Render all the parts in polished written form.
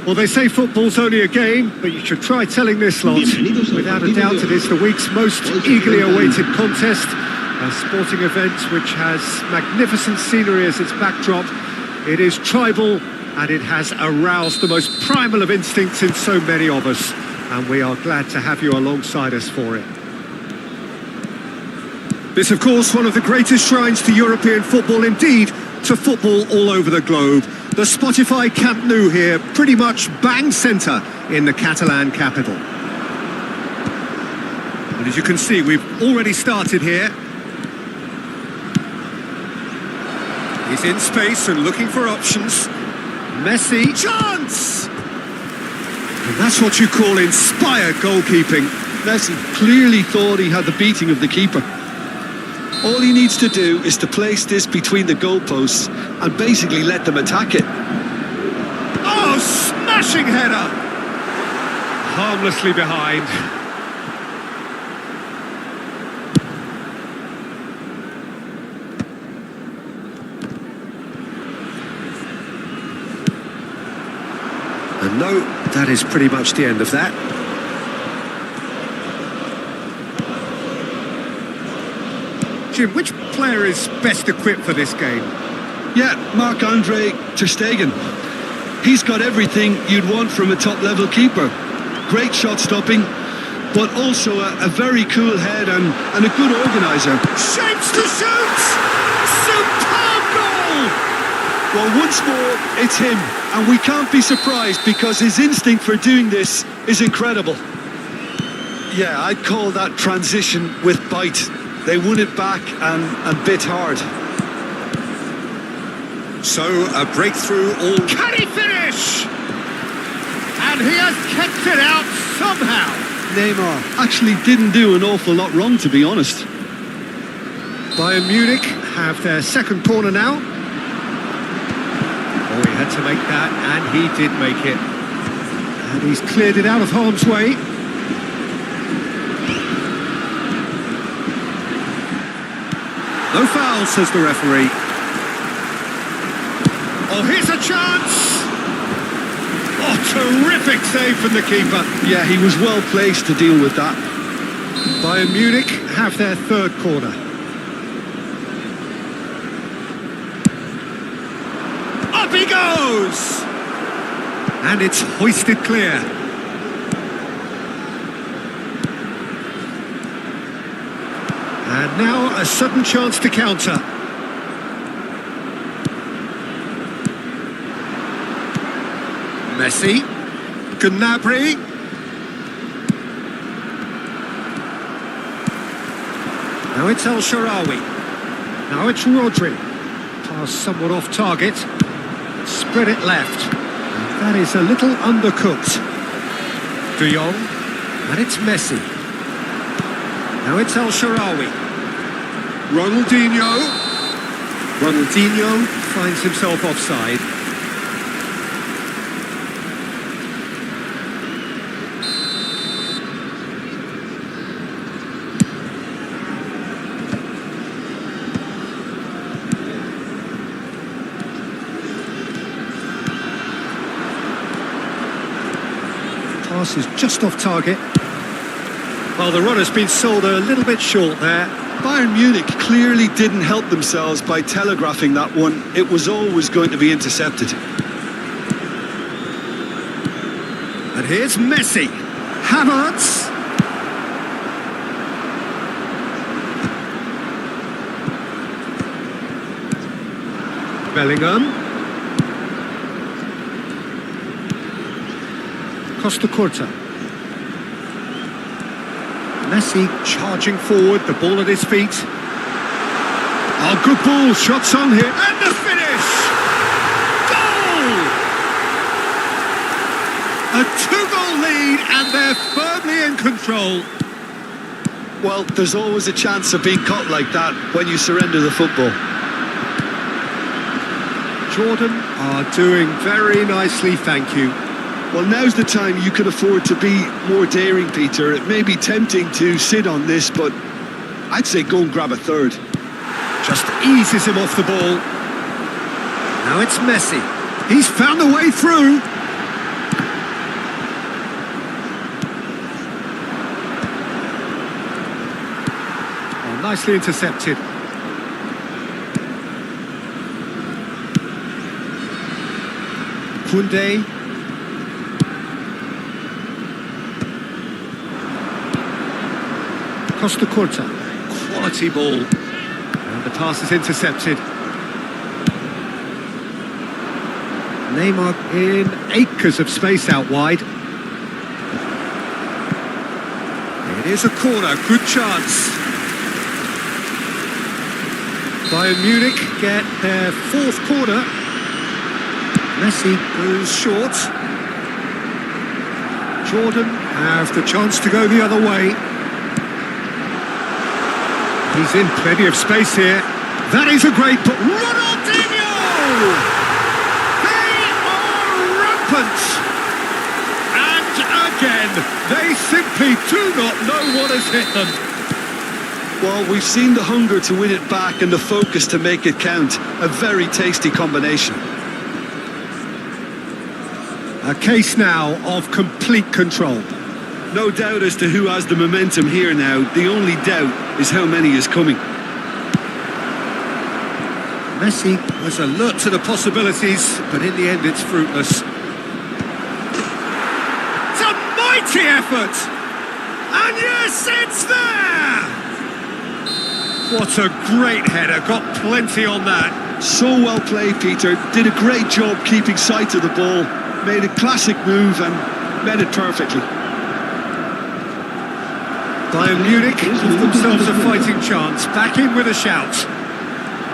Well, they say football's only a game, but you should try telling this lot. Without a doubt, it is the week's most eagerly awaited contest. A sporting event which has magnificent scenery as its backdrop. It is tribal, and it has aroused the most primal of instincts in so many of us. And we are glad to have you alongside us for it. This, of course, one of the greatest shrines to European football, indeed, to football all over the globe. The Spotify Camp Nou here, pretty much bang centre in the Catalan capital. And as you can see, we've already started here. He's in space and looking for options. Messi, chance! And that's what you call inspired goalkeeping. Messi clearly thought he had the beating of the keeper. All he needs to do is to place this between the goalposts and basically let them attack it. Oh, smashing header! Harmlessly behind. And no, that is pretty much the end of that. Jim, which player is best equipped for this game? Yeah, Marc-Andre ter Stegen. He's got everything you'd want from a top-level keeper. Great shot stopping, but also a very cool head and a good organiser. Shapes to shoot! Superb goal! Well, once more, it's him, and we can't be surprised because his instinct for doing this is incredible. Yeah, I'd call that transition with bite. They won it back and bit hard. So, a breakthrough all... Can he finish? And he has kept it out somehow. Neymar actually didn't do an awful lot wrong, to be honest. Bayern Munich have their second corner now. Oh, he had to make that, and he did make it. And he's cleared it out of harm's way. No foul, says the referee. Oh, here's a chance! Oh, terrific save from the keeper. Yeah, he was well placed to deal with that. Bayern Munich have their third corner. Up he goes! And it's hoisted clear. And now a sudden chance to counter. Messi, Gnabry, now it's El Shaarawy, now it's Rodri, pass somewhat off target, spread it left, and that is a little undercooked. De Jong, and it's Messi, now it's El Shaarawy, Ronaldinho finds himself offside. Pass is just off target. Well, the runner's been sold a little bit short there. Bayern Munich clearly didn't help themselves by telegraphing that one. It was always going to be intercepted. And here's Messi. Havertz. Bellingham. Costa Curta. Messi charging forward, the ball at his feet. Oh, good ball, shots on here. And the finish! Goal! A two-goal lead, and they're firmly in control. Well, there's always a chance of being caught like that when you surrender the football. Jordan are doing very nicely, thank you. Well, now's the time you can afford to be more daring, Peter. It may be tempting to sit on this, but I'd say go and grab a third. Just eases him off the ball. Now it's Messi. He's found a way through. Oh, nicely intercepted. Koundé. Costa Curta, quality ball, and the pass is intercepted. Neymar in acres of space out wide. It is a corner, good chance. Bayern Munich get their fourth corner. Messi goes short. Jordan have the chance to go the other way. He's in plenty of space here. That is a great ball. Ronaldinho! They are rampant! And again, they simply do not know what has hit them. Well, we've seen the hunger to win it back and the focus to make it count. A very tasty combination. A case now of complete control. No doubt as to who has the momentum here now. The only doubt is how many is coming. Messi was alert to the possibilities, but in the end it's fruitless. It's a mighty effort! And yes, it's there! What a great header, got plenty on that. So well played, Peter. Did a great job keeping sight of the ball. Made a classic move and met it perfectly. Bayern Munich give themselves a fighting chance. Back in with a shout.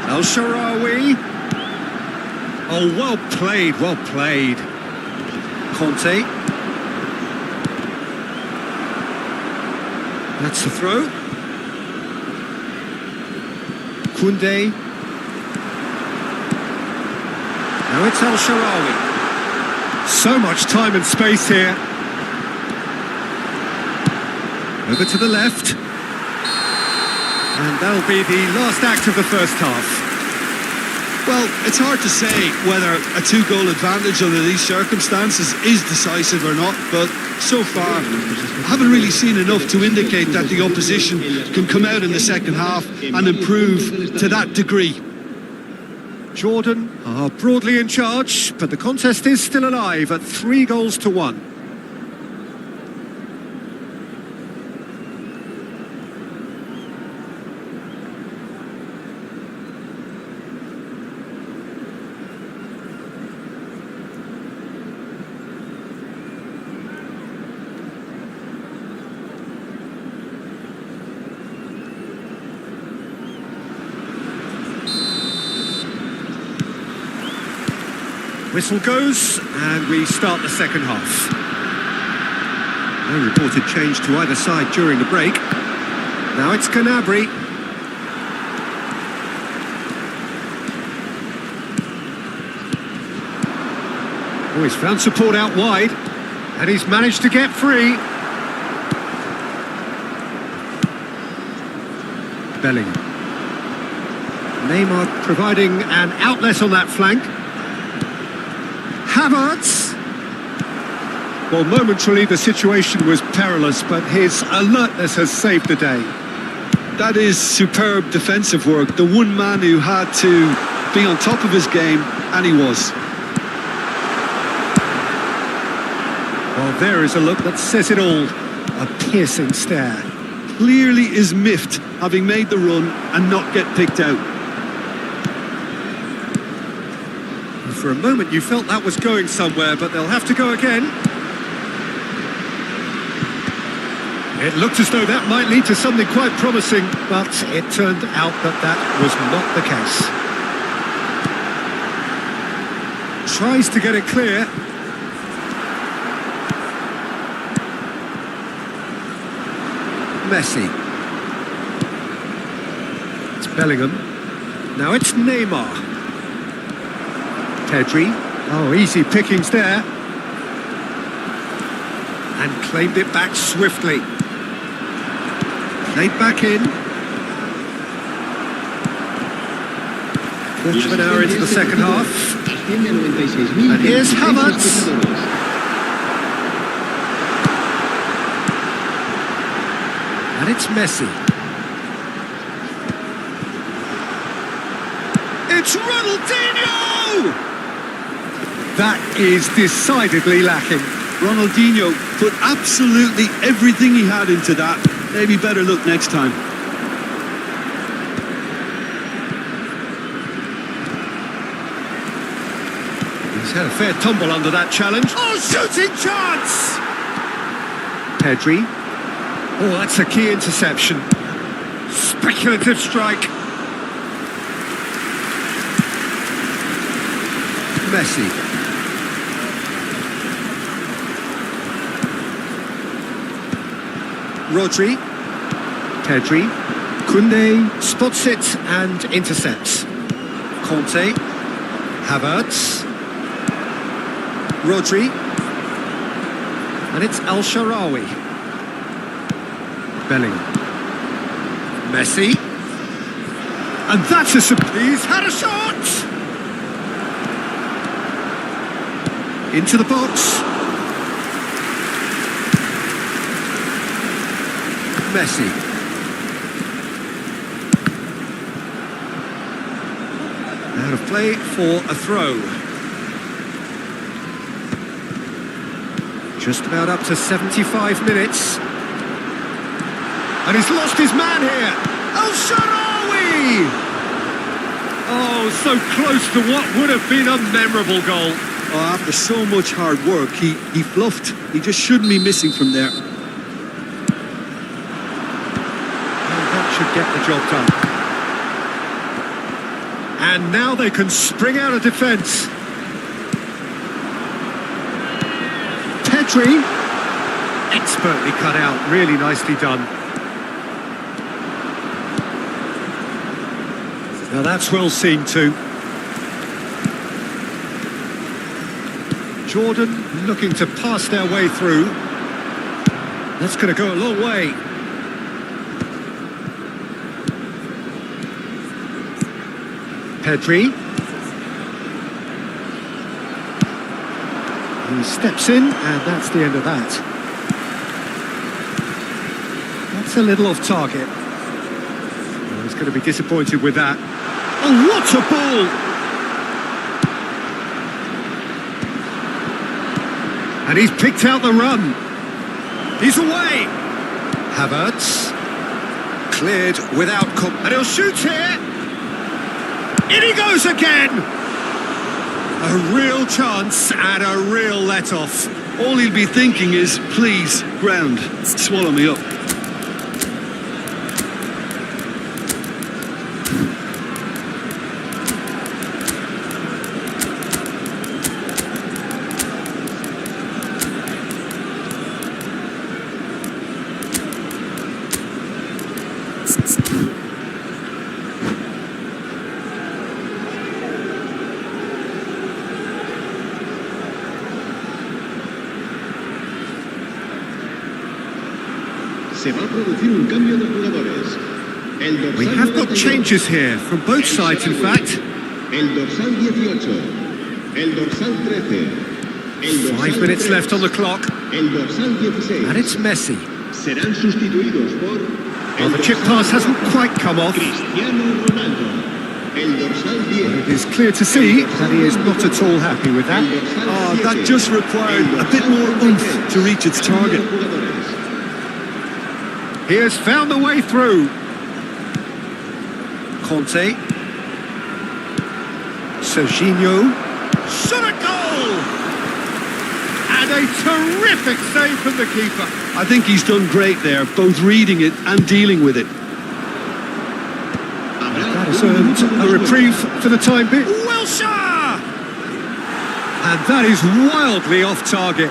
El Shaarawy. Oh, well played, well played. Conte. That's the throw. Koundé. Now it's El Shaarawy. So much time and space here. Over to the left. And that'll be the last act of the first half. Well, it's hard to say whether a two-goal advantage under these circumstances is decisive or not, but so far I haven't really seen enough to indicate that the opposition can come out in the second half and improve to that degree. Jordan are broadly in charge, but the contest is still alive at 3-1. Whistle goes, and we start the second half. No reported change to either side during the break. Now it's Gnabry. Oh, he's found support out wide, and he's managed to get free. Bellingham. Neymar providing an outlet on that flank. Havertz. Well, momentarily the situation was perilous, but his alertness has saved the day. That is superb defensive work. The one man who had to be on top of his game, and he was. Well, there is a look that says it all. A piercing stare. Clearly is miffed, having made the run and not get picked out. For a moment you felt that was going somewhere, but they'll have to go again. It looked as though that might lead to something quite promising, but it turned out that that was not the case. Tries to get it clear. Messi. It's Bellingham. Now it's Neymar. Pedri. Oh, easy pickings there. And claimed it back swiftly. Played back in. Quarter of an hour into the second half. And here's Havertz. And it's Messi. It's Ronaldinho! That is decidedly lacking. Ronaldinho put absolutely everything he had into that. Maybe better look next time. He's had a fair tumble under that challenge. Oh, shooting chance! Pedri. Oh, that's a key interception. Speculative strike. Messi. Rodri. Pedri. Koundé spots it and intercepts. Conte. Havertz. Rodri. And it's El Shaarawy. Bellingham. Messi. And that's a surprise. He's had a shot! Into the box. Messi. Play for a throw. Just about up to 75 minutes. And he's lost his man here. El Shaarawy! Oh, so close to what would have been a memorable goal. Oh, after so much hard work, he bluffed. He just shouldn't be missing from there. And that should get the job done. And now they can spring out of defence. Pedri, expertly cut out, really nicely done. Now that's well seen too. Jordan looking to pass their way through. That's going to go a long way. Pedri. He steps in, and that's the end of that. That's a little off target. Well, he's going to be disappointed with that. Oh, what a ball! And he's picked out the run. He's away. Havertz. Cleared without... And he'll shoot here. In he goes again! A real chance and a real let-off. All he'll be thinking is, please, ground, swallow me up. Se va a producir un cambio de jugadores. We have got changes here from both sides, in fact. El dorsal 18, el dorsal 13, el dorsal 5 minutes left on the clock. el dorsal 16. And it's Messi. Serán sustituidos por Well, the chip pass hasn't quite come off. Cristiano Ronaldo. El dorsal 10. It is clear to see that he is not at all happy with that. Oh, that just required a bit more oomph to reach its target. He has found the way through. Conte. Serginho. Shot a goal! And a terrific save from the keeper. I think he's done great there, both reading it and dealing with it. That has earned a reprieve for the time being. Wilshere! And that is wildly off target.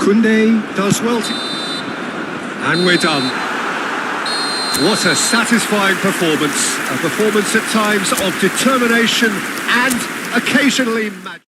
Koundé does well to... And we're done. What a satisfying performance. A performance at times of determination and occasionally magic.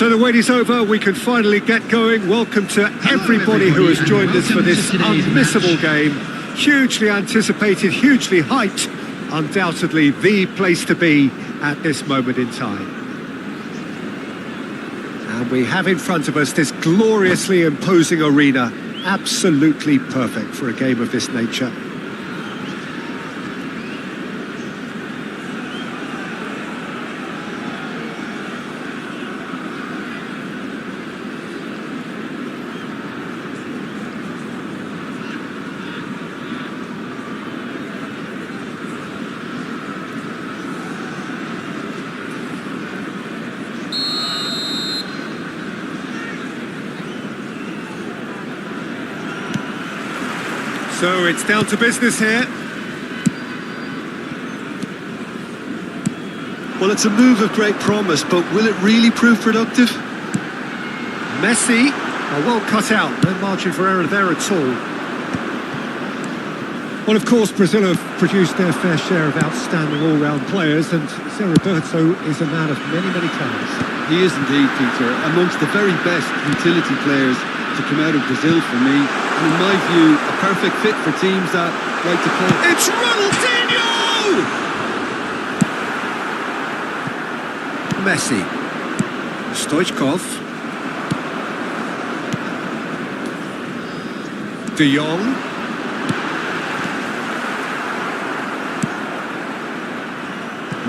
So the wait is over, we can finally get going. Welcome to everybody who has joined us for this unmissable game. Hugely anticipated, hugely hyped. Undoubtedly the place to be at this moment in time. And we have in front of us this gloriously imposing arena. Absolutely perfect for a game of this nature. So it's down to business here. Well, it's a move of great promise, but will it really prove productive? Messi, well cut out, no margin for error there at all. Well, of course, Brazil have produced their fair share of outstanding all-round players, and Roberto is a man of many, many talents. He is indeed, Peter, amongst the very best utility players to come out of Brazil for me, and in my view, a perfect fit for teams that like to play. It's Ronaldinho! Messi. Stoichkov. De Jong.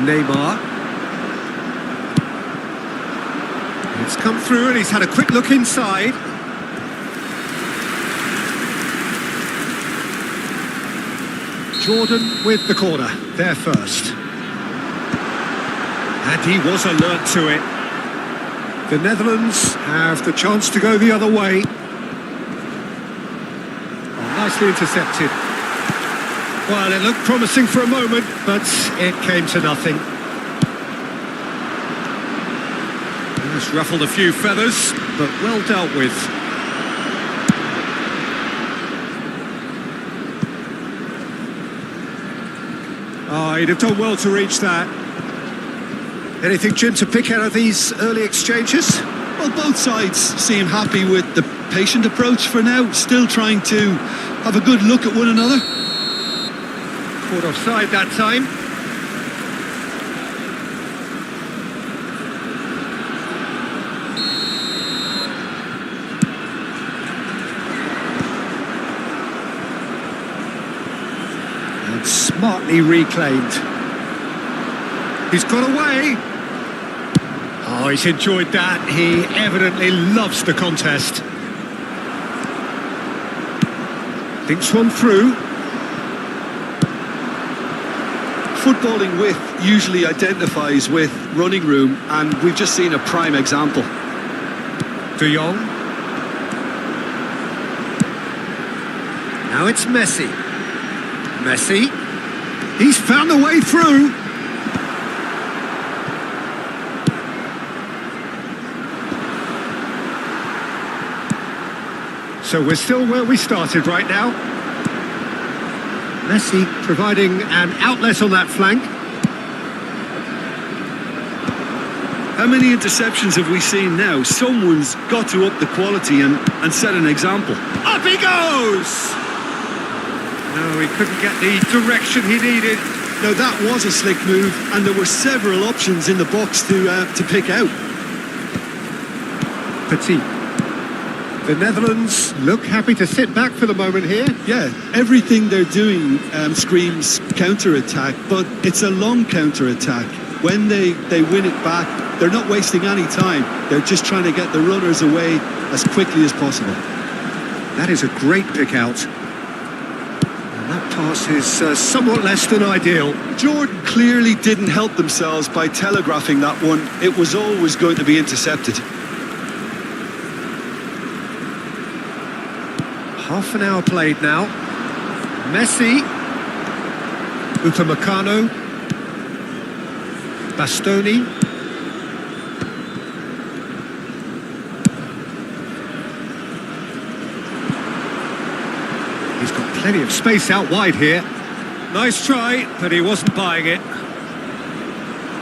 Neymar. It's come through and he's had a quick look inside. Jordan with the corner, there first. And he was alert to it. The Netherlands have the chance to go the other way. Oh, nicely intercepted. Well, it looked promising for a moment, but it came to nothing. Just ruffled a few feathers, but well dealt with. Oh, he'd have done well to reach that. Anything, Jim, to pick out of these early exchanges? Well, both sides seem happy with the patient approach for now, still trying to have a good look at one another. Caught offside that time. And smartly reclaimed. He's got away. Oh, he's enjoyed that. He evidently loves the contest. Thinks one through. Footballing width usually identifies with running room, and we've just seen a prime example. De Jong. Now it's Messi. Messi. He's found a way through. So we're still where we started right now. Messi providing an outlet on that flank. How many interceptions have we seen now? Someone's got to up the quality and set an example. Up he goes! No, he couldn't get the direction he needed. Now that was a slick move, and there were several options in the box to pick out. Petit. The Netherlands look happy to sit back for the moment here. Yeah, everything they're doing screams counter-attack, but it's a long counter-attack. When they win it back, they're not wasting any time. They're just trying to get the runners away as quickly as possible. That is a great pick out. And that pass is somewhat less than ideal. Jordan clearly didn't help themselves by telegraphing that one. It was always going to be intercepted. Half an hour played now. Messi. Upamecano. Bastoni. He's got plenty of space out wide here. Nice try, but he wasn't buying it.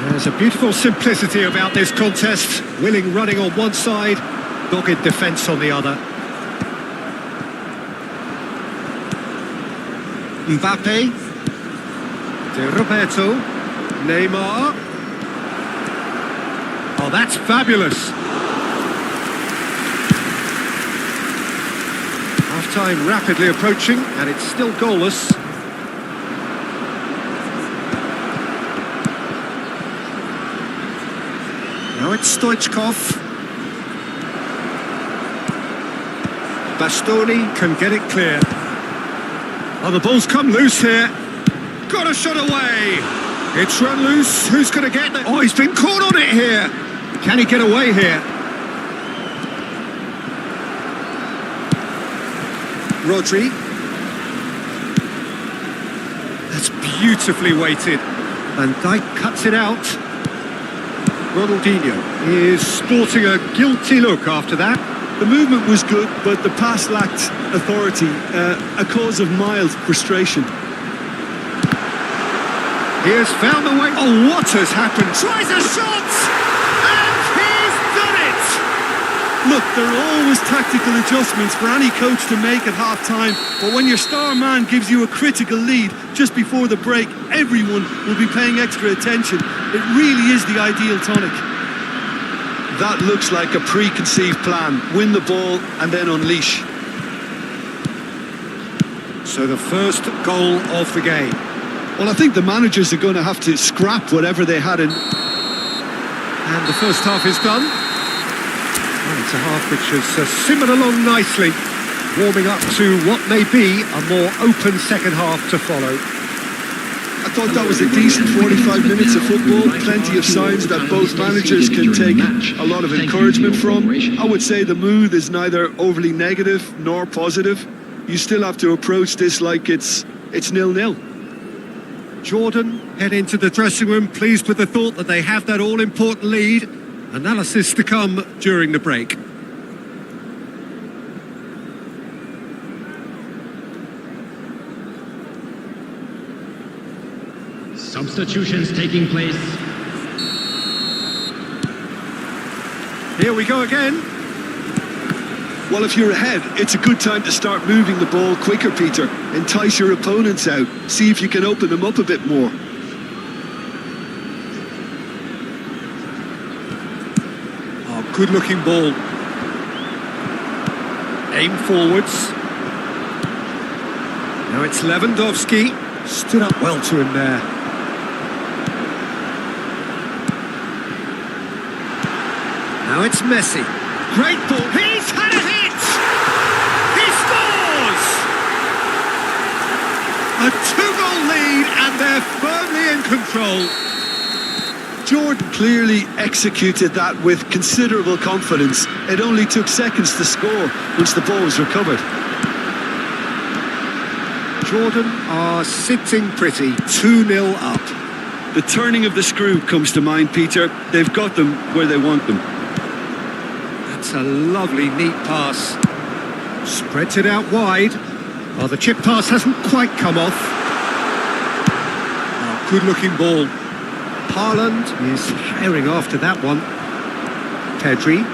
There's a beautiful simplicity about this contest. Willing running on one side, dogged defence on the other. Mbappe. De Roberto. Neymar. Oh, that's fabulous. Half-time rapidly approaching, and it's still goalless. Now it's Stoichkov. Bastoni can get it clear. Oh, the ball's come loose here. Got a shot away. It's run loose. Who's going to get it? Oh, he's been caught on it here. Can he get away here? Rodri. That's beautifully weighted. Van Dijk cuts it out. Ronaldinho is sporting a guilty look after that. The movement was good, but the pass lacked authority, a cause of mild frustration. He has found the way. Oh, what has happened? Tries a shot! And he's done it! Look, there are always tactical adjustments for any coach to make at half-time, but when your star man gives you a critical lead just before the break, everyone will be paying extra attention. It really is the ideal tonic. That looks like a preconceived plan. Win the ball and then unleash. So the first goal of the game. Well, I think the managers are going to have to scrap whatever they had in. And the first half is done. Well, it's a half which has simmered along nicely, warming up to what may be a more open second half to follow. I thought that was a decent 45 minutes of football, plenty of signs that both managers can take a lot of encouragement from. I would say the mood is neither overly negative nor positive. You still have to approach this like it's 0-0. Jordan head into the dressing room, pleased with the thought that they have that all-important lead. Analysis to come during the break. Substitutions taking place. Here we go again. Well, if you're ahead, it's a good time to start moving the ball quicker, Peter. Entice your opponents out. See if you can open them up a bit more. Oh, good-looking ball. Aim forwards. Now it's Lewandowski. Stood up well to him there. Now it's Messi. Great ball. He's had a hit! He scores! A two-goal lead and they're firmly in control. Jordan clearly executed that with considerable confidence. It only took seconds to score once the ball was recovered. Jordan are sitting pretty, 2-0 up. The turning of the screw comes to mind, Peter. They've got them where they want them. That's a lovely, neat pass. Spreads it out wide. Oh, the chip pass hasn't quite come off. Oh, good-looking ball. Haaland is herring after that one. Pedri.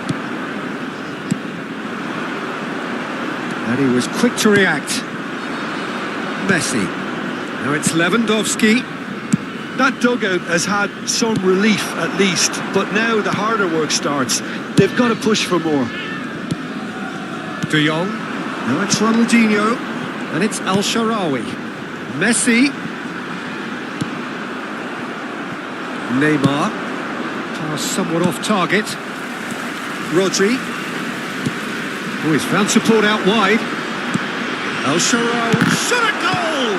And he was quick to react. Messi. Now it's Lewandowski. That dugout has had some relief at least, but now the harder work starts. They've got to push for more. De Jong. Now it's Ronaldinho. And it's Al Sharawi. Messi. Neymar. Pass somewhat off target. Rodri. Oh, he's found support out wide. El Shaarawy. Shot a goal!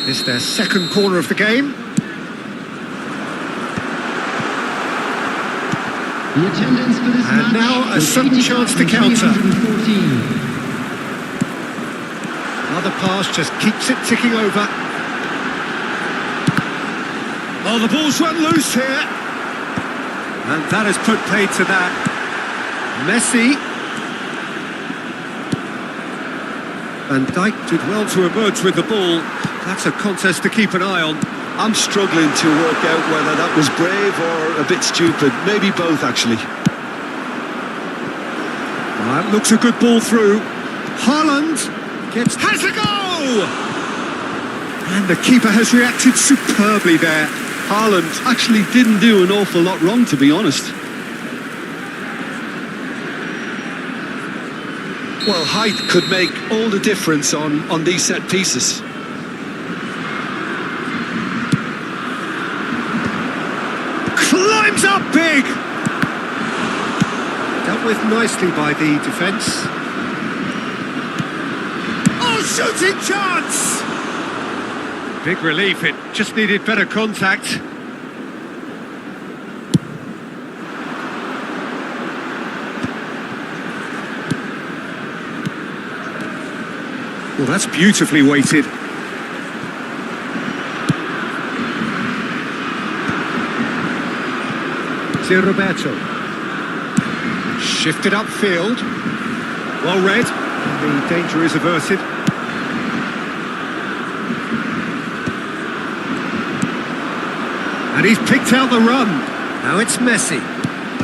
It's their second corner of the game. The attendance for this And match now a is sudden chance to counter. 80,314. Another pass just keeps it ticking over. Oh, the ball's run loose here. And that has put paid to that. Messi. Van Dijk did well to emerge with the ball. That's a contest to keep an eye on. I'm struggling to work out whether that was brave or a bit stupid. Maybe both, actually. That looks a good ball through. Haaland has a go! And the keeper has reacted superbly there. Haaland actually didn't do an awful lot wrong, to be honest. Well, height could make all the difference on these set pieces. Climbs up big! Dealt with nicely by the defence. Oh, shooting chance! Big relief, it just needed better contact. Well, that's beautifully weighted. Roberto. Shifted upfield. Well read. The danger is averted. And he's picked out the run. Now it's Messi.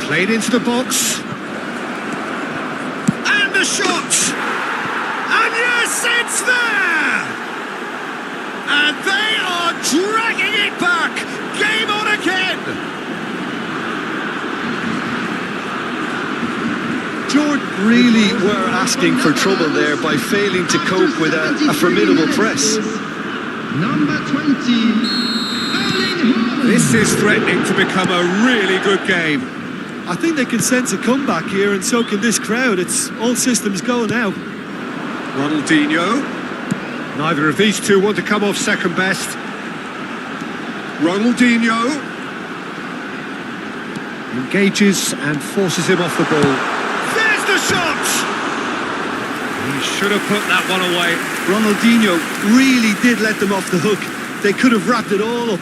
Played into the box. And the shot! And yes, it's there! And they are dragging it back! Game on again! Jordan really were asking for trouble there by failing to cope with a formidable press. Number 20. This is threatening to become a really good game. I think they can sense a comeback here, and so can this crowd. It's all systems go now. Ronaldinho. Neither of these two want to come off second best. Ronaldinho. Engages and forces him off the ball. There's the shot! He should have put that one away. Ronaldinho really did let them off the hook. They could have wrapped it all up.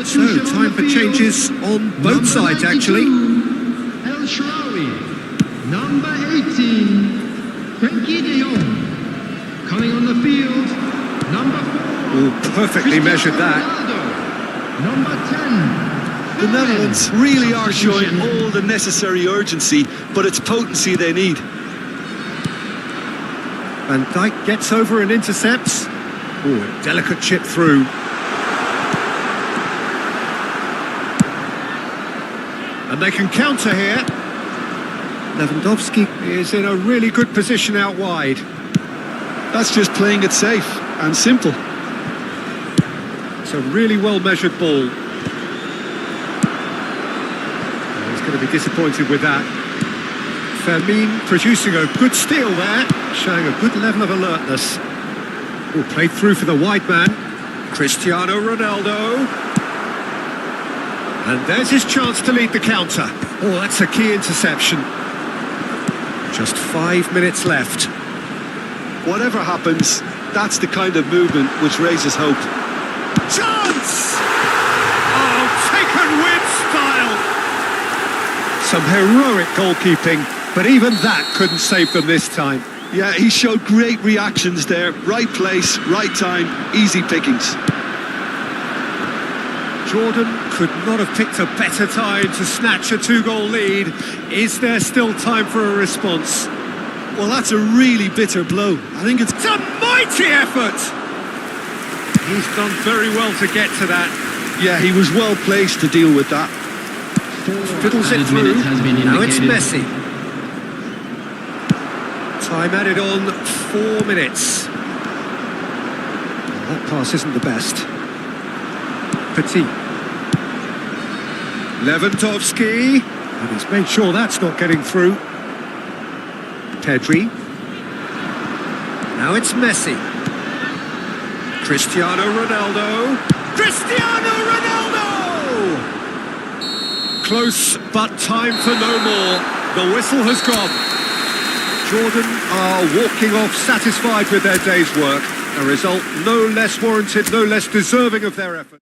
So, time for changes on both sides, actually. El Shaarawy. Number 18. Frankie de Jong. Coming on the field. Number 4. Oh, perfectly measured that. Number 10. The Netherlands really are showing all the necessary urgency, but it's potency they need. Van Dijk gets over and intercepts. Oh, a delicate chip through. And they can counter here. Lewandowski is in a really good position out wide. That's just playing it safe and simple. It's a really well-measured ball. He's going to be disappointed with that. Fermin producing a good steal there, showing a good level of alertness. Oh, played through for the wide man. Cristiano Ronaldo. And there's his chance to lead the counter. Oh, that's a key interception. Just 5 minutes left. Whatever happens, that's the kind of movement which raises hope. Chance! Oh, taken with style! Some heroic goalkeeping, but even that couldn't save them this time. Yeah, he showed great reactions there. Right place, right time, easy pickings. Jordan could not have picked a better time to snatch a 2-goal lead. Is there still time for a response? Well, that's a really bitter blow. I think it's a mighty effort! He's done very well to get to that. Yeah, he was well placed to deal with that. Fiddles it through. Now it's Messi. Time added on 4 minutes. that pass isn't the best. Petit. Lewandowski. And he's made sure that's not getting through. Pedri. Now it's Messi. Cristiano Ronaldo. Cristiano Ronaldo! Close, but time for no more. The whistle has gone. Jordan are walking off satisfied with their day's work. A result no less warranted, no less deserving of their effort.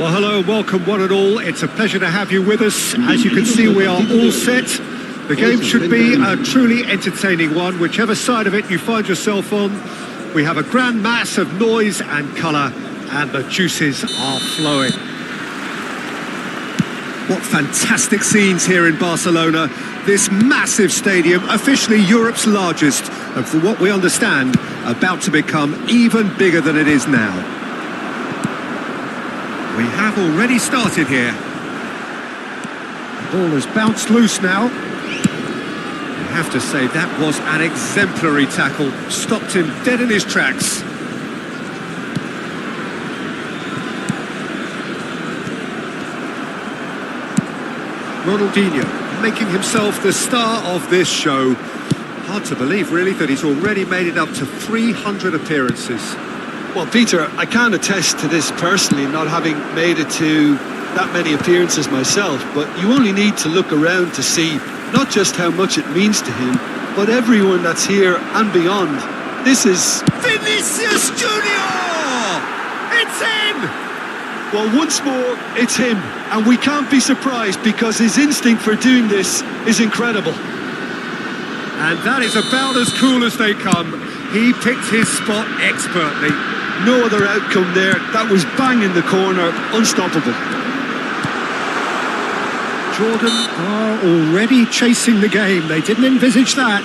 Well, hello and welcome one and all. It's a pleasure to have you with us. As you can see, we are all set. The game should be a truly entertaining one, whichever side of it you find yourself on. We have a grand mass of noise and colour, and the juices are flowing. What fantastic scenes here in Barcelona. This massive stadium, officially Europe's largest, and for what we understand, about to become even bigger than it is now. We have already started here. The ball has bounced loose now. I have to say that was an exemplary tackle. Stopped him dead in his tracks. Ronaldinho making himself the star of this show. Hard to believe, really, that he's already made it up to 300 appearances. Well, Peter, I can't attest to this personally, not having made it to that many appearances myself, but you only need to look around to see not just how much it means to him, but everyone that's here and beyond. This is... Vinicius Junior! It's in! Well, once more, it's him, and we can't be surprised because his instinct for doing this is incredible. And that is about as cool as they come. He picked his spot expertly. No other outcome there. That was bang in the corner, unstoppable. Jordan are already chasing the game. They didn't envisage that.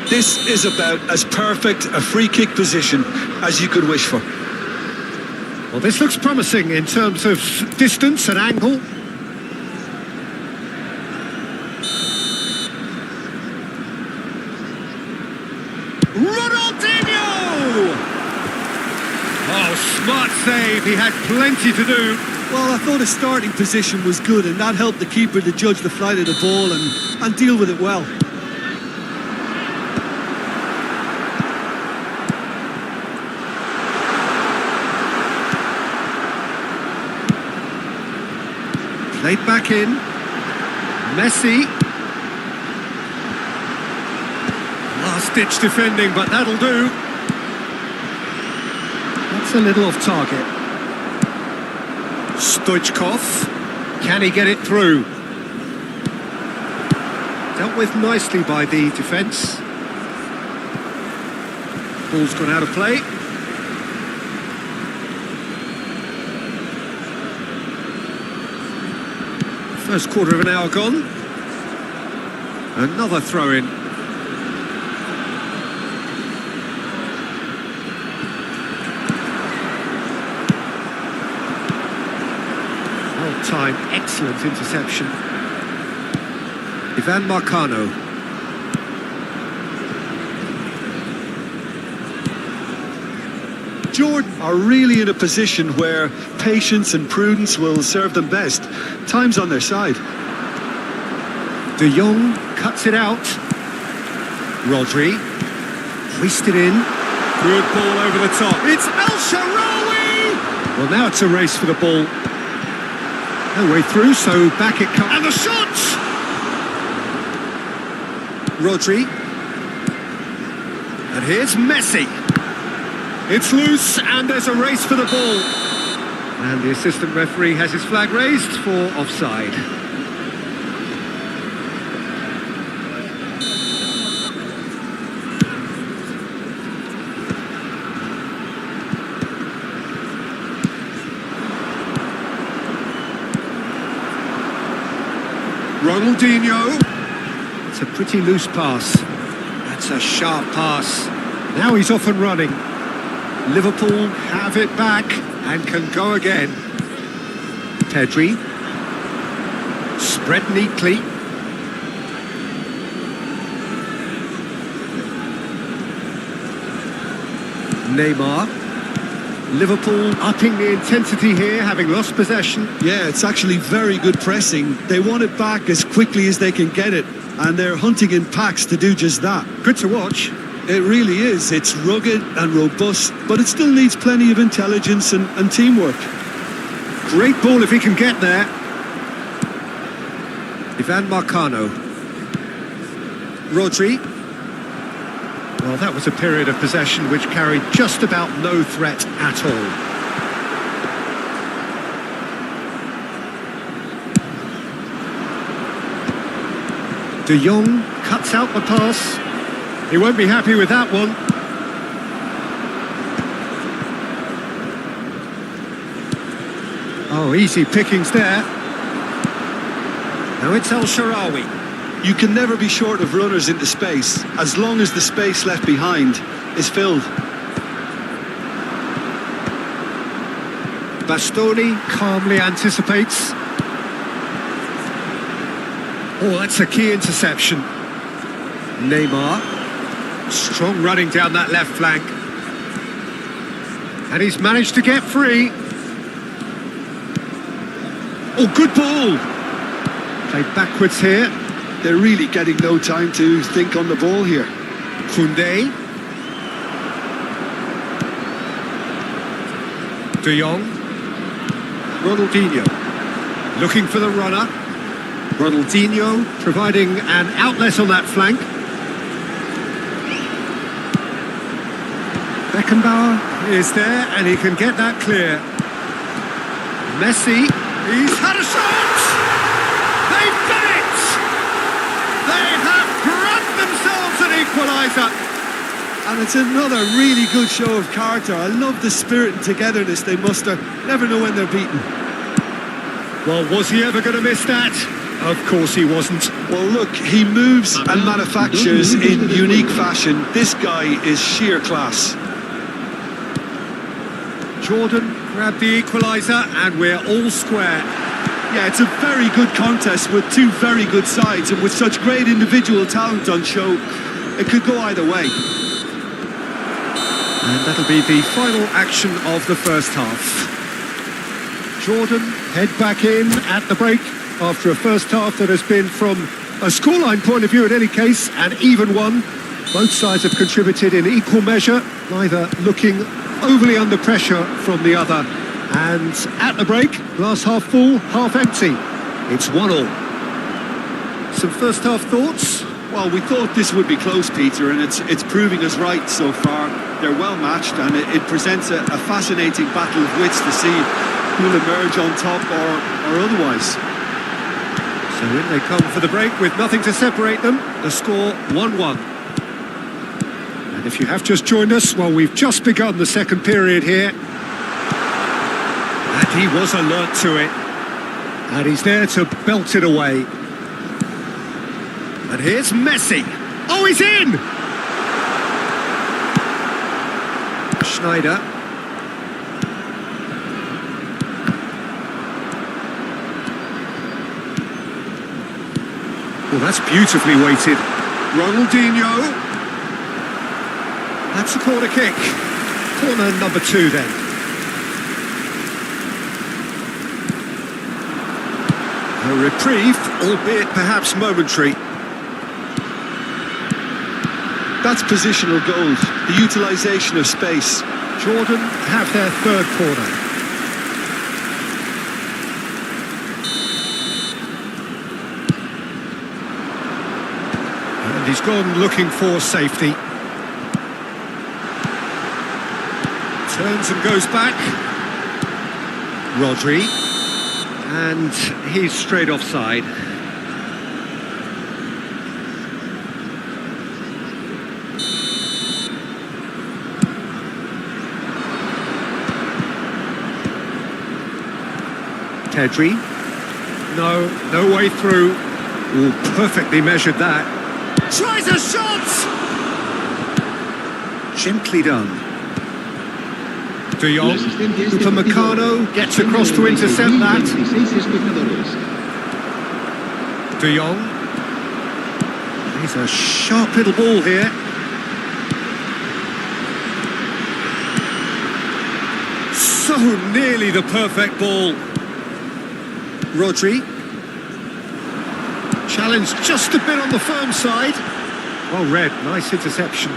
This is about as perfect a free kick position as you could wish for. Well, this looks promising in terms of distance and angle. Oh, smart save. He had plenty to do. Well, I thought his starting position was good, and that helped the keeper to judge the flight of the ball and deal with it well. Played back in. Messi. Last-ditch defending, but that'll do. That's a little off target. Stoichkov. Can he get it through? Dealt with nicely by the defence. Ball's gone out of play. First quarter of an hour gone. Another throw-in. Time, excellent interception. Ivan Marcano. Jordan are really in a position where patience and prudence will serve them best. Time's on their side. De Jong cuts it out. Rodri. Hoisted in. Good ball over the top. It's El Shaarawy! Well, now it's a race for the ball. No way through, so back it comes. And the shot! Rodri. And here's Messi. It's loose, and there's a race for the ball. And the assistant referee has his flag raised for offside. Ronaldinho. It's a pretty loose pass. That's a sharp pass. Now he's off and running. Liverpool have it back and can go again. Pedri. Spread neatly. Neymar. Liverpool upping the intensity here, having lost possession. Yeah, it's actually very good pressing. They want it back as quickly as they can get it, and they're hunting in packs to do just that. Good to watch. It really is. It's rugged and robust, but it still needs plenty of intelligence and teamwork. Great ball if he can get there. Ivan Marcano. Rodri. Well, that was a period of possession which carried just about no threat at all. De Jong cuts out the pass. He won't be happy with that one. Oh, easy pickings there. Now it's El Shaarawy. You can never be short of runners into space, as long as the space left behind is filled. Bastoni calmly anticipates. Oh, that's a key interception. Neymar. Strong running down that left flank. And he's managed to get free. Oh, good ball. Played backwards here. They're really getting no time to think on the ball here. Koundé. De Jong. Ronaldinho. Looking for the runner. Ronaldinho providing an outlet on that flank. Beckenbauer is there and he can get that clear. Messi, he's had a shot! They've done it! They have grabbed themselves an equaliser! And it's another really good show of character. I love the spirit and togetherness they muster. Never know when they're beaten. Well, was he ever going to miss that? Of course he wasn't. Well, look, he moves and manufactures in unique fashion. This guy is sheer class. Jordan grabbed the equaliser and we're all square. Yeah, it's a very good contest with two very good sides, and with such great individual talent on show, it could go either way. And that'll be the final action of the first half. Jordan head back in at the break after a first half that has been, from a scoreline point of view in any case, an even one. Both sides have contributed in equal measure, neither looking overly under pressure from the other. And at the break, glass half full, half empty. It's 1-1. Some first half thoughts? Well, we thought this would be close, Peter, and it's proving us right so far. They're well matched, and it presents a fascinating battle of wits to see who'll emerge on top or otherwise. So in they come for the break with nothing to separate them. The score 1-1. And if you have just joined us, well, we've just begun the second period here. And he was alert to it. And he's there to belt it away. And here's Messi. Oh, he's in! Schneider. Well, that's beautifully weighted. Ronaldinho. That's a corner kick. Corner number 2 then. A reprieve, albeit perhaps momentary. That's positional gold, the utilisation of space. Jordan have their third corner. And he's gone looking for safety. Turns and goes back. Rodri. And he's straight offside. Pedri. No way through. Ooh, perfectly measured that. Tries a shot! Gently done. De Jong. Upamecano gets across to intercept that. De Jong. He's a sharp little ball here. So nearly the perfect ball. Rodri. Challenged just a bit on the firm side. Well read, nice interception.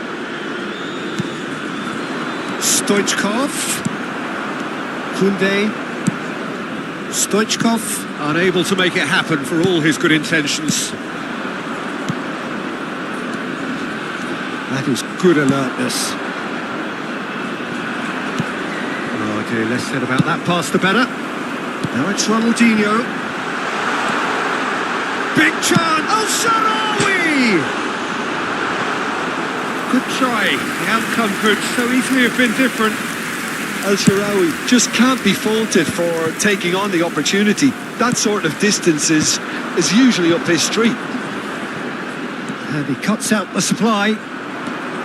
Stoichkov. Koundé. Stoichkov, unable to make it happen for all his good intentions. That is good alertness. Oh dear, less said about that pass the better. Now it's Ronaldinho. Big chance! Oh, Sharawi! Good try. The outcome could so easily have been different. El Shaarawy just can't be faulted for taking on the opportunity. That sort of distance is usually up his street. And he cuts out the supply.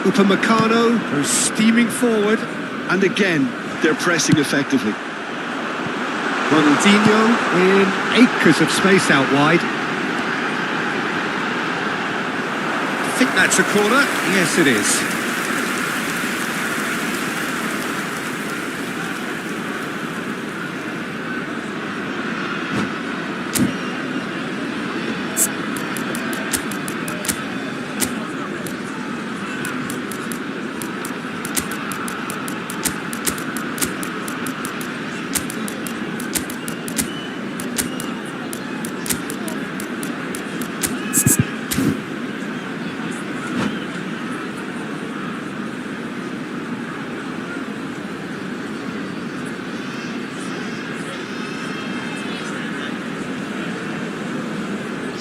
Upamecano goes steaming forward. And again, they're pressing effectively. Ronaldinho in acres of space out wide. I think that's a corner. Yes, it is.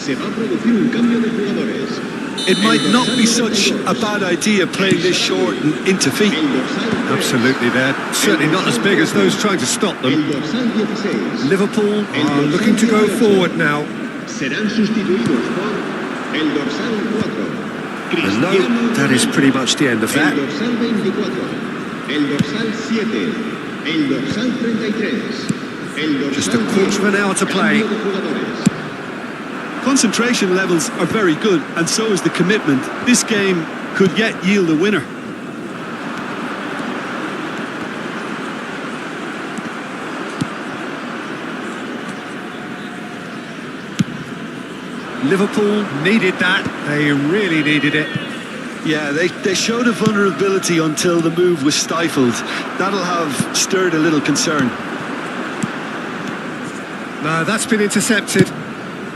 Se va a producir un cambio de jugadores. It might not be such a bad idea playing this short and into feet. El dorsal Absolutely, they're certainly not as big as those trying to stop El them. dorsal 16. Liverpool are looking to go forward now. Serán sustituidos por el dorsal 4. And no, that is pretty much the end of El that. dorsal 24. El dorsal 7. El dorsal 33. El dorsal Just a quarter of an hour to play. Cambio de jugadores. Concentration levels are very good, and so is the commitment. This game could yet yield a winner. Liverpool needed that. They really needed it. Yeah, they showed a vulnerability until the move was stifled. That'll have stirred a little concern. No, that's been intercepted.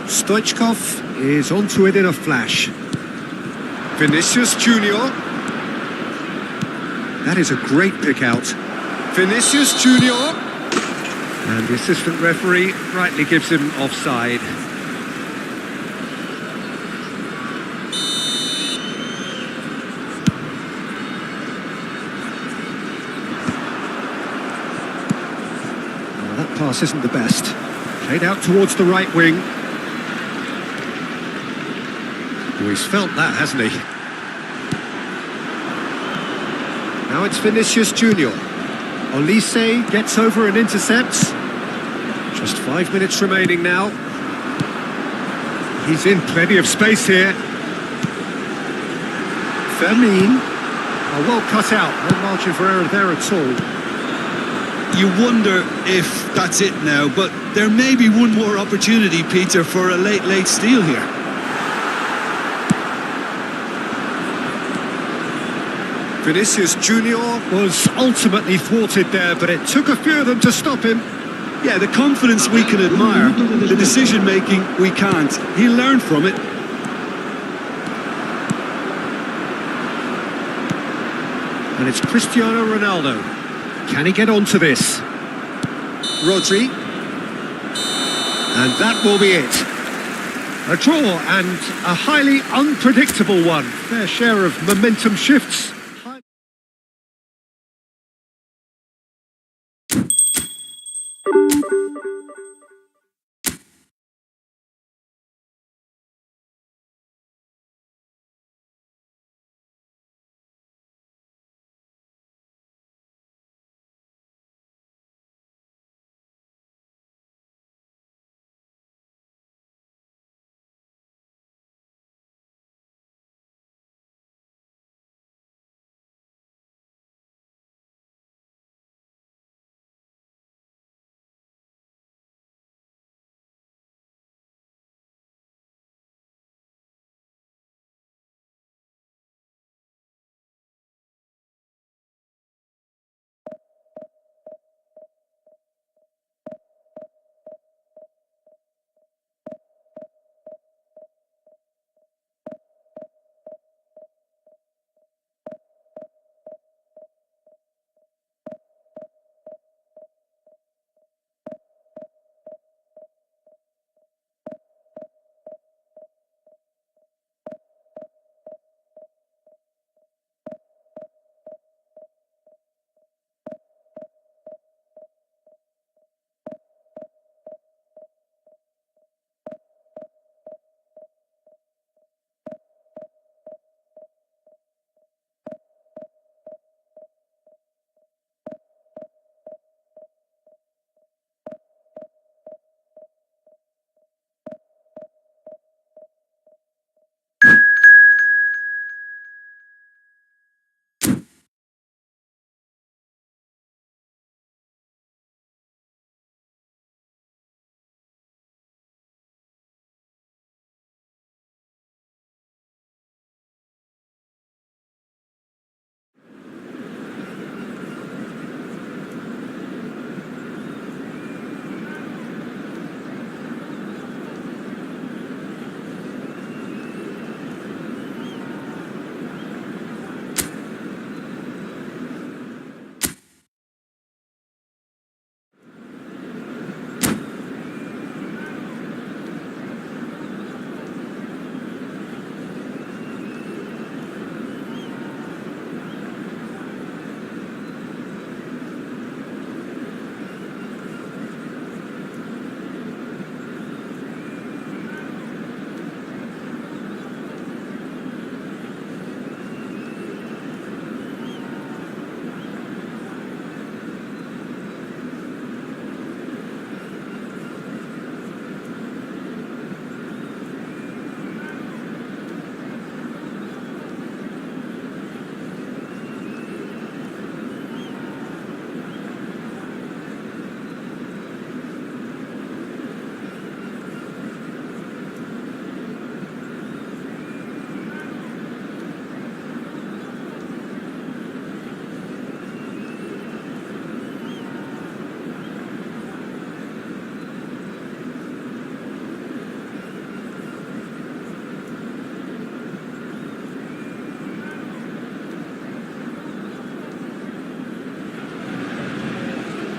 Stoichkov is onto it in a flash. Vinicius Junior. That is a great pick out. Vinicius Junior. And the assistant referee rightly gives him offside. Well, that pass isn't the best. Played out towards the right wing. Oh, he's felt that, hasn't he? Now it's Vinicius Junior. Olise gets over and intercepts. Just 5 minutes remaining now. He's in plenty of space here. Fermin. Oh, well cut out. No margin for error there at all. You wonder if that's it now, but there may be one more opportunity, Peter, for a late steal here. Vinicius Junior was ultimately thwarted there, but it took a few of them to stop him. Yeah, the confidence we can admire, the decision-making we can't. He learned from it. And it's Cristiano Ronaldo. Can he get onto this? Rodri. And that will be it. A draw and a highly unpredictable one. Fair share of momentum shifts.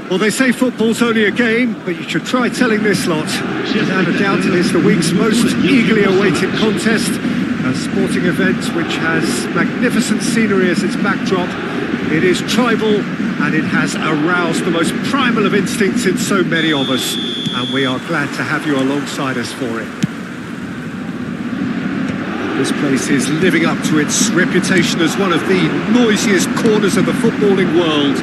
Well, they say football's only a game, but you should try telling this lot. Without a doubt, it is the week's most eagerly awaited contest, a sporting event which has magnificent scenery as its backdrop. It is tribal, and it has aroused the most primal of instincts in so many of us, and we are glad to have you alongside us for it. This place is living up to its reputation as one of the noisiest corners of the footballing world.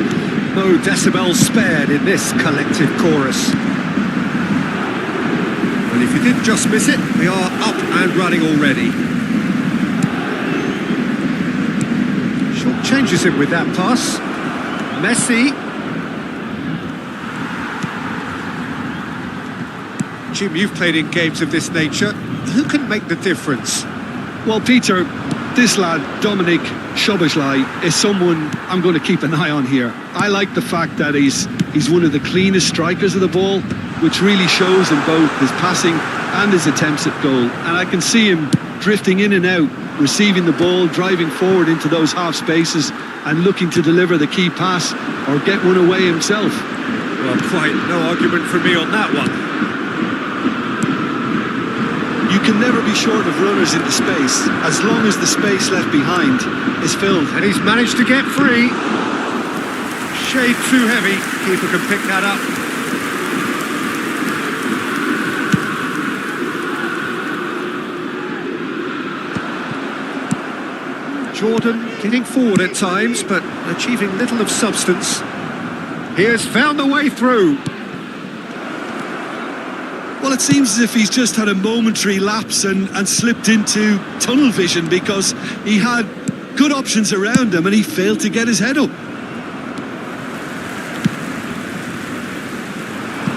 No decibels spared in this collective chorus. Well, if you did just miss it, we are up and running already. Short changes in with that pass. Messi. Jim, you've played in games of this nature. Who can make the difference? Well, Peter, this lad, Dominic Szoboszlai, is someone I'm going to keep an eye on here. I like the fact that he's one of the cleanest strikers of the ball, which really shows in both his passing and his attempts at goal. And I can see him drifting in and out, receiving the ball, driving forward into those half spaces and looking to deliver the key pass or get one away himself. Well, quite no argument from me on that one. You can never be short of runners into space, as long as the space left behind is filled. And he's managed to get free. Shade too heavy. Keeper can pick that up. Jordan getting forward at times, but achieving little of substance. He has found the way through. Well, it seems as if he's just had a momentary lapse and slipped into tunnel vision, because he had good options around him and he failed to get his head up.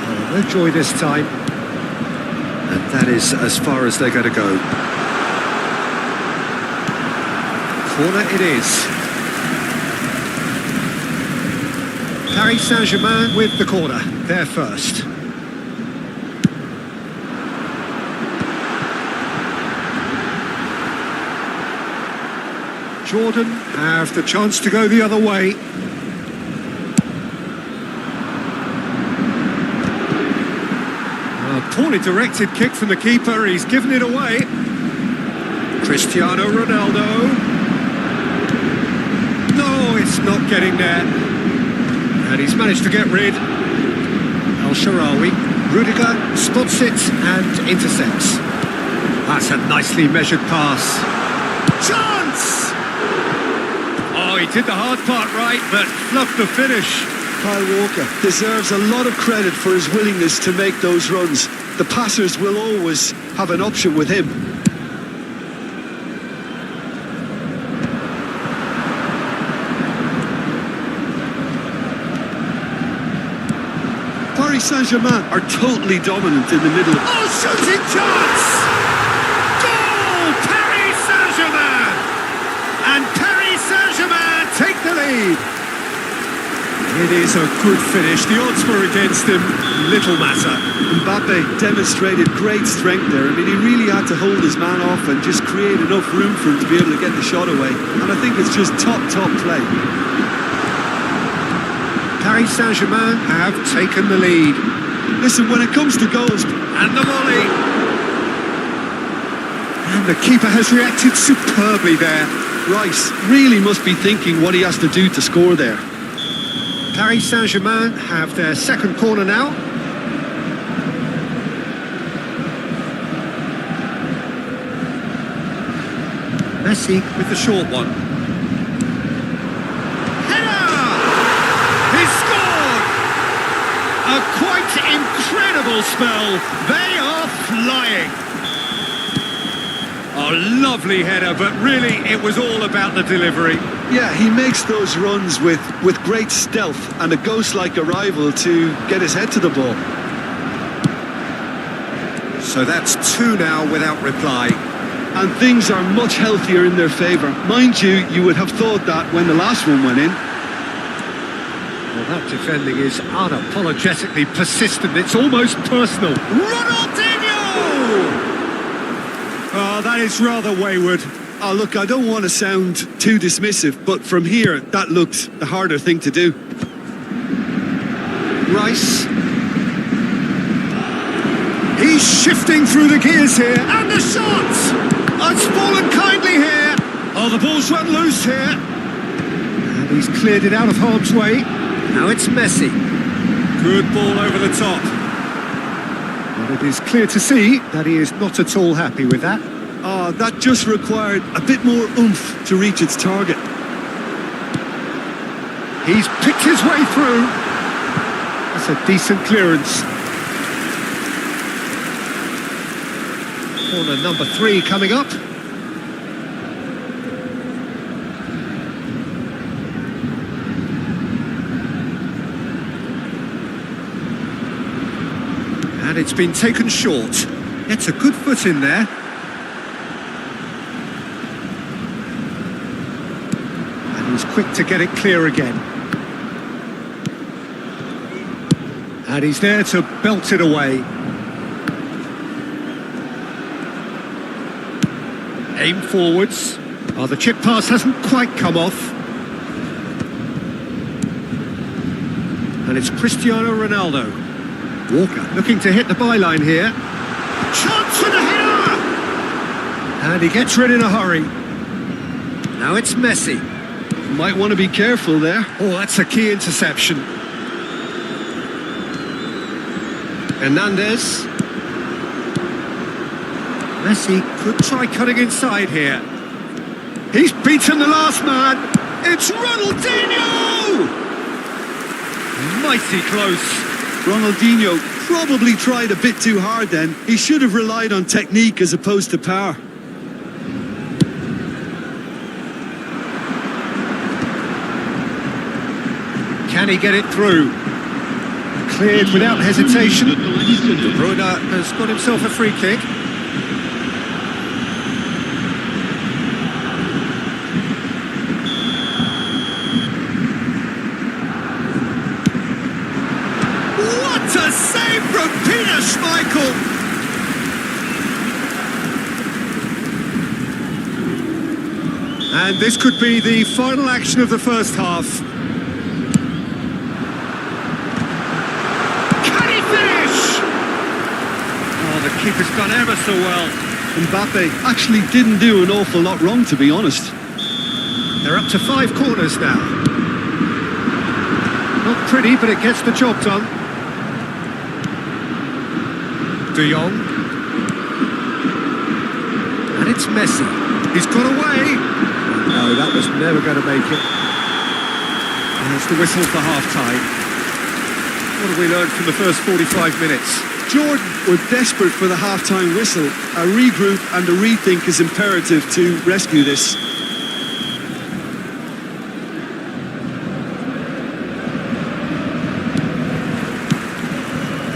Oh, no joy this time. And that is as far as they're going to go. Corner it is. Paris Saint-Germain with the corner. They're first. Jordan have the chance to go the other way. A poorly directed kick from the keeper, he's given it away. Cristiano Ronaldo. No, it's not getting there. And he's managed to get rid. El Shaarawy. Rudiger spots it and intercepts. That's a nicely measured pass. Chance! Oh, he did the hard part right, but fluffed the finish. Kyle Walker deserves a lot of credit for his willingness to make those runs. The passers will always have an option with him. Paris Saint-Germain are totally dominant in the middle. Oh, shooting chance! Goal! Paris Saint-Germain! And Paris Saint-Germain take the lead. It is a good finish. The odds were against him. Little matter. Mbappe demonstrated great strength there. I mean, he really had to hold his man off and just create enough room for him to be able to get the shot away. And I think it's just top play. Paris Saint-Germain have taken the lead. Listen, when it comes to goals... And the volley. And the keeper has reacted superbly there. Rice really must be thinking what he has to do to score there. Paris Saint-Germain have their second corner now. Messi with the short one. Header! He's scored! A quite incredible spell. They are flying. A lovely header, but really it was all about the delivery. Yeah, he makes those runs with great stealth and a ghost-like arrival to get his head to the ball. So that's two now without reply. And things are much healthier in their favour. Mind you, you would have thought that when the last one went in. Well, that defending is unapologetically persistent. It's almost personal. Ronaldinho! Oh, that is rather wayward. Oh, look, I don't want to sound too dismissive, but from here, that looked the harder thing to do. Rice. He's shifting through the gears here, and the shot! Oh, it's fallen kindly here. Oh, the ball's run loose here. And he's cleared it out of harm's way. Now it's Messi. Good ball over the top. But it is clear to see that he is not at all happy with that. Oh, that just required a bit more oomph to reach its target. He's picked his way through. That's a decent clearance. Corner number 3 coming up. And it's been taken short. It's a good foot in there. And he's quick to get it clear again. And he's there to belt it away. Aim forwards. Oh, the chip pass hasn't quite come off. And it's Cristiano Ronaldo. Walker looking to hit the byline here. Chance for the header! And he gets rid in a hurry. Now it's Messi. Might want to be careful there. Oh, that's a key interception. Hernandez. Messi could try cutting inside here. He's beaten the last man. It's Ronaldinho! Mighty close. Ronaldinho probably tried a bit too hard then. He should have relied on technique as opposed to power. Can he get it through? Cleared without hesitation. De Bruyne has got himself a free kick. What a save from Peter Schmeichel! And this could be the final action of the first half. Can he finish? Oh, the keeper's done ever so well. Mbappe actually didn't do an awful lot wrong, to be honest. They're up to 5 corners now. Not pretty, but it gets the job done. De Jong. And it's Messi. He's got away. No, that was never going to make it. And it's the whistle for half-time. What have we learned from the first 45 minutes? Jordan were desperate for the half-time whistle. A regroup and a rethink is imperative to rescue this.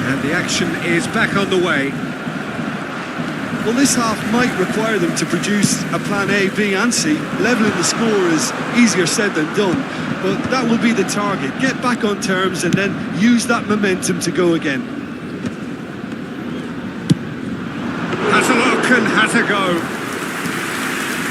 And the action is back underway. Well, this half might require them to produce a plan A, B and C. Levelling the score is easier said than done, but that will be the target. Get back on terms and then use that momentum to go again. Has a look and has a go.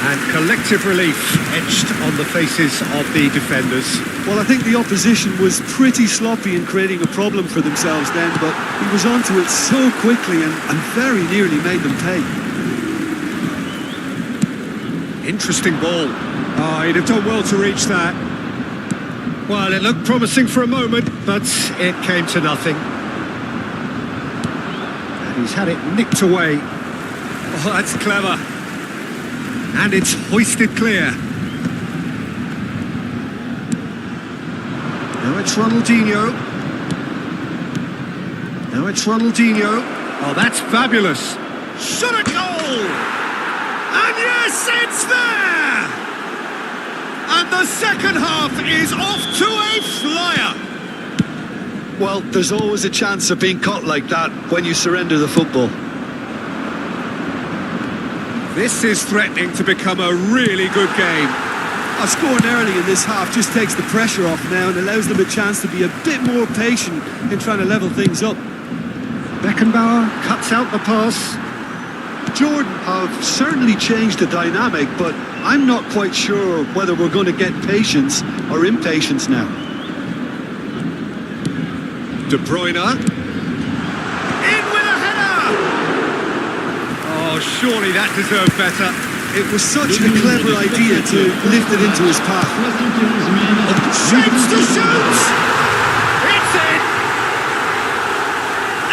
And collective relief etched on the faces of the defenders. Well, I think the opposition was pretty sloppy in creating a problem for themselves then, but he was onto it so quickly and very nearly made them pay. Interesting ball. Oh, he'd have done well to reach that. Well, it looked promising for a moment, but it came to nothing. And he's had it nicked away. Oh, that's clever. And it's hoisted clear. Now it's Ronaldinho. Now it's Ronaldinho. Oh, that's fabulous. Shot a goal! And yes, it's there! And the second half is off to a flyer. Well, there's always a chance of being caught like that when you surrender the football. This is threatening to become a really good game. Scoring early in this half just takes the pressure off now and allows them a chance to be a bit more patient in trying to level things up. Beckenbauer cuts out the pass. Jordan have certainly changed the dynamic, but I'm not quite sure whether we're going to get patience or impatience now. De Bruyne. In with a header! Oh, surely that deserved better. It was such a clever idea to lift it into his path. Shapes to shoot! It's in!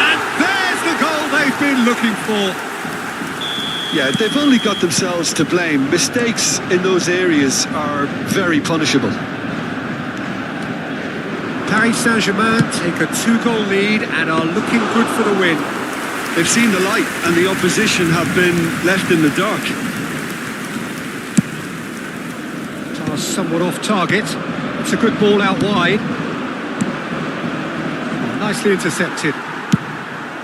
And there's the goal they've been looking for. Yeah, they've only got themselves to blame. Mistakes in those areas are very punishable. Paris Saint-Germain take a 2-goal lead and are looking good for the win. They've seen the light and the opposition have been left in the dark. Pass somewhat off target. It's a good ball out wide. Oh, nicely intercepted.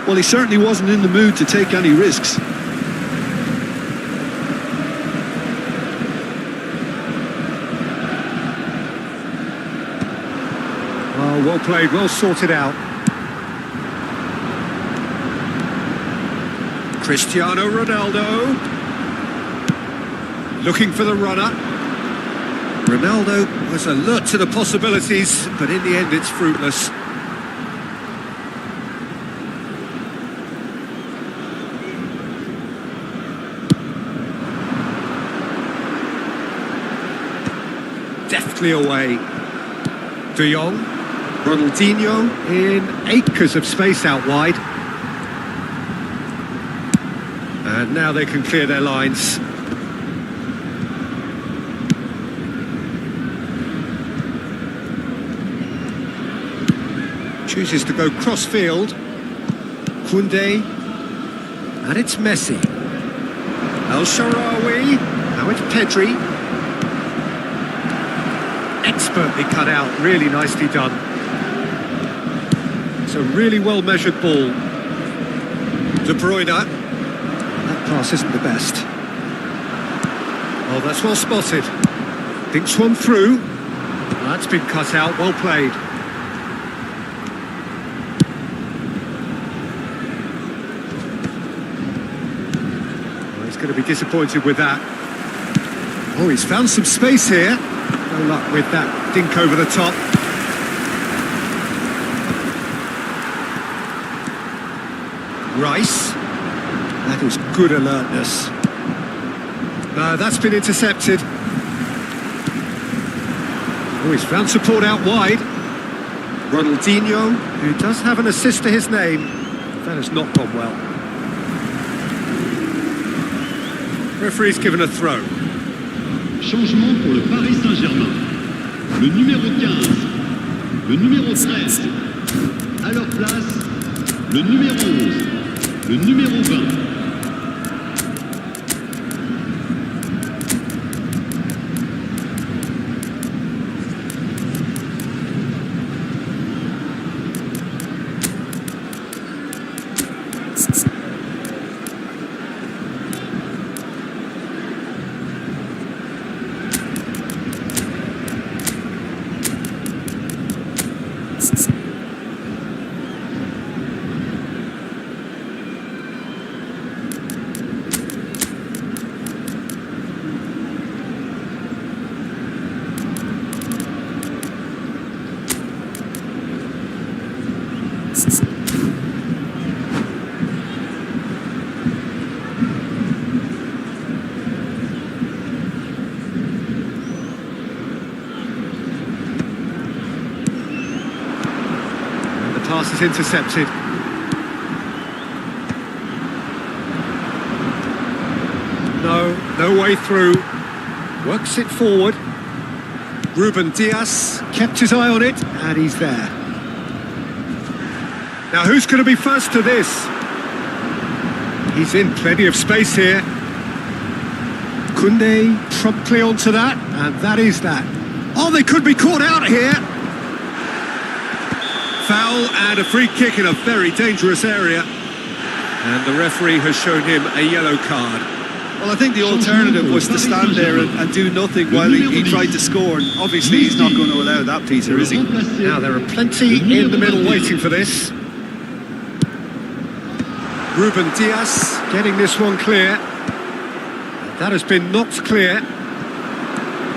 Well, he certainly wasn't in the mood to take any risks. Oh, well played, well sorted out. Cristiano Ronaldo. Looking for the runner. Ronaldo was alert to the possibilities, but in the end it's fruitless. Deftly away. De Jong. Ronaldinho in acres of space out wide. And now they can clear their lines. Chooses to go cross-field. Koundé. And it's Messi. El Shaarawy. Now it's Pedri. Expertly cut out, really nicely done. It's a really well-measured ball. De Bruyne. That pass isn't the best. Oh, that's well spotted. Thinks one through. That's been cut out, well played. Well, he's going to be disappointed with that. Oh, he's found some space here. No luck with that dink over the top. Rice. That is good alertness. That's been intercepted. Oh, he's found support out wide. Ronaldinho, who does have an assist to his name. That has not gone well. Referee's given a throw. Changement pour le Paris Saint-Germain. Le numéro 15, le numéro 13. À leur place, le numéro 11, le numéro 20. Pass is intercepted. No way through. Works it forward. Ruben Dias kept his eye on it, and he's there. Now who's going to be first to this? He's in plenty of space here. Koundé promptly onto that, and that is that. Oh, they could be caught out here. Foul and a free kick in a very dangerous area. And the referee has shown him a yellow card. Well, I think the alternative was to stand there and do nothing while he tried to score. And obviously, he's not going to allow that, Peter, is he? Now, there are plenty in the middle waiting for this. Ruben Dias getting this one clear. That has been knocked clear.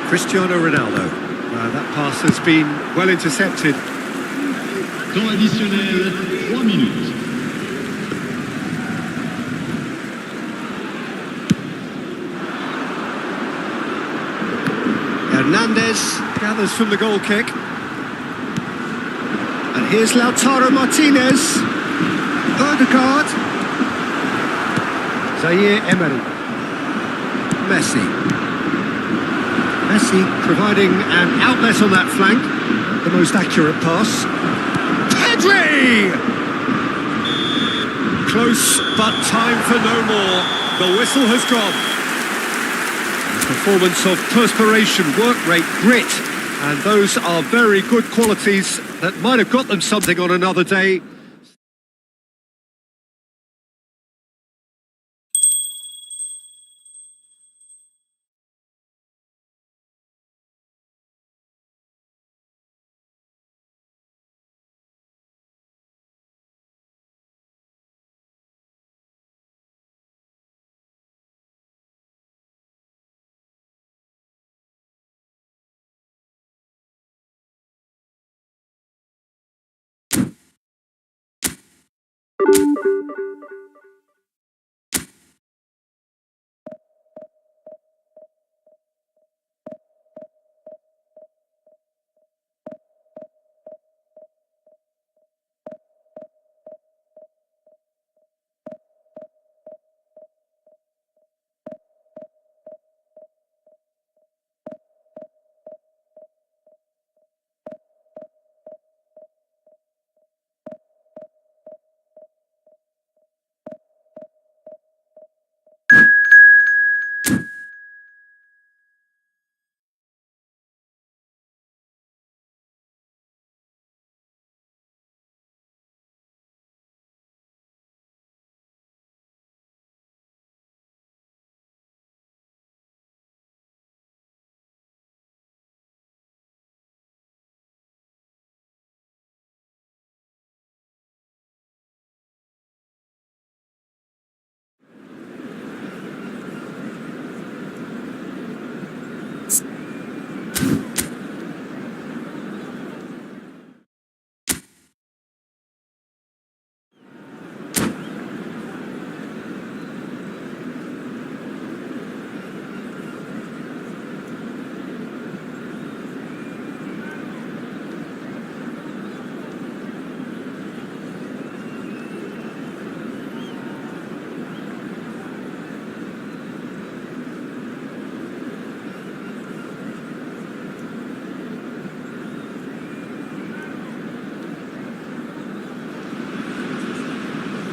Cristiano Ronaldo. That pass has been well intercepted. Temps additionnel, 3 minutes. Hernandez gathers from the goal kick. And here's Lautaro Martinez. Odegaard. Zaire Emery. Messi. Messi providing an outlet on that flank. The most accurate pass. Pedri! Close, but time for no more. The whistle has gone. Performance of perspiration, work rate, grit, and those are very good qualities that might have got them something on another day.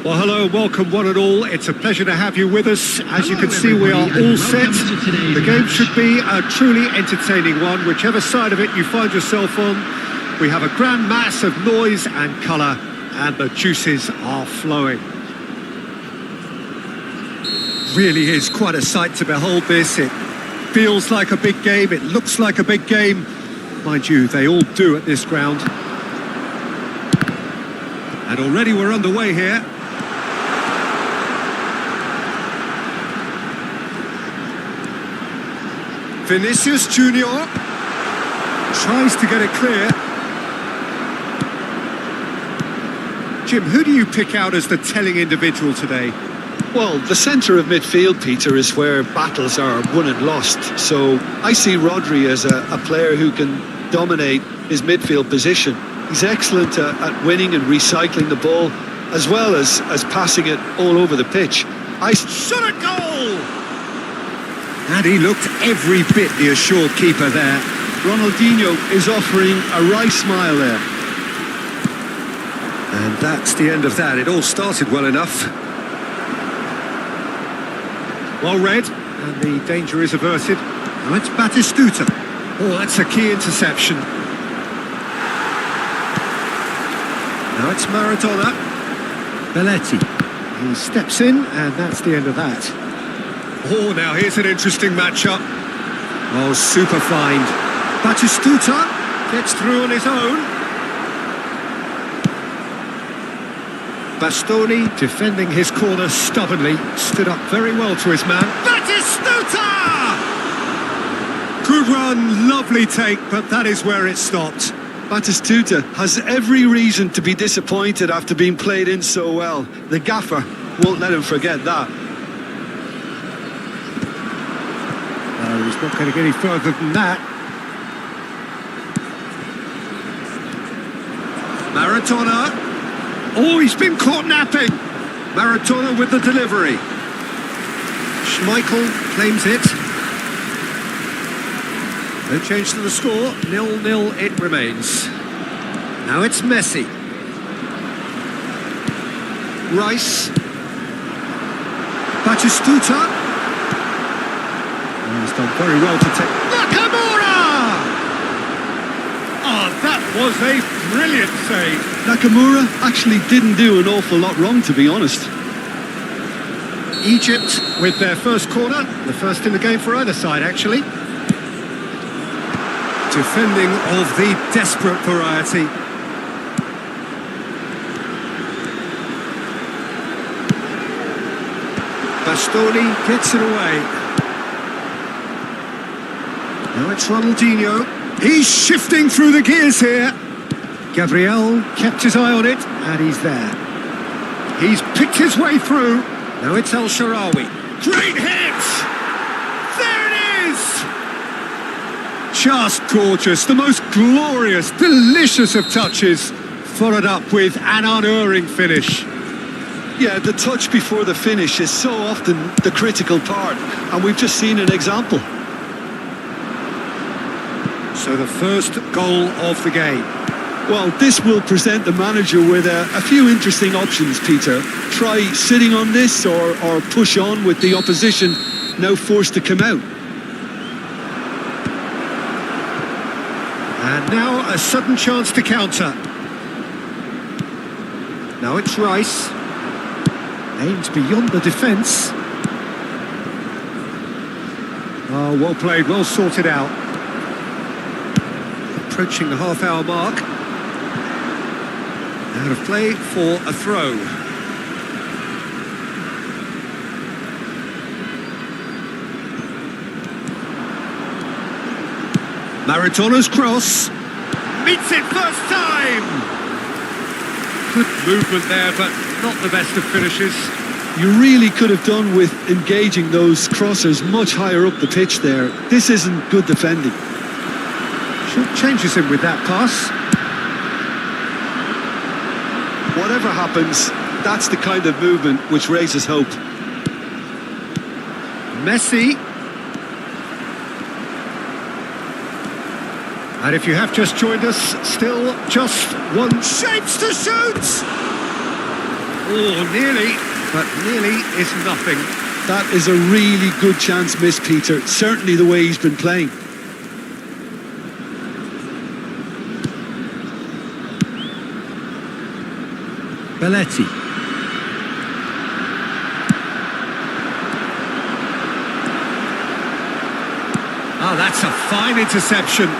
Well, hello and welcome one and all. It's a pleasure to have you with us. As you can see, we are all set. The game should be a truly entertaining one, whichever side of it you find yourself on. We have a grand mass of noise and colour, and the juices are flowing. Really is quite a sight to behold this. It feels like a big game, it looks like a big game. Mind you, they all do at this ground. And already we're underway here. Vinicius Junior tries to get it clear. Jim, who do you pick out as the telling individual today? Well, the centre of midfield, Peter, is where battles are won and lost. So I see Rodri as a player who can dominate his midfield position. He's excellent at winning and recycling the ball, as well as passing it all over the pitch. Shot a goal! And he looked every bit the assured keeper there. Ronaldinho is offering a wry smile there. And that's the end of that. It all started well enough. Well read, and the danger is averted. Now it's Batistuta. Oh, that's a key interception. Now it's Maradona. Belletti. He steps in, and that's the end of that. Oh, now here's an interesting matchup. Oh, super find. Batistuta gets through on his own. Bastoni, defending his corner stubbornly, stood up very well to his man. Batistuta! Good run, lovely take, but that is where it stopped. Batistuta has every reason to be disappointed after being played in so well. The gaffer won't let him forget that. No, he's not going to get any further than that. Maradona. Oh, he's been caught napping. Maradona with the delivery. Schmeichel claims it. No change to the score, 0-0 it remains. Now it's Messi. Rice. Batistuta. Oh, he's done very well to take... Nakamura! Oh, that was a brilliant save. Nakamura actually didn't do an awful lot wrong, to be honest. Egypt with their first corner, the first in the game for either side, actually. Defending of the desperate variety. Bastoni gets it away. Now it's Ronaldinho. He's shifting through the gears here. Gabriel kept his eye on it, and he's there. He's picked his way through. Now it's El Shaarawy. Great hit! There it is! Just gorgeous, the most glorious, delicious of touches, followed up with an unerring finish. Yeah, the touch before the finish is so often the critical part, and we've just seen an example. So the first goal of the game. Well, this will present the manager with a few interesting options, Peter. Try sitting on this or push on with the opposition now forced to come out. And now a sudden chance to counter. Now it's Rice. Aims beyond the defence. Oh, well played, well sorted out. Approaching the half-hour mark. Out of play for a throw. Maradona's cross. Meets it first time! Good movement there, but not the best of finishes. You really could have done with engaging those crossers much higher up the pitch there. This isn't good defending. Short changes him with that pass. Whatever happens, that's the kind of movement which raises hope. Messi. And if you have just joined us, still just one chance to shoot! Oh, nearly, but nearly is nothing. That is a really good chance missed, Peter. Certainly the way he's been playing. Belletti. Oh, that's a fine interception.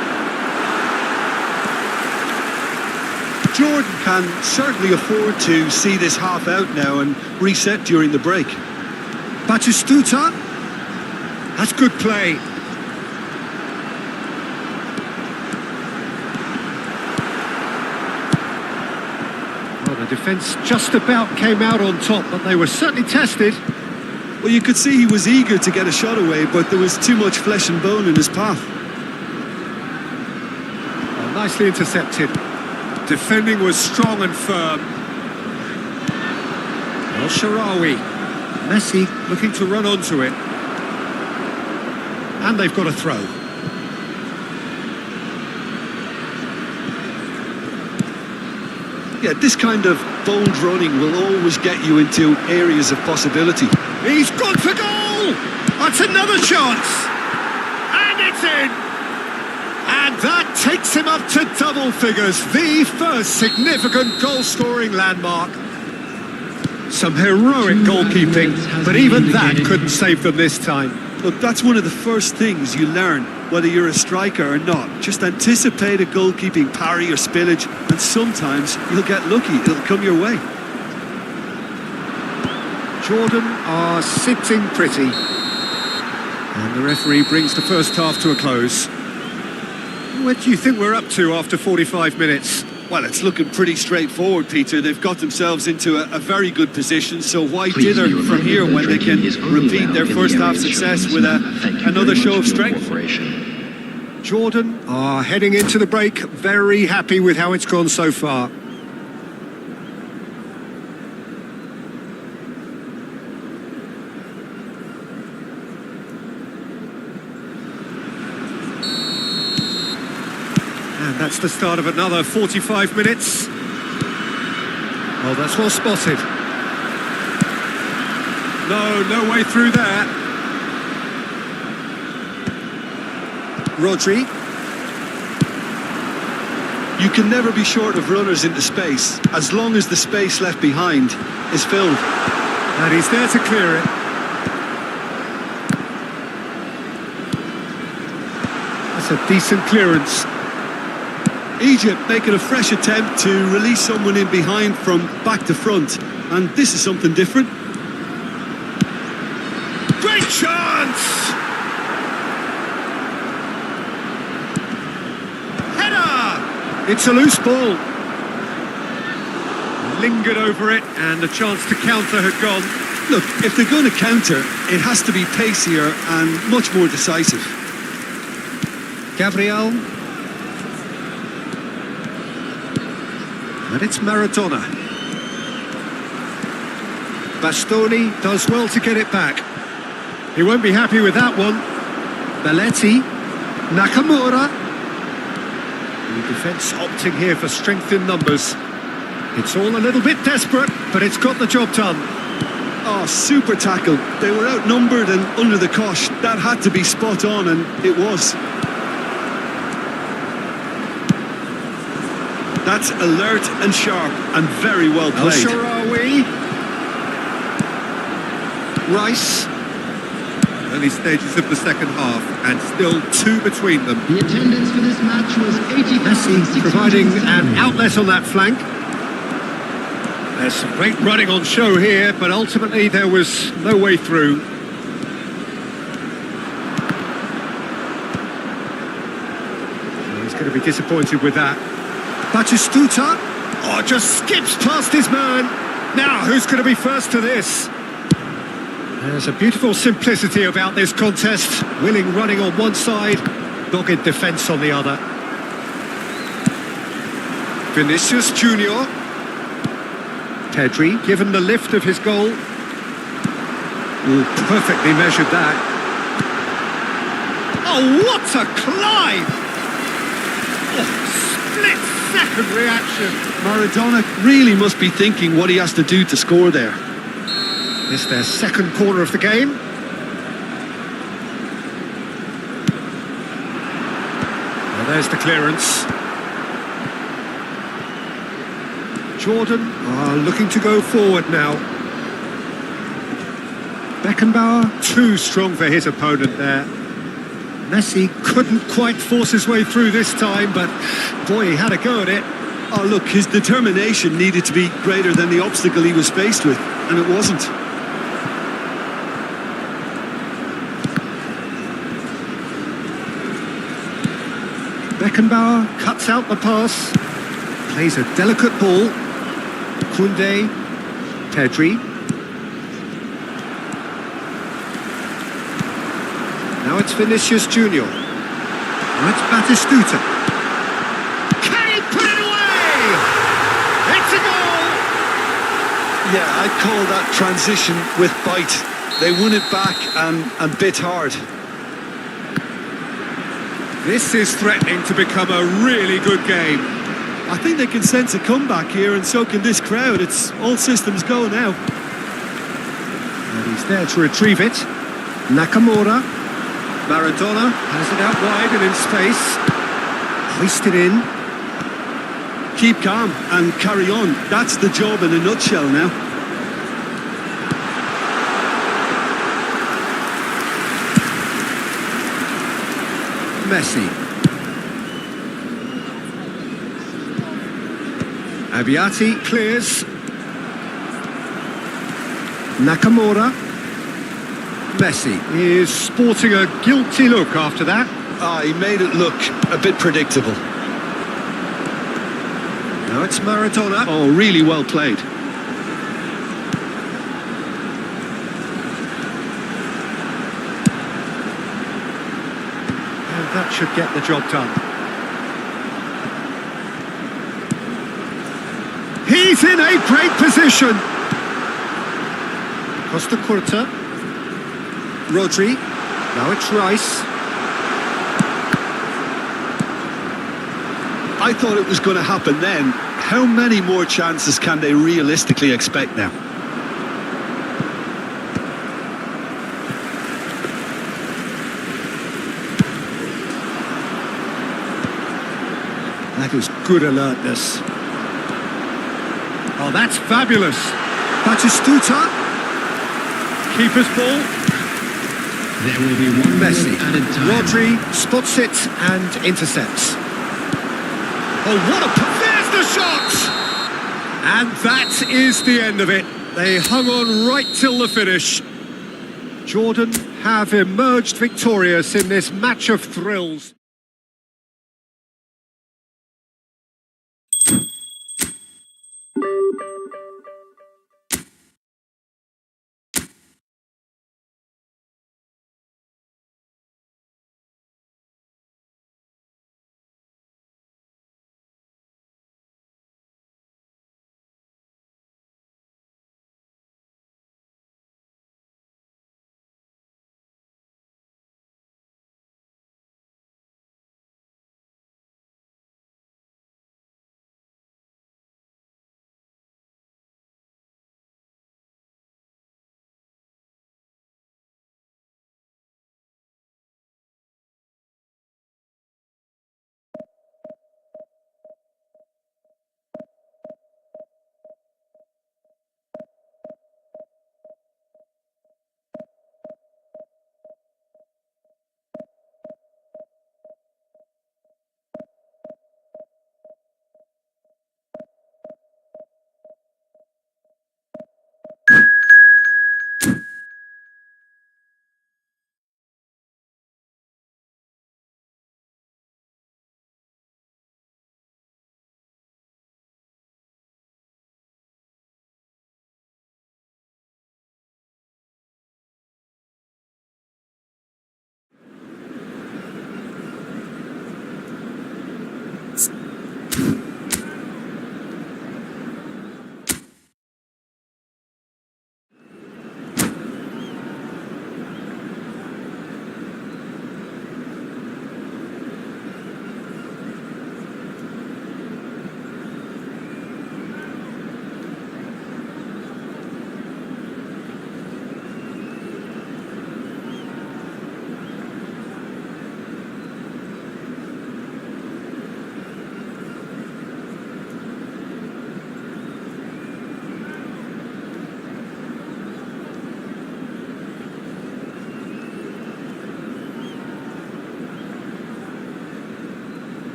Jordan can certainly afford to see this half out now and reset during the break. Batistuta. That's good play. Well, the defence just about came out on top, but they were certainly tested. Well, you could see he was eager to get a shot away, but there was too much flesh and bone in his path. Well, nicely intercepted. Defending was strong and firm. El Shaarawy. Messi looking to run onto it. And they've got a throw. Yeah, this kind of bold running will always get you into areas of possibility. He's gone for goal! That's another chance! And it's in! And that takes him up to double figures, the first significant goal-scoring landmark. Some heroic goalkeeping, but even that couldn't save them this time. Look, that's one of the first things you learn, whether you're a striker or not. Just anticipate a goalkeeping parry or spillage, and sometimes you'll get lucky, it'll come your way. Jordan are sitting pretty. And the referee brings the first half to a close. What do you think we're up to after 45 minutes? Well, it's looking pretty straightforward, Peter. They've got themselves into a very good position, so why dither from here when they can repeat their first half success with another show of strength? Jordan are heading into the break, very happy with how it's gone so far. And that's the start of another 45 minutes. Well, that's well spotted. No way through there. Rodri. You can never be short of runners into space, as long as the space left behind is filled. And he's there to clear it. That's a decent clearance. Egypt making a fresh attempt to release someone in behind from back to front, and this is something different. Great chance! Header! It's a loose ball. Lingered over it, and the chance to counter had gone. Look, if they're going to counter, it has to be pacier and much more decisive. Gabriel. And it's Maradona. Bastoni does well to get it back. He won't be happy with that one. Belletti. Nakamura. The defence opting here for strength in numbers. It's all a little bit desperate, but it's got the job done. Oh, super tackle. They were outnumbered and under the cosh. That had to be spot on, and it was. That's alert and sharp and very well played. El-Shaarawy. Rice. Early stages of the second half, and still two between them. The attendance for this match was 80,600. Messi providing an outlet on that flank. There's some great running on show here, but ultimately there was no way through. He's going to be disappointed with that. Batistuta, just skips past his man. Now, who's going to be first to this? There's a beautiful simplicity about this contest. Willing running on one side, dogged defence on the other. Vinicius Junior. Pedri, given the lift of his goal. Ooh, perfectly measured that. Oh, what a climb! Split-second reaction. Maradona really must be thinking what he has to do to score there. It's their second corner of the game. Well, there's the clearance. Jordan are looking to go forward now. Beckenbauer, too strong for his opponent there. Messi couldn't quite force his way through this time, but boy, he had a go at it. Oh, look, his determination needed to be greater than the obstacle he was faced with, and it wasn't. Beckenbauer cuts out the pass, plays a delicate ball. Koundé, Pedri. Now it's Vinicius Junior. Now it's Batistuta. Can he put it away? It's a goal! Yeah, I'd call that transition with bite. They won it back and bit hard. This is threatening to become a really good game. I think they can sense a comeback here, and so can this crowd. It's all systems go now. And he's there to retrieve it. Nakamura. Maradona has it out wide and in space. Hoisted in. Keep calm and carry on. That's the job in a nutshell now. Messi. Abbiati clears. Nakamura. Messi is sporting a guilty look after that. He made it look a bit predictable. Now it's Maradona. Oh, really well played. And that should get the job done. He's in a great position. Costa Curta. Rodri. Now it's Rice. I thought it was going to happen then. How many more chances can they realistically expect now? That is good alertness. Oh, that's fabulous. Batistuta. Keeper's ball. There will be one Messi. minute added time. Rodri spots it and intercepts. Oh, what a... There's the shot! And that is the end of it. They hung on right till the finish. Jordan have emerged victorious in this match of thrills.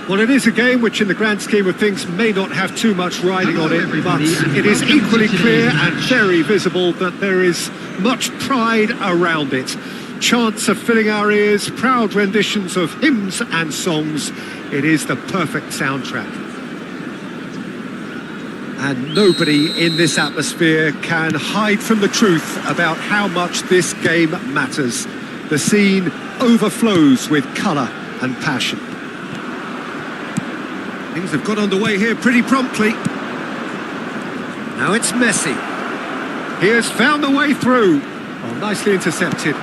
Well, it is a game which in the grand scheme of things may not have too much riding on it, but it is equally clear and very visible that there is much pride around it. Chants are filling our ears, proud renditions of hymns and songs. It is the perfect soundtrack. And nobody in this atmosphere can hide from the truth about how much this game matters. The scene overflows with colour and passion. Things have got underway here pretty promptly. Now it's Messi. He has found the way through. Oh, nicely intercepted.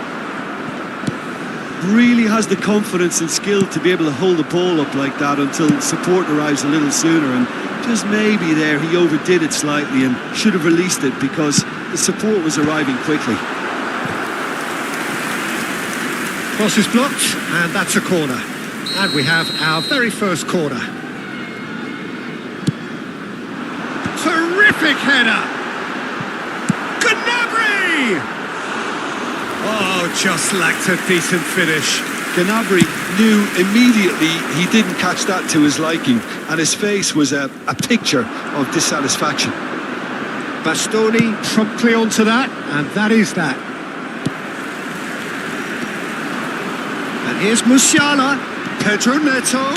really has the confidence and skill to be able to hold the ball up like that until support arrives a little sooner, and just maybe there he overdid it slightly and should have released it because the support was arriving quickly. Cross is blocked, and that's a corner. And we have our very first corner. Terrific header! Gnabry! Oh, just lacked a decent finish. Gnabry knew immediately he didn't catch that to his liking, and his face was a picture of dissatisfaction. Bastoni promptly onto that, and that is that. And here's Musiala. Pedro Neto.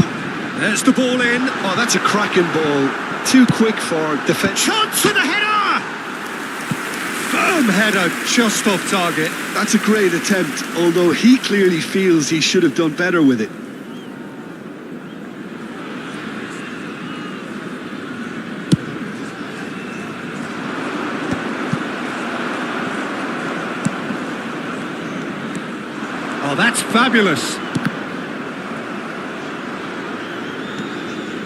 There's the ball in. Oh, that's a cracking ball. Too quick for defence. Chance for the header! Firm header, just off target. That's a great attempt, although he clearly feels he should have done better with it. Oh, that's fabulous.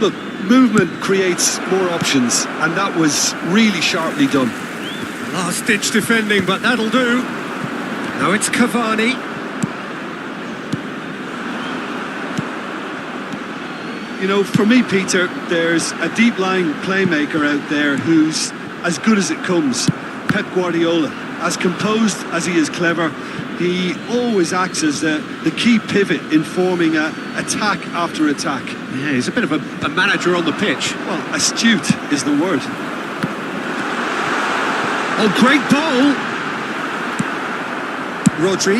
Look, movement creates more options, and that was really sharply done. Last-ditch defending, but that'll do. Now it's Cavani. You know, for me, Peter, there's a deep-lying playmaker out there who's as good as it comes. Pep Guardiola. As composed as he is clever, he always acts as the key pivot in forming attack after attack. Yeah, he's a bit of a manager on the pitch. Well, astute is the word. Oh, great ball! Rodri.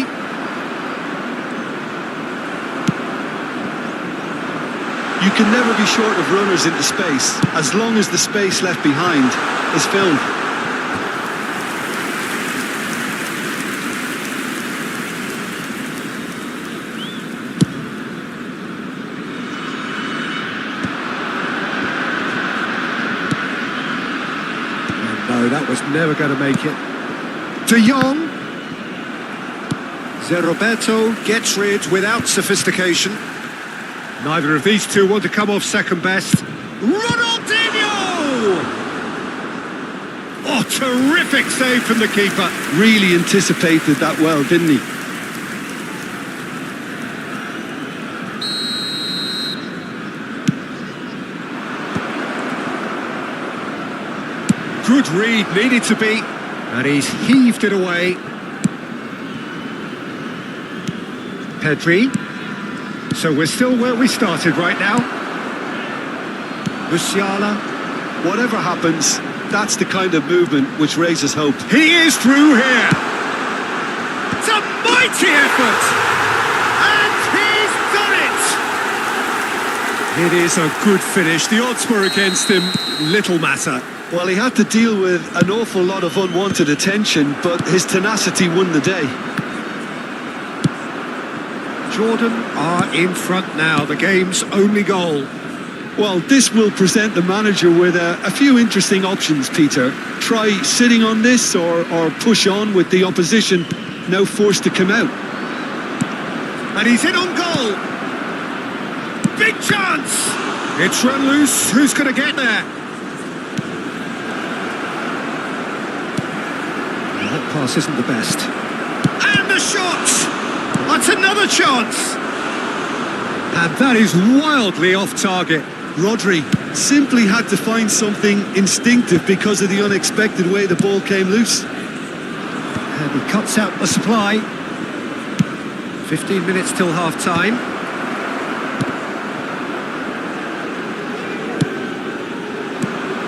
You can never be short of runners into space, as long as the space left behind is filled. No, that was never going to make it. De Jong. Roberto gets rid without sophistication. Neither of these two want to come off second best. Ronaldinho! Oh, terrific save from the keeper. Really anticipated that well, didn't he? Good read, needed to be, and he's heaved it away. Pedri. So we're still where we started right now. Musiala. Whatever happens, that's the kind of movement which raises hope. He is through here. It's a mighty effort. And he's done it. It is a good finish. The odds were against him. Little matter. Well, he had to deal with an awful lot of unwanted attention, but his tenacity won the day. Jordan are in front now, the game's only goal. Well, this will present the manager with a few interesting options, Peter. Try sitting on this or push on with the opposition now forced to come out. And he's in on goal. Big chance. It's run loose. Who's going to get there? That pass isn't the best. And the shot! That's another chance! And that is wildly off target. Rodri simply had to find something instinctive because of the unexpected way the ball came loose. And he cuts out the supply. 15 minutes till half-time.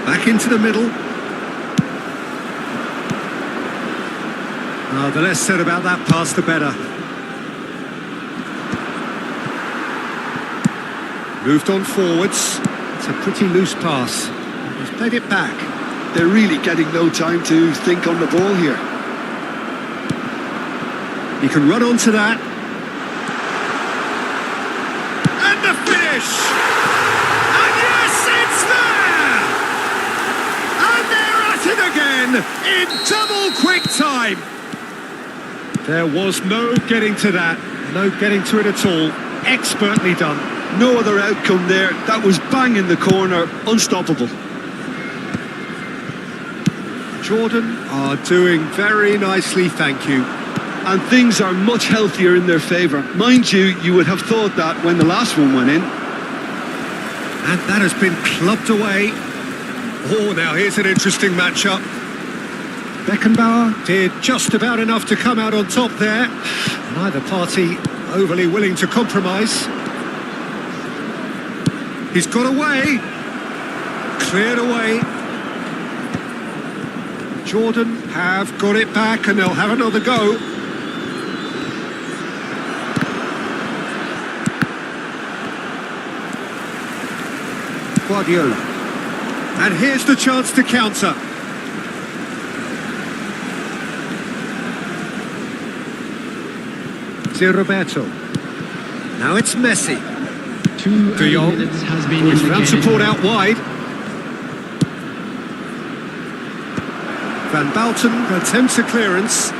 Back into the middle. Oh, the less said about that pass, the better. Moved on forwards. It's a pretty loose pass. He's played it back. They're really getting no time to think on the ball here. He can run onto that. And the finish! And yes, it's there! And they're at it again in double quick time. There was no getting to that. No getting to it at all. Expertly done. No other outcome there. That was bang in the corner. Unstoppable. Jordan are doing very nicely, thank you. And things are much healthier in their favour. Mind you, you would have thought that when the last one went in. And that has been clubbed away. Oh, now here's an interesting matchup. Beckenbauer did just about enough to come out on top there. Neither party overly willing to compromise. He's got away. Cleared away. Jordan have got it back and they'll have another go. Guardiola. And here's the chance to counter. Roberto. Now it's Messi. 2 De Jong. minutes has been He's found indicated. support out wide. Van Bouten attempts a clearance.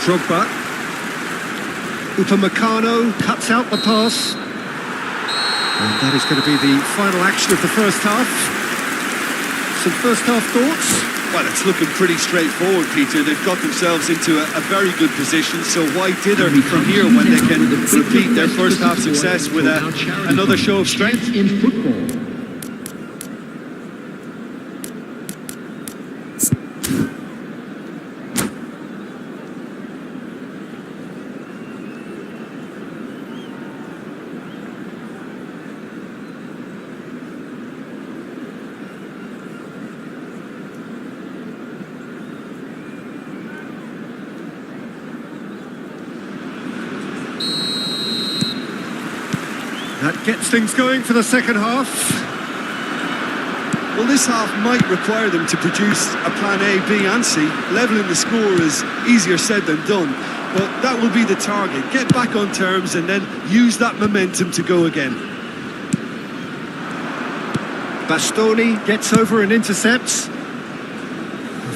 Drogba. Upamecano cuts out the pass. And that is going to be the final action of the first half. Some first half thoughts? Well, it's looking pretty straightforward, Peter. They've got themselves into a very good position, so why dither from here when they can repeat their first half success with another show of strength? In football. That gets things going for the second half. Well, this half might require them to produce a plan A, B and C. Levelling the score is easier said than done, but that will be the target. Get back on terms and then use that momentum to go again. Bastoni gets over and intercepts.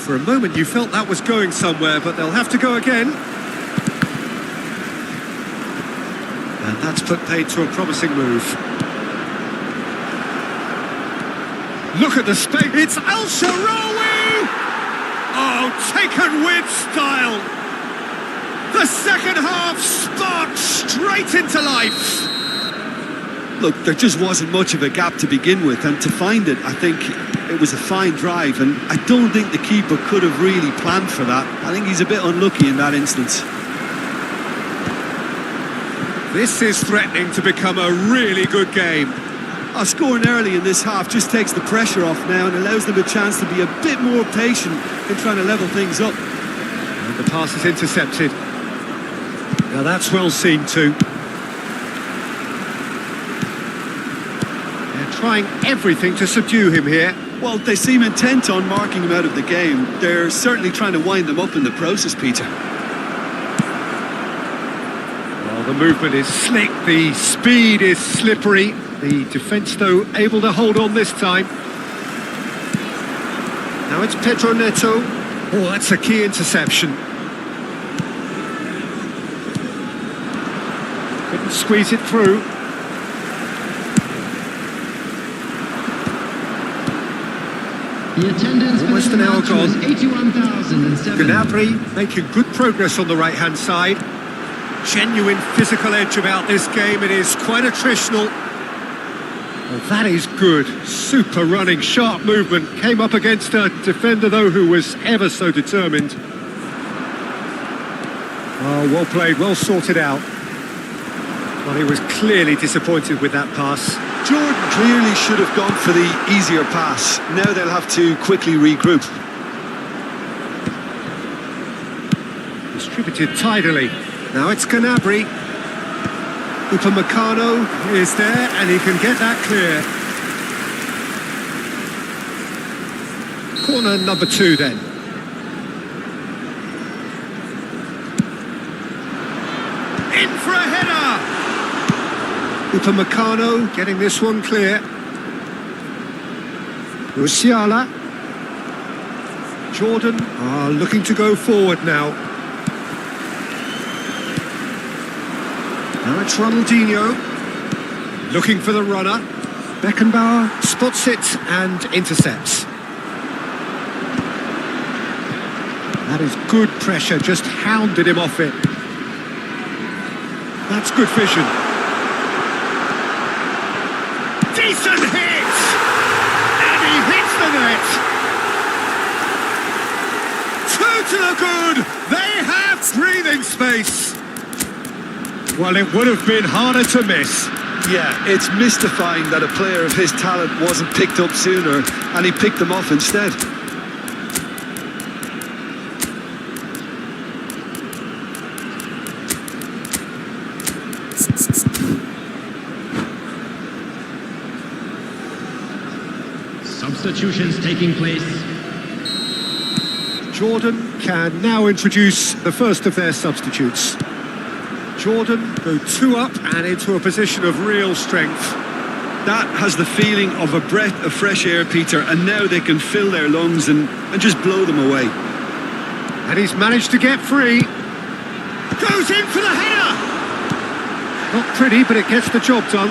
For a moment you felt that was going somewhere, but they'll have to go again. And that's put paid to a promising move. Look at the space. It's Al Shaarawy! Oh, taken with style. The second half sparked straight into life. Look, there just wasn't much of a gap to begin with, and to find it, I think it was a fine drive, and I don't think the keeper could have really planned for that. I think he's a bit unlucky in that instance. This is threatening to become a really good game. Scoring early in this half just takes the pressure off now and allows them a chance to be a bit more patient in trying to level things up. And the pass is intercepted. Now that's well seen too. They're trying everything to subdue him here. Well, they seem intent on marking him out of the game. They're certainly trying to wind them up in the process, Peter. The movement is slick, the speed is slippery. The defence, though, able to hold on this time. Now it's Pedro Neto. Oh, that's a key interception. Couldn't squeeze it through. The attendance for Almost this an hour match was gone. 81,007. Gnabry making good progress on the right-hand side. Genuine physical edge about this game. It is quite attritional. Well, that is good. Super running, sharp movement. Came up against a defender, though, who was ever so determined. Oh, well played, well sorted out. Well, he was clearly disappointed with that pass. Jordan clearly should have gone for the easier pass. Now they'll have to quickly regroup. Distributed tidily. Now it's Gnabry. Upamecano is there and he can get that clear. Corner number 2 then. In for a header! Upamecano getting this one clear. Musiala. Jordan are looking to go forward now. Now it's Ronaldinho, looking for the runner. Beckenbauer spots it and intercepts. That is good pressure, just hounded him off it. That's good vision. Decent hit! And he hits the net! Two to the good! They have breathing space! Well, it would have been harder to miss. Yeah, it's mystifying that a player of his talent wasn't picked up sooner, and he picked them off instead. Substitutions taking place. Jordan can now introduce the first of their substitutes. Jordan go two up and into a position of real strength. That has the feeling of a breath of fresh air, Peter, and now they can fill their lungs and just blow them away. And he's managed to get free. Goes in for the header! Not pretty, but it gets the job done.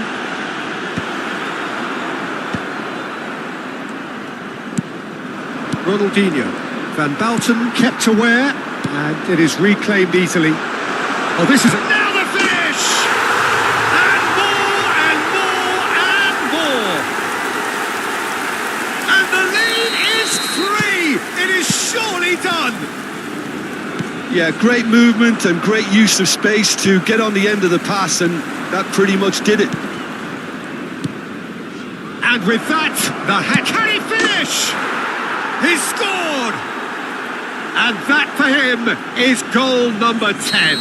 Ronaldinho. Van Balten kept aware, and it is reclaimed easily. Oh, this is now the finish! And more, and more, and more! And the lead is 3! It is surely done! Yeah, great movement and great use of space to get on the end of the pass, and that pretty much did it. And with that, can he finish? He scored! And that for him is goal number 10.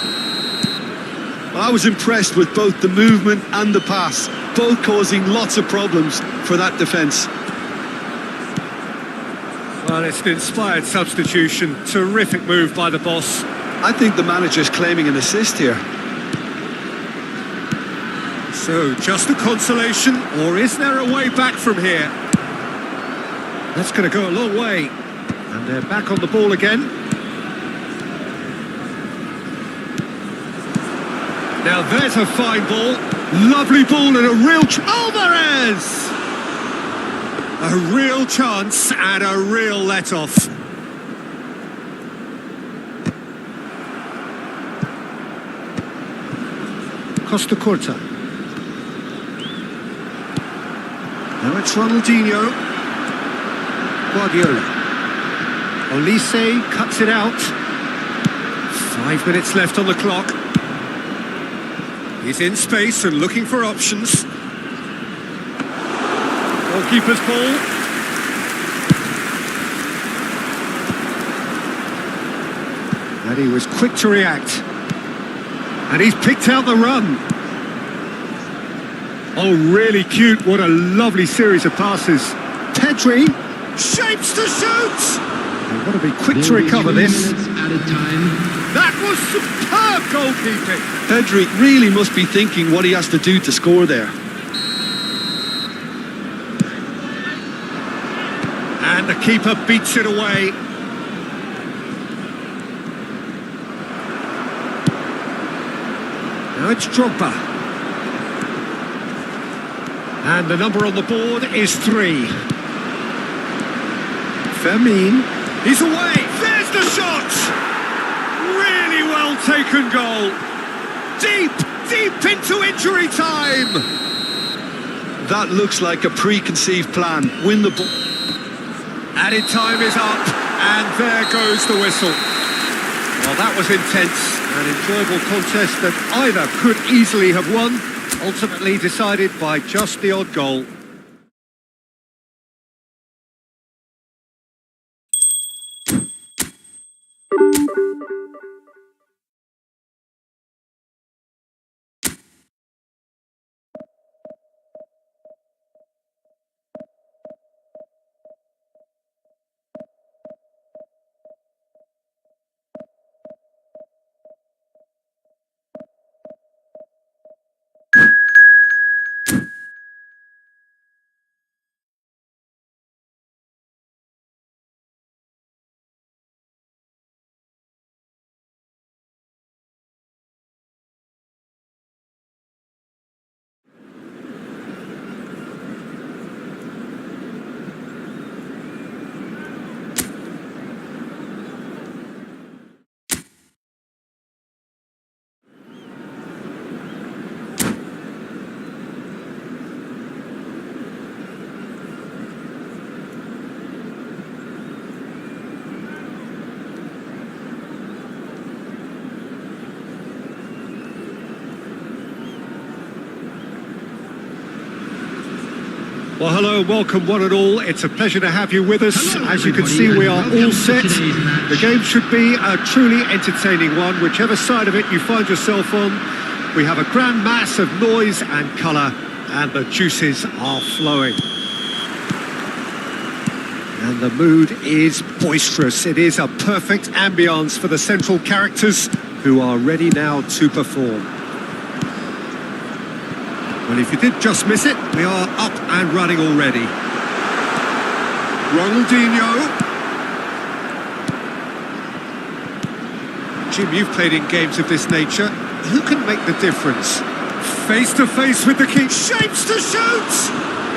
Well, I was impressed with both the movement and the pass, both causing lots of problems for that defence. Well, it's an inspired substitution. Terrific move by the boss. I think the manager's claiming an assist here. So, just a consolation, or is there a way back from here? That's going to go a long way. And they're back on the ball again. Now there's a fine ball. Lovely ball and a real... Alvarez! A real chance and a real let-off. Costa Curta. Now it's Ronaldinho. Guardiola. Olise cuts it out. 5 minutes left on the clock. He's in space and looking for options. Goalkeeper's ball. And he was quick to react. And he's picked out the run. Oh, really cute. What a lovely series of passes. Pedri shapes to shoot. They've got to be quick to recover this. Added time. That was superb goalkeeping. Pedri really must be thinking what he has to do to score there. And the keeper beats it away. Now it's Drogba. And the number on the board is 3. Fermin. He's away. There's the shot. Really well taken goal. Deep into injury time. That looks like a preconceived plan. Win the ball. Added time is up. And there goes the whistle. Well, that was intense. An enjoyable contest that either could easily have won. Ultimately decided by just the odd goal. Well, hello and welcome one and all. It's a pleasure to have you with us. Hello, As you can everybody, see, we and are welcome all to set. today's match. The game should be a truly entertaining one, whichever side of it you find yourself on. We have a grand mass of noise and colour, and the juices are flowing. And the mood is boisterous. It is a perfect ambience for the central characters who are ready now to perform. Well, if you did just miss it, we are up and running already. Ronaldinho. Jim, you've played in games of this nature. Who can make the difference? Face to face with the king. Shapes to shoot!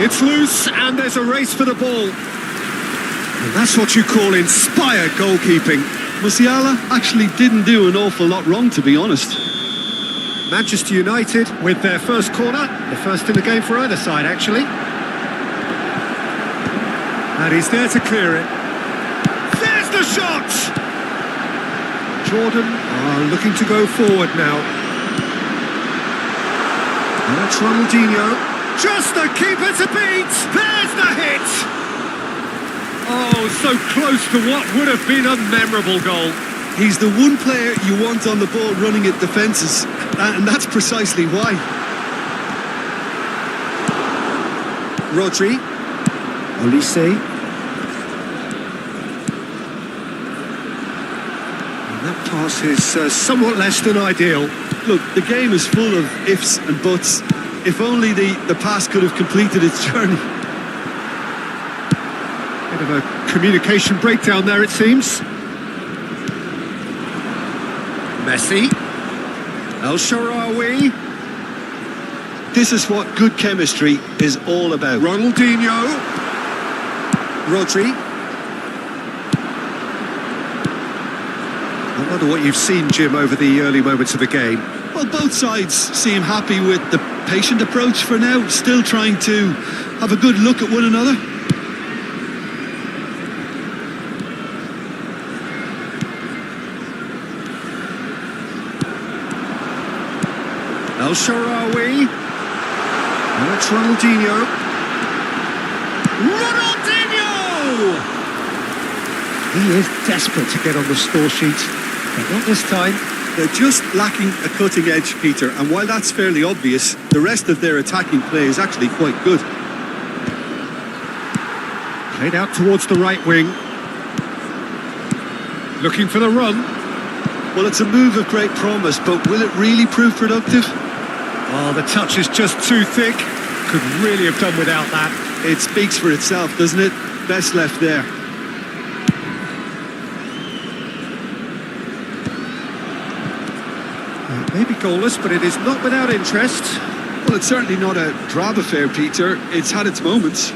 It's loose and there's a race for the ball. And that's what you call inspired goalkeeping. Musiala actually didn't do an awful lot wrong, to be honest. Manchester United with their first corner. The first in the game for either side, actually. And he's there to clear it. There's the shot! Jordan are looking to go forward now. And that's Ronaldinho. Just the keeper to beat! There's the hit! Oh, so close to what would have been a memorable goal. He's the one player you want on the ball running at defences, and that's precisely why. Rodri. Olise. And that pass is somewhat less than ideal. Look, the game is full of ifs and buts. If only the pass could have completed its journey. Bit of a communication breakdown there, it seems. Messi. El Shaarawy. This is what good chemistry is all about. Ronaldinho. Rodri. I wonder what you've seen, Jim, over the early moments of the game. Well, both sides seem happy with the patient approach for now, still trying to have a good look at one another. El Shaarawy. And that's Ronaldinho. Ronaldinho! He is desperate to get on the score sheet, but not this time. They're just lacking a cutting edge, Peter, and while that's fairly obvious, the rest of their attacking play is actually quite good. Played out towards the right wing. Looking for the run. Well, it's a move of great promise, but will it really prove productive? Oh, the touch is just too thick. Could really have done without that. It speaks for itself, doesn't it? Best left there. Maybe goalless, but it is not without interest. Well, it's certainly not a drab affair, Peter. It's had its moments.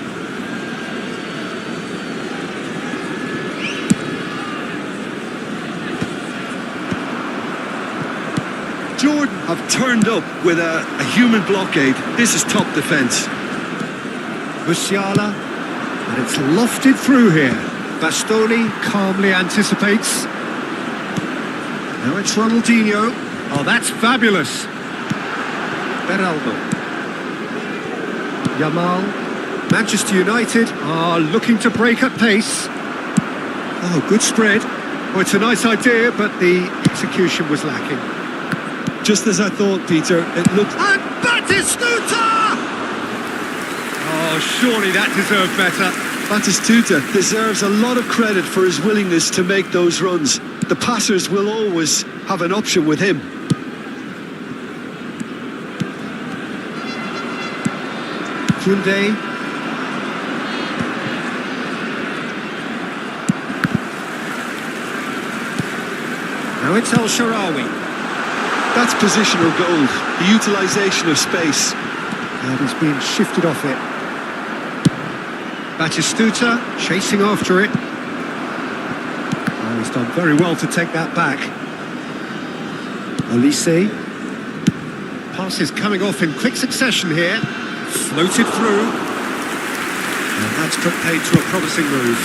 Jordan have turned up with a human blockade. This is top defence. Musiala, and it's lofted through here. Bastoni calmly anticipates. Now it's Ronaldinho. Oh, that's fabulous. Beraldo. Yamal. Manchester United are looking to break at pace. Oh, good spread. Oh, it's a nice idea, but the execution was lacking. Just as I thought, Peter, it looked... And Batistuta! Oh, surely that deserved better. Batistuta deserves a lot of credit for his willingness to make those runs. The passers will always have an option with him. Koundé. Now it's El Shaarawy. That's positional gold, the utilisation of space. And he's being shifted off it. Batistuta chasing after it. Oh, he's done very well to take that back. Olise. Passes coming off in quick succession here. Floated through. And that's put paid to a promising move.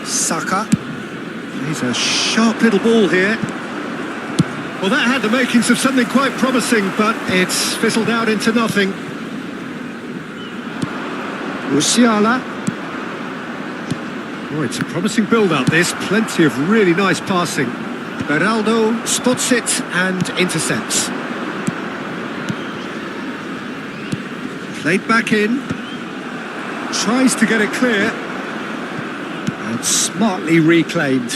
Saka. He's a sharp little ball here. Well, that had the makings of something quite promising, but it's fizzled out into nothing. Musiala. Oh, it's a promising build-up, this. Plenty of really nice passing. Beraldo spots it and intercepts. Played back in. Tries to get it clear. And smartly reclaimed.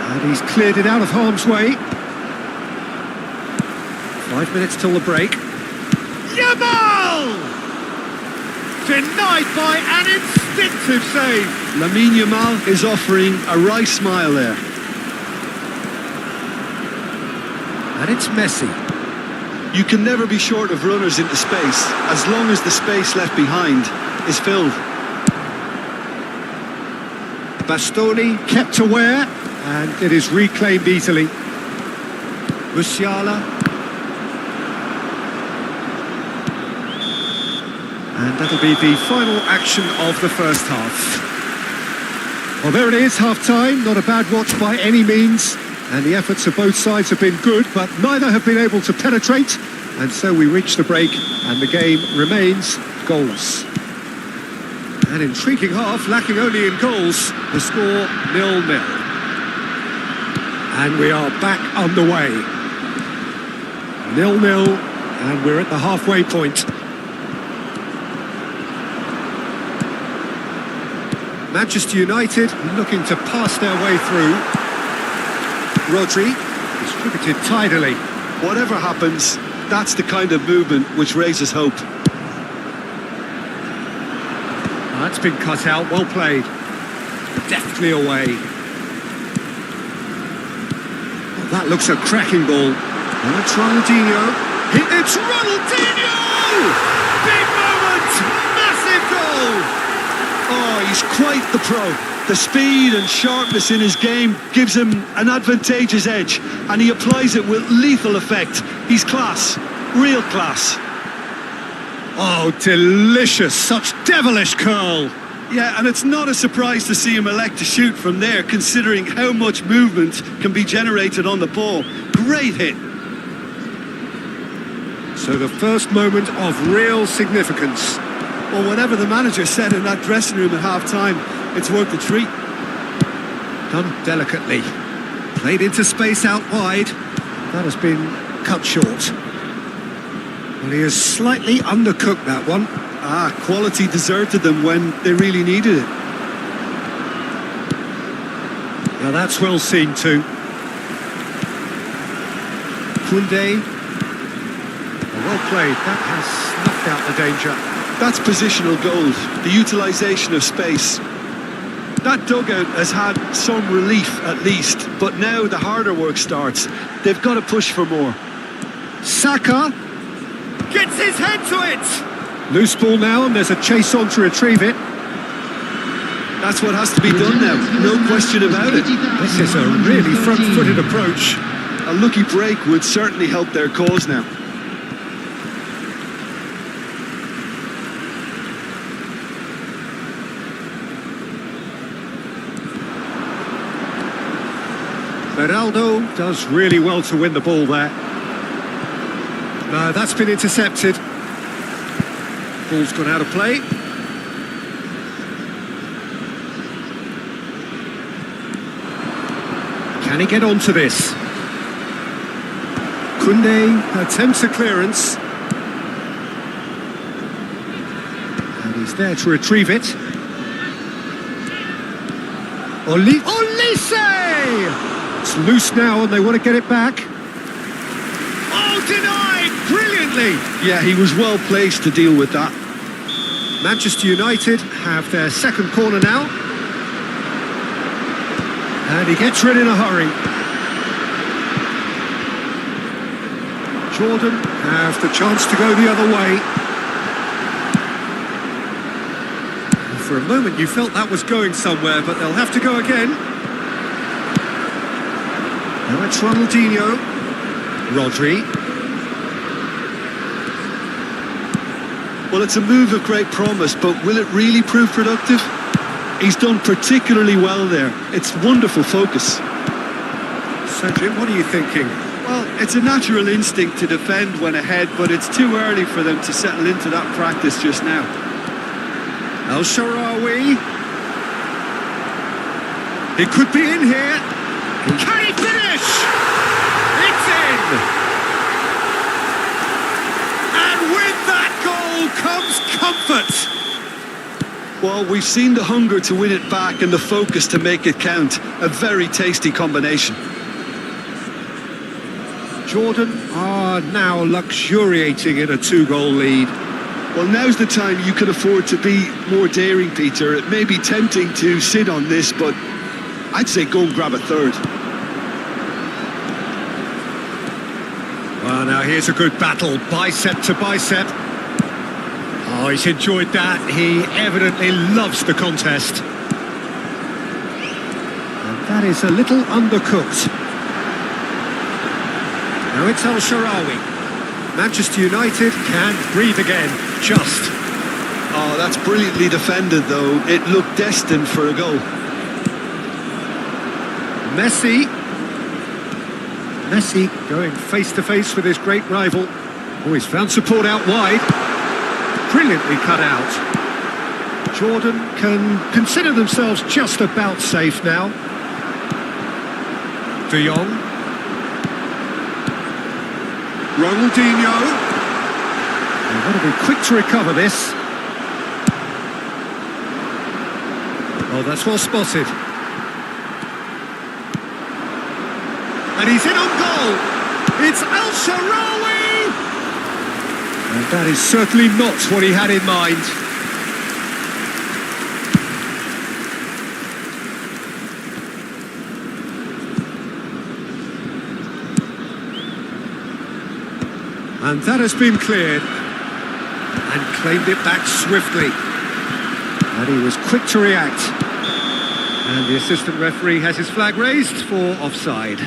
And he's cleared it out of harm's way. 5 minutes till the break. Yamal! Denied by an instinctive save. Lamine Yamal is offering a wry smile there. And it's Messi. You can never be short of runners into space, as long as the space left behind is filled. Bastoni kept aware, and it is reclaimed easily. Musiala. And that'll be the final action of the first half. Well, there it is, half-time. Not a bad watch by any means. And the efforts of both sides have been good, but neither have been able to penetrate. And so we reach the break, and the game remains goals. An intriguing half, lacking only in goals. The score 0-0. And we are back underway. 0-0, and we're at the halfway point. Manchester United looking to pass their way through. Rodri distributed tidily. Whatever happens, that's the kind of movement which raises hope. That's been cut out, well played. Deftly away. Oh, that looks a cracking ball. And it's Ronaldinho. It's Ronaldinho! Big moment! Massive goal! Oh, he's quite the pro. The speed and sharpness in his game gives him an advantageous edge, and he applies it with lethal effect. He's class, real class. Oh, delicious, such devilish curl. Yeah, and it's not a surprise to see him elect to shoot from there, considering how much movement can be generated on the ball. Great hit. So the first moment of real significance. Well, whatever the manager said in that dressing room at half-time, it's worth the treat. Done delicately. Played into space out wide. That has been cut short. Well, he has slightly undercooked that one. Quality deserted them when they really needed it. Now that's well seen too. Koundé. Well played. That has snuffed out the danger. That's positional gold, the utilisation of space. That dugout has had some relief at least, but now the harder work starts. They've got to push for more. Saka gets his head to it. Loose ball now, and there's a chase on to retrieve it. That's what has to be done now, no question about it. This is a really front-footed approach. A lucky break would certainly help their cause now. Beraldo does really well to win the ball there. No, that's been intercepted. Ball's gone out of play. Can he get onto this? Koundé attempts a clearance. And he's there to retrieve it. Olise! It's loose now and they want to get it back. Oh, denied! Brilliantly! Yeah, he was well placed to deal with that. Manchester United have their second corner now. And he gets rid in a hurry. Jordan have the chance to go the other way. For a moment you felt that was going somewhere, but they'll have to go again. Now it's Ronaldinho. Rodri. Well, it's a move of great promise, but will it really prove productive? He's done particularly well there. It's wonderful focus. So, Jim, what are you thinking? Well, it's a natural instinct to defend when ahead, but it's too early for them to settle into that practice just now. El Shaarawy. He could be in here. Can he finish? It's in! And with that goal comes comfort. Well, we've seen the hunger to win it back and the focus to make it count. A very tasty combination. Jordan are now luxuriating in a 2-goal lead. Well, now's the time you can afford to be more daring, Peter. It may be tempting to sit on this, but I'd say go and grab a third. Well, now here's a good battle, bicep to bicep. Oh, he's enjoyed that. He evidently loves the contest. And that is a little undercooked. Now it's El Shaarawy. Manchester United can breathe again, just. Oh, that's brilliantly defended, though. It looked destined for a goal. Messi going face-to-face with his great rival. Oh, he's found support out wide. Brilliantly cut out. Jordan can consider themselves just about safe now. De Jong. Ronaldinho. They've got to be quick to recover this. Oh, that's well spotted. And he's in on goal. It's El Shaarawy. And that is certainly not what he had in mind. And that has been cleared. And claimed it back swiftly. And he was quick to react. And the assistant referee has his flag raised for offside.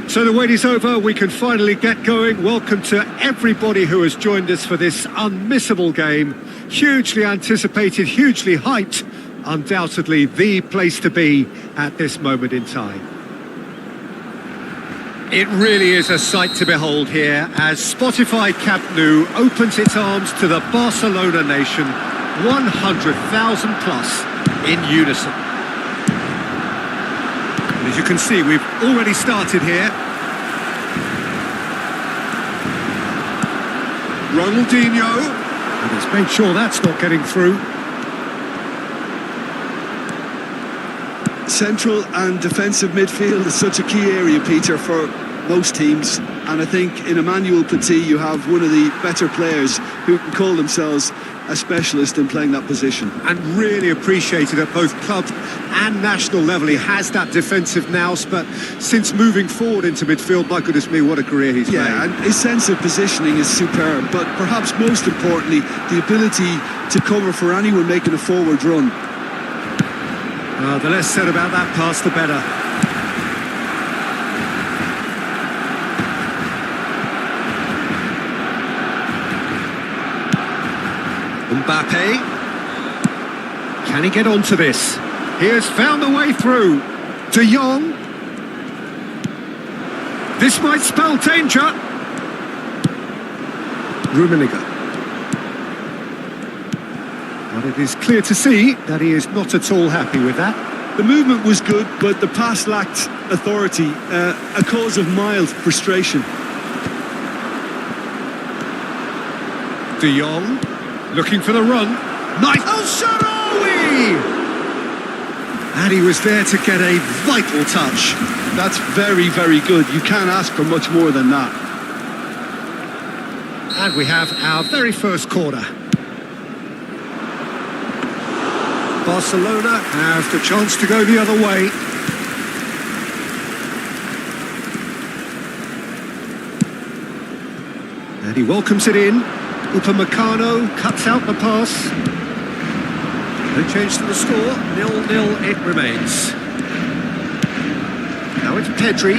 So the wait is over, we can finally get going. Welcome to everybody who has joined us for this unmissable game. Hugely anticipated, hugely hyped. Undoubtedly the place to be at this moment in time. It really is a sight to behold here as Spotify Camp Nou opens its arms to the Barcelona nation, 100,000 plus in unison. And as you can see, we've already started here. Ronaldinho, and he's made sure that's not getting through. Central and defensive midfield is such a key area, Peter, for most teams. And I think in Emmanuel Petit you have one of the better players who can call themselves a specialist in playing that position. And really appreciated at both club and national level. He has that defensive nous, but since moving forward into midfield, my goodness me, what a career he's made. Yeah, and his sense of positioning is superb, but perhaps most importantly, the ability to cover for anyone making a forward run. The less said about that pass, the better. Mbappe. Can he get onto this? He has found the way through. De Jong. This might spell danger. Rummenigge. But it is clear to see that he is not at all happy with that. The movement was good, but the pass lacked authority, a cause of mild frustration. De Jong, looking for the run. Nice. El Shaarawy! And he was there to get a vital touch. That's very, very good. You can't ask for much more than that. And we have our very first corner. Barcelona have the chance to go the other way. And he welcomes it in. Upamecano cuts out the pass. No change to the score. 0-0 it remains. Now it's Pedri.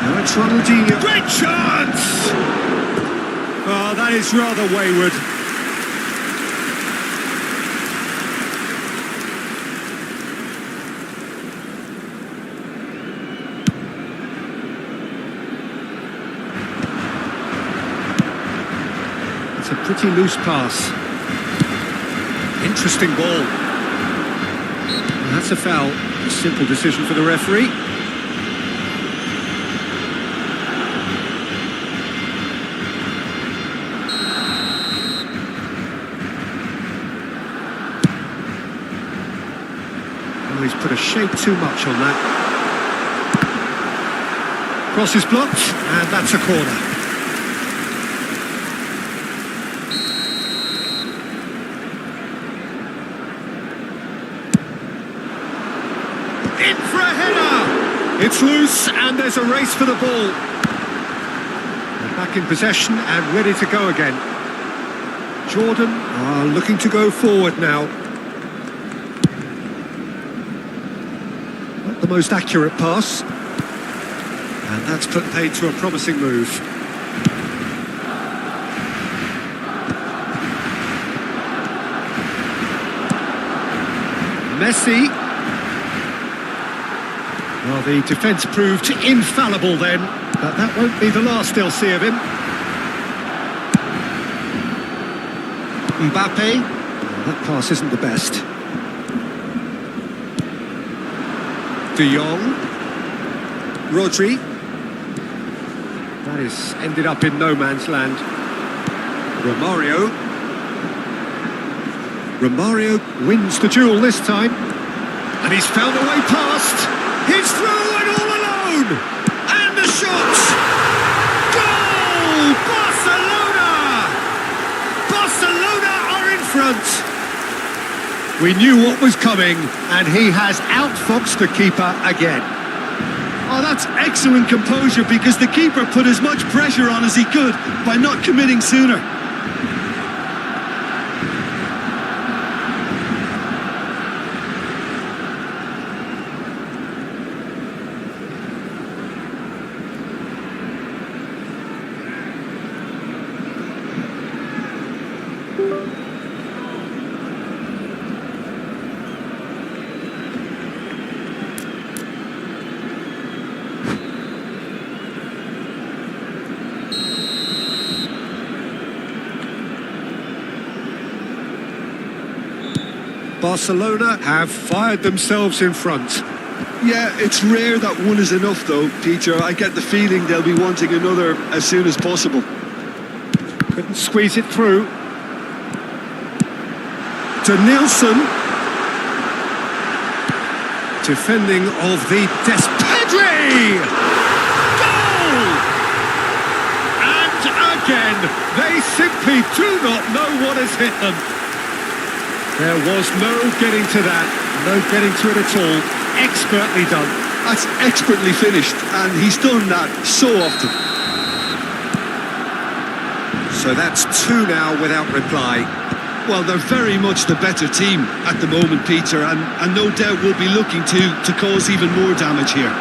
Now it's Ronaldinho. Great chance! Oh, that is rather wayward. It's a pretty loose pass. Interesting ball. And that's a foul. A simple decision for the referee. Oh, he's put a shade too much on that. Cross is blocked, and that's a corner. In for a header! It's loose and there's a race for the ball. They're back in possession and ready to go again. Jordan are looking to go forward now. Not the most accurate pass. And that's put paid to a promising move. Messi. Well, the defence proved infallible then, but that won't be the last they'll see of him. Mbappe. Well, that pass isn't the best. De Jong. Rodri. That is ended up in no man's land. Romario. Romario wins the duel this time. And he's found a way past. He's through and all alone! And the shot! Goal! Barcelona! Barcelona are in front! We knew what was coming, and he has outfoxed the keeper again. Oh, that's excellent composure because the keeper put as much pressure on as he could by not committing sooner. Barcelona have fired themselves in front. Yeah, it's rare that one is enough though, Peter. I get the feeling they'll be wanting another as soon as possible. Couldn't squeeze it through. To Nielsen. Defending of the Pedri! Goal! And again, they simply do not know what has hit them. There was no getting to that, no getting to it at all. Expertly done. That's expertly finished, and he's done that so often. So that's 2 now without reply. Well, they're very much the better team at the moment, Peter, and no doubt will be looking to cause even more damage here.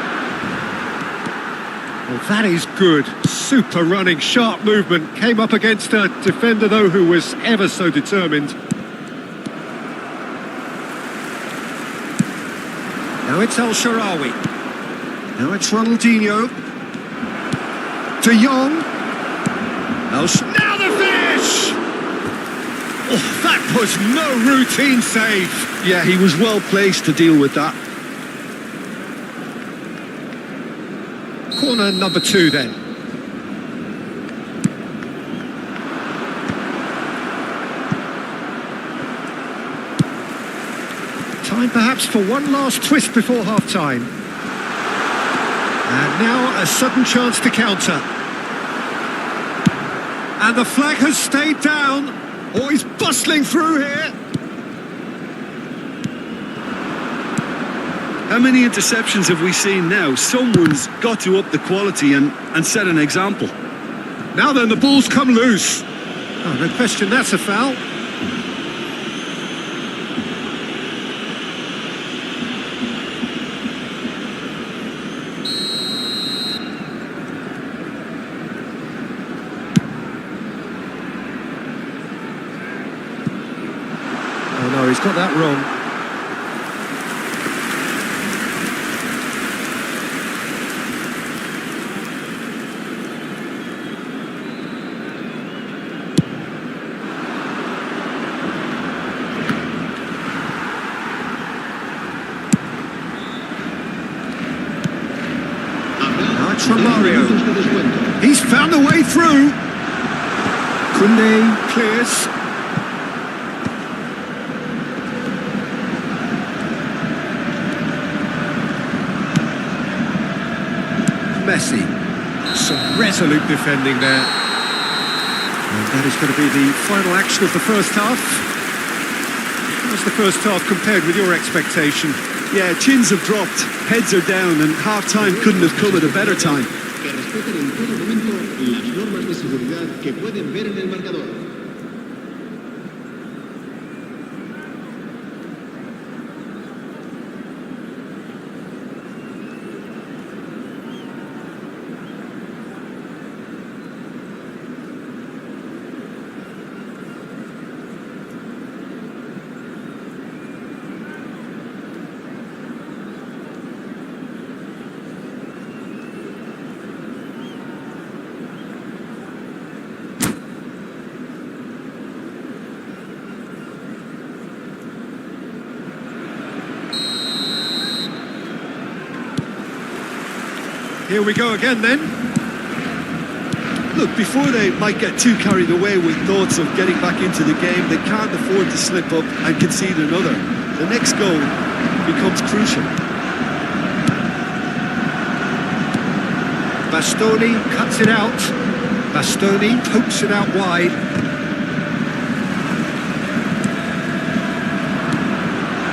Well, that is good. Super running, sharp movement. Came up against a defender, though, who was ever so determined. Now it's El Shaarawy. Now it's Ronaldinho. De Jong. Now the finish! Oh, that was no routine save. Yeah, he was well placed to deal with that. Corner number 2 then. Time perhaps for one last twist before half-time. And now a sudden chance to counter. And the flag has stayed down. Oh, he's bustling through here. How many interceptions have we seen now? Someone's got to up the quality and set an example. Now then, the ball's come loose. Oh, no question, that's a foul. Oh no, he's got that wrong. Now it's from Mario. He's found a way through. Koundé clears. Messi. Some resolute defending there. And that is going to be the final action of the first half. How's the first half compared with your expectation? Yeah, chins have dropped, heads are down, and half-time couldn't have come at a better time. Que respeten en todo momento las normas de seguridad que pueden ver en el marcador. Here we go again then. Look, before they might get too carried away with thoughts of getting back into the game, they can't afford to slip up and concede another. The next goal becomes crucial. Bastoni cuts it out. Bastoni pokes it out wide.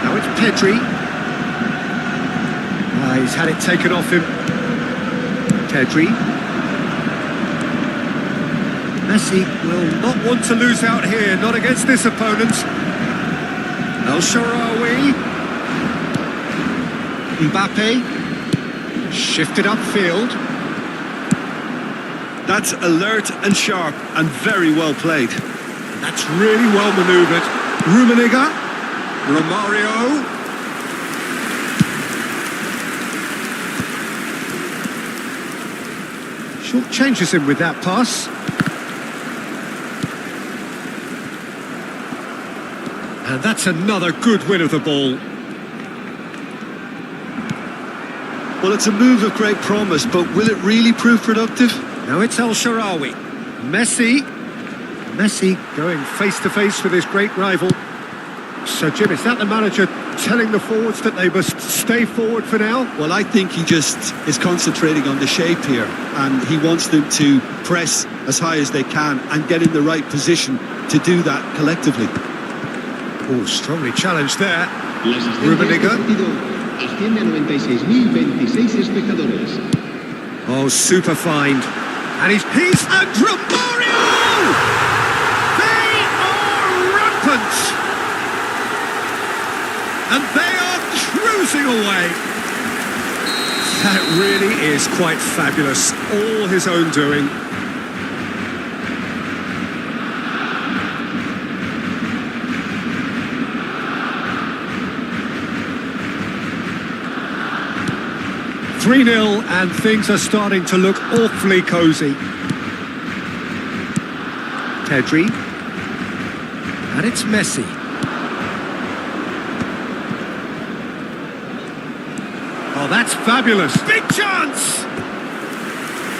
Now it's Pedri. He's had it taken off him. Pedri. Messi will not want to lose out here, not against this opponent. El Shaarawy. Mbappe. Shifted upfield. That's alert and sharp and very well played. That's really well manoeuvred. Rummenigge. Romario. Short changes him with that pass. And that's another good win of the ball. Well, it's a move of great promise, but will it really prove productive? Now it's Al-Sharawi. Messi. Messi going face-to-face with his great rival. So, Jim, is that the manager telling the forwards that they must stay forward for now? Well, I think he just is concentrating on the shape here, and he wants them to press as high as they can and get in the right position to do that collectively. Oh, strongly challenged there. La asistencia de este partido asciende a 96.026 espectadores. Oh, super find. And he's and Romario! They are rampant! And they are cruising away. That really is quite fabulous. All his own doing. (3-0) and things are starting to look awfully cosy. Pedri. And it's Messi. Oh, that's fabulous. Big chance!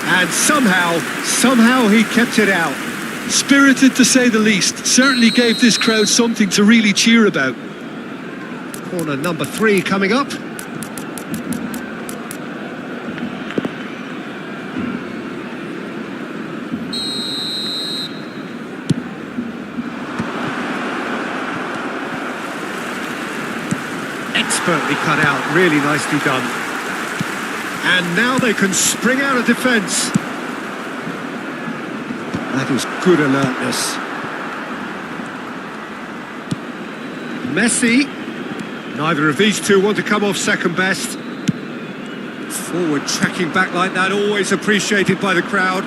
And somehow he kept it out. Spirited to say the least. Certainly gave this crowd something to really cheer about. Corner number 3 coming up. Expertly cut out, really nicely done. And now they can spring out of defence. That is good alertness. Messi. Neither of these two want to come off second best. Forward tracking back like that, always appreciated by the crowd.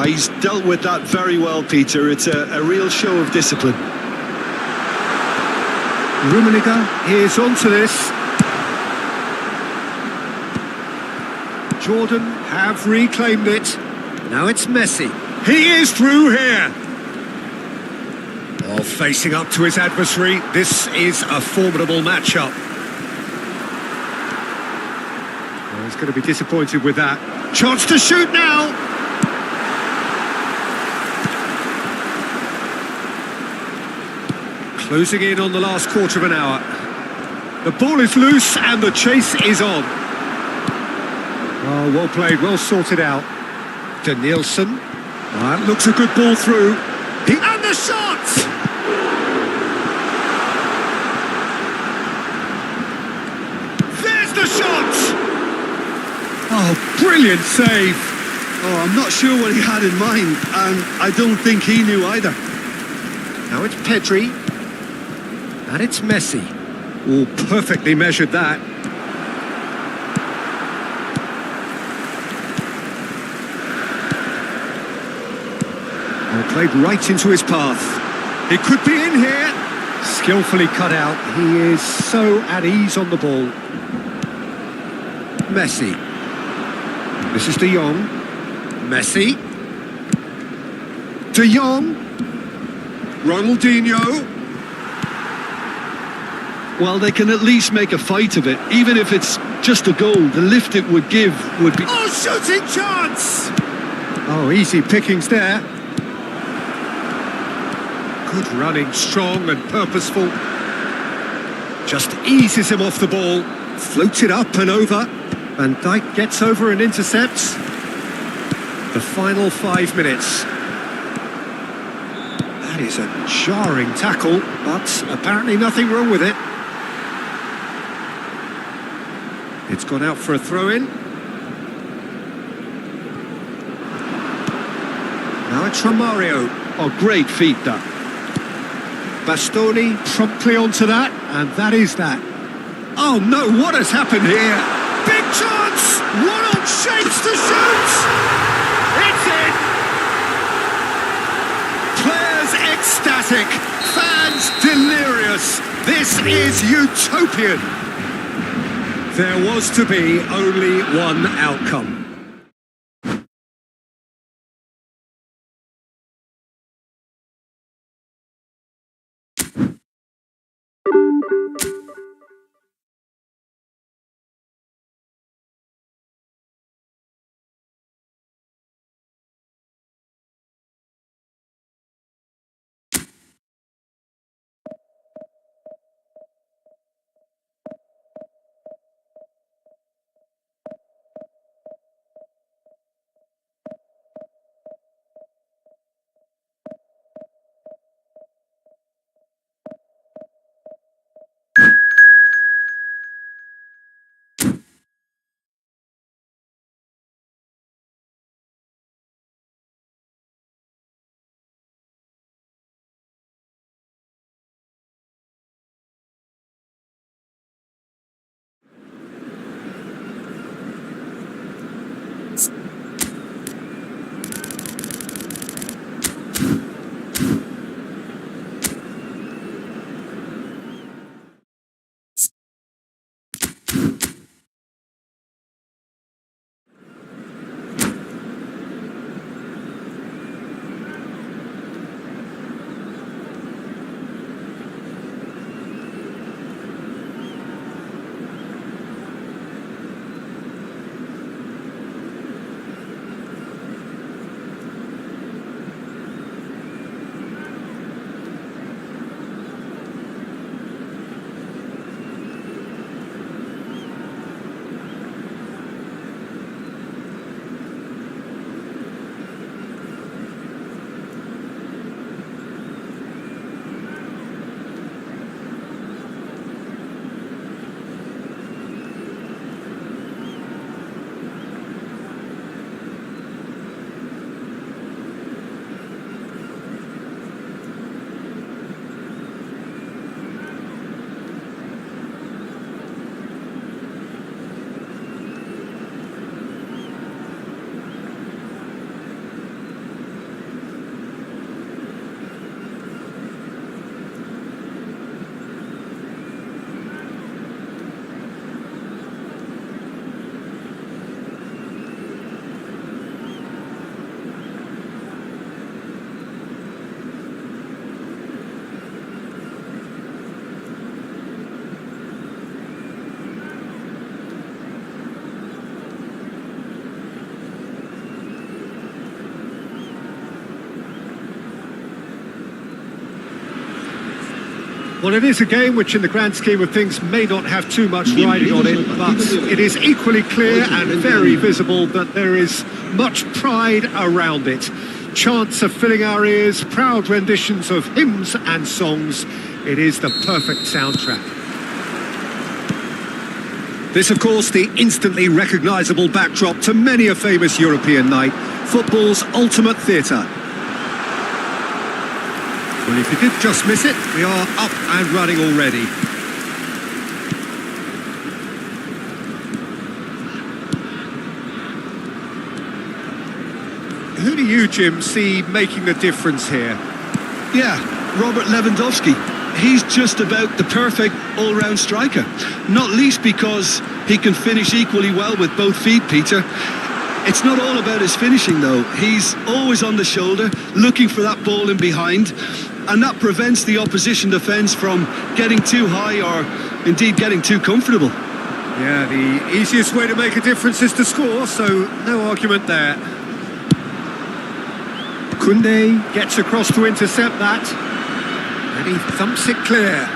He's dealt with that very well, Peter. It's a real show of discipline. Rummenigge is onto this. Jordan have reclaimed it. Now it's Messi. He is through here. Oh, facing up to his adversary. This is a formidable matchup. Oh, he's going to be disappointed with that. Chance to shoot now. Closing in on the last quarter of an hour. The ball is loose and the chase is on. Oh, well played, well sorted out. Danielson. That looks a good ball through. And the shot! There's the shot! Oh, brilliant save. Oh, I'm not sure what he had in mind, and I don't think he knew either. Now it's Pedri. And it's Messi. Oh, perfectly measured that. Oh, played right into his path. He could be in here. Skillfully cut out. He is so at ease on the ball. Messi. This is De Jong. Messi. De Jong. Ronaldinho. Well, they can at least make a fight of it, even if it's just a goal. The lift it would give would be... Oh, shooting chance! Oh, easy pickings there. Good running, strong and purposeful. Just eases him off the ball. Floats it up and over. Van Dijk gets over and intercepts. The final 5 minutes. That is a jarring tackle, but apparently nothing wrong with it. It's gone out for a throw-in. Now it's Romario. Oh, great feat, that. Bastoni promptly onto that, and that is that. Oh no, what has happened here? Big chance! Ronald shakes to shoot! It's in! Players ecstatic, fans delirious. This is utopian. There was to be only one outcome. Well, it is a game which in the grand scheme of things may not have too much riding on it, but it is equally clear and very visible that there is much pride around it. Chants are filling our ears, proud renditions of hymns and songs. It is the perfect soundtrack. This, of course, the instantly recognisable backdrop to many a famous European night, football's ultimate theatre. Well, if you did just miss it, we are up and running already. Who do you, Jim, see making the difference here? Yeah, Robert Lewandowski. He's just about the perfect all-round striker. Not least because he can finish equally well with both feet, Peter. It's not all about his finishing, though. He's always on the shoulder, looking for that ball in behind, and that prevents the opposition defence from getting too high or indeed getting too comfortable. Yeah, the easiest way to make a difference is to score, so no argument there. Koundé gets across to intercept that, and he thumps it clear.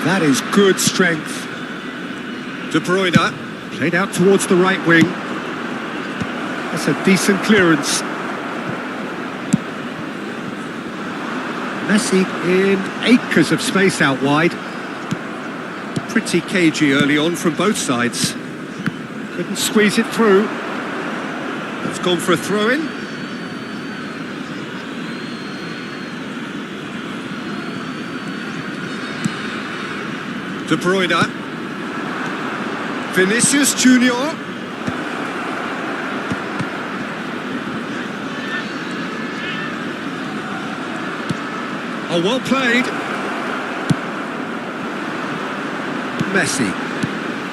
That is good strength. De Bruyne played out towards the right wing. That's a decent clearance. Messi in acres of space out wide. Pretty cagey early on from both sides. Couldn't squeeze it through. It's gone for a throw-in. De Bruyne. Vinicius Junior. Oh, well played. Messi.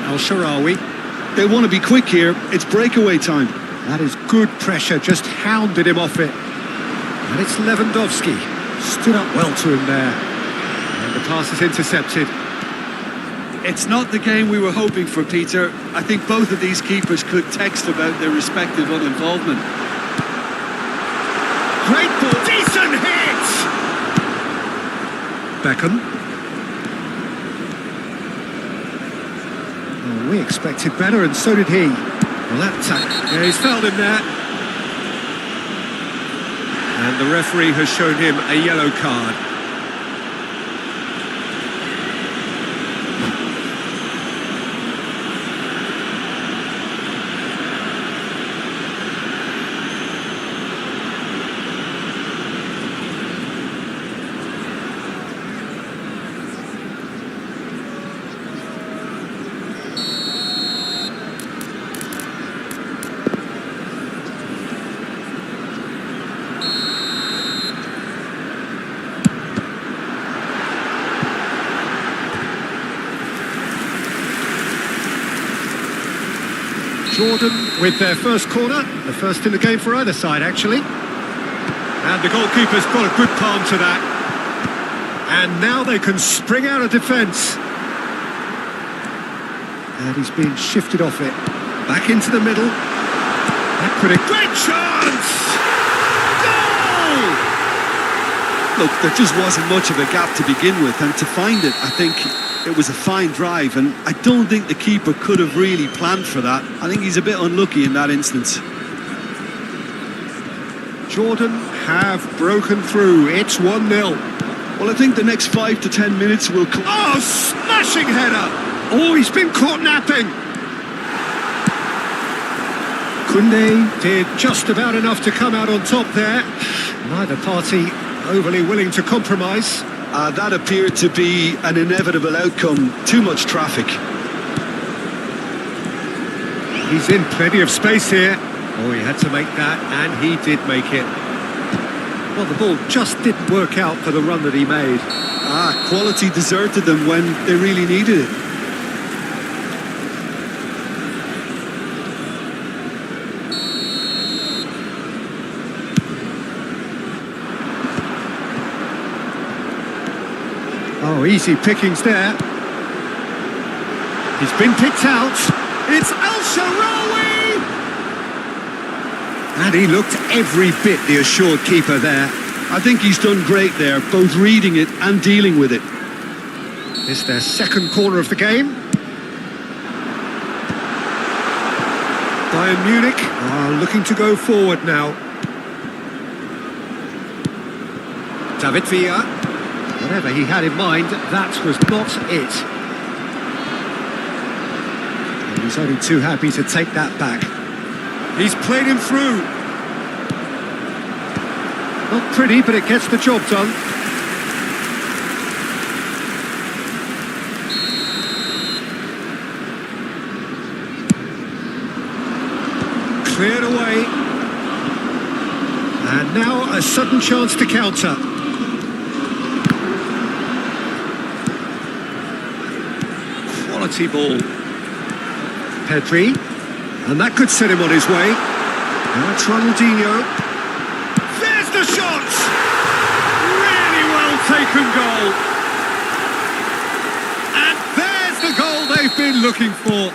El-Shaarawy. They want to be quick here. It's breakaway time. That is good pressure, just hounded him off it. And it's Lewandowski. Stood up well to him there. And the pass is intercepted. It's not the game we were hoping for, Peter. I think both of these keepers could text about their respective uninvolvement. Great ball. Decent hit! Beckham. Oh, we expected better, and so did he. Well, that tackle. Yeah, he's fouled him there. And the referee has shown him a yellow card. Jordan with their first corner, the first in the game for either side actually. And the goalkeeper's got a good palm to that. And now they can spring out of defence. And he's being shifted off it. Back into the middle. That could have... Great chance! Goal! Look, there just wasn't much of a gap to begin with, and to find it, I think it was a fine drive, and I don't think the keeper could have really planned for that. I think he's a bit unlucky in that instance. Jordan have broken through. It's 1-0. Well, I think the next 5 to 10 minutes will come. Oh, smashing header! Oh, he's been caught napping. Koundé did just about enough to come out on top there. Neither party overly willing to compromise. That appeared to be an inevitable outcome. Too much traffic. He's in plenty of space here. Oh, he had to make that, and he did make it. Well, the ball just didn't work out for the run that he made. Quality deserted them when they really needed it. Oh, easy pickings there. He's been picked out. It's El-Shaarawy! And he looked every bit the assured keeper there. I think he's done great there, both reading it and dealing with it. It's their second corner of the game. Bayern Munich are looking to go forward now. David Villa, whatever he had in mind, that was not it. And he's only too happy to take that back. He's played him through. Not pretty, but it gets the job done. Cleared away. And now a sudden chance to counter. Quality ball. Pedri. And that could set him on his way. Now it's Ronaldinho. There's the shot! Really well taken goal. And there's the goal they've been looking for.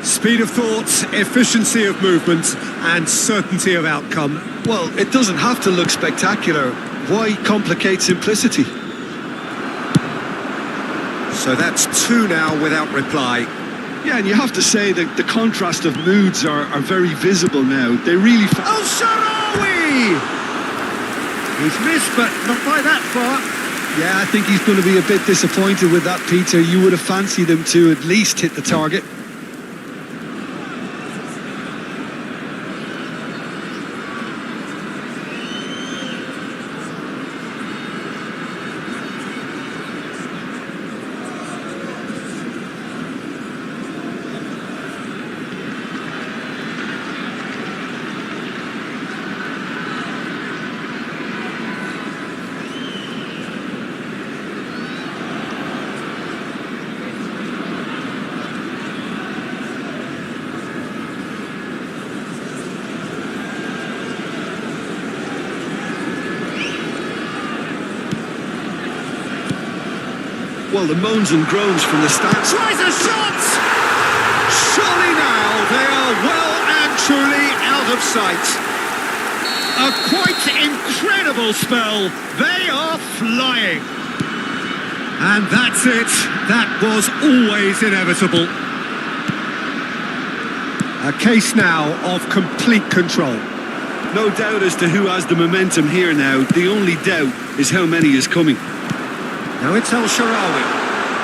Speed of thought, efficiency of movement, and certainty of outcome. Well, it doesn't have to look spectacular. Why complicate simplicity? So that's two now without reply. Yeah, and you have to say that the contrast of moods are very visible now. They really... El Shaarawy! He's missed, but not by that far. Yeah, I think he's going to be a bit disappointed with that, Peter. You would have fancied him to at least hit the target. Well, the moans and groans from the stands. Tries a shot! Surely now they are well and truly out of sight. A quite incredible spell. They are flying. And that's it. That was always inevitable. A case now of complete control. No doubt as to who has the momentum here now. The only doubt is how many is coming. Now it's El Shaarawy,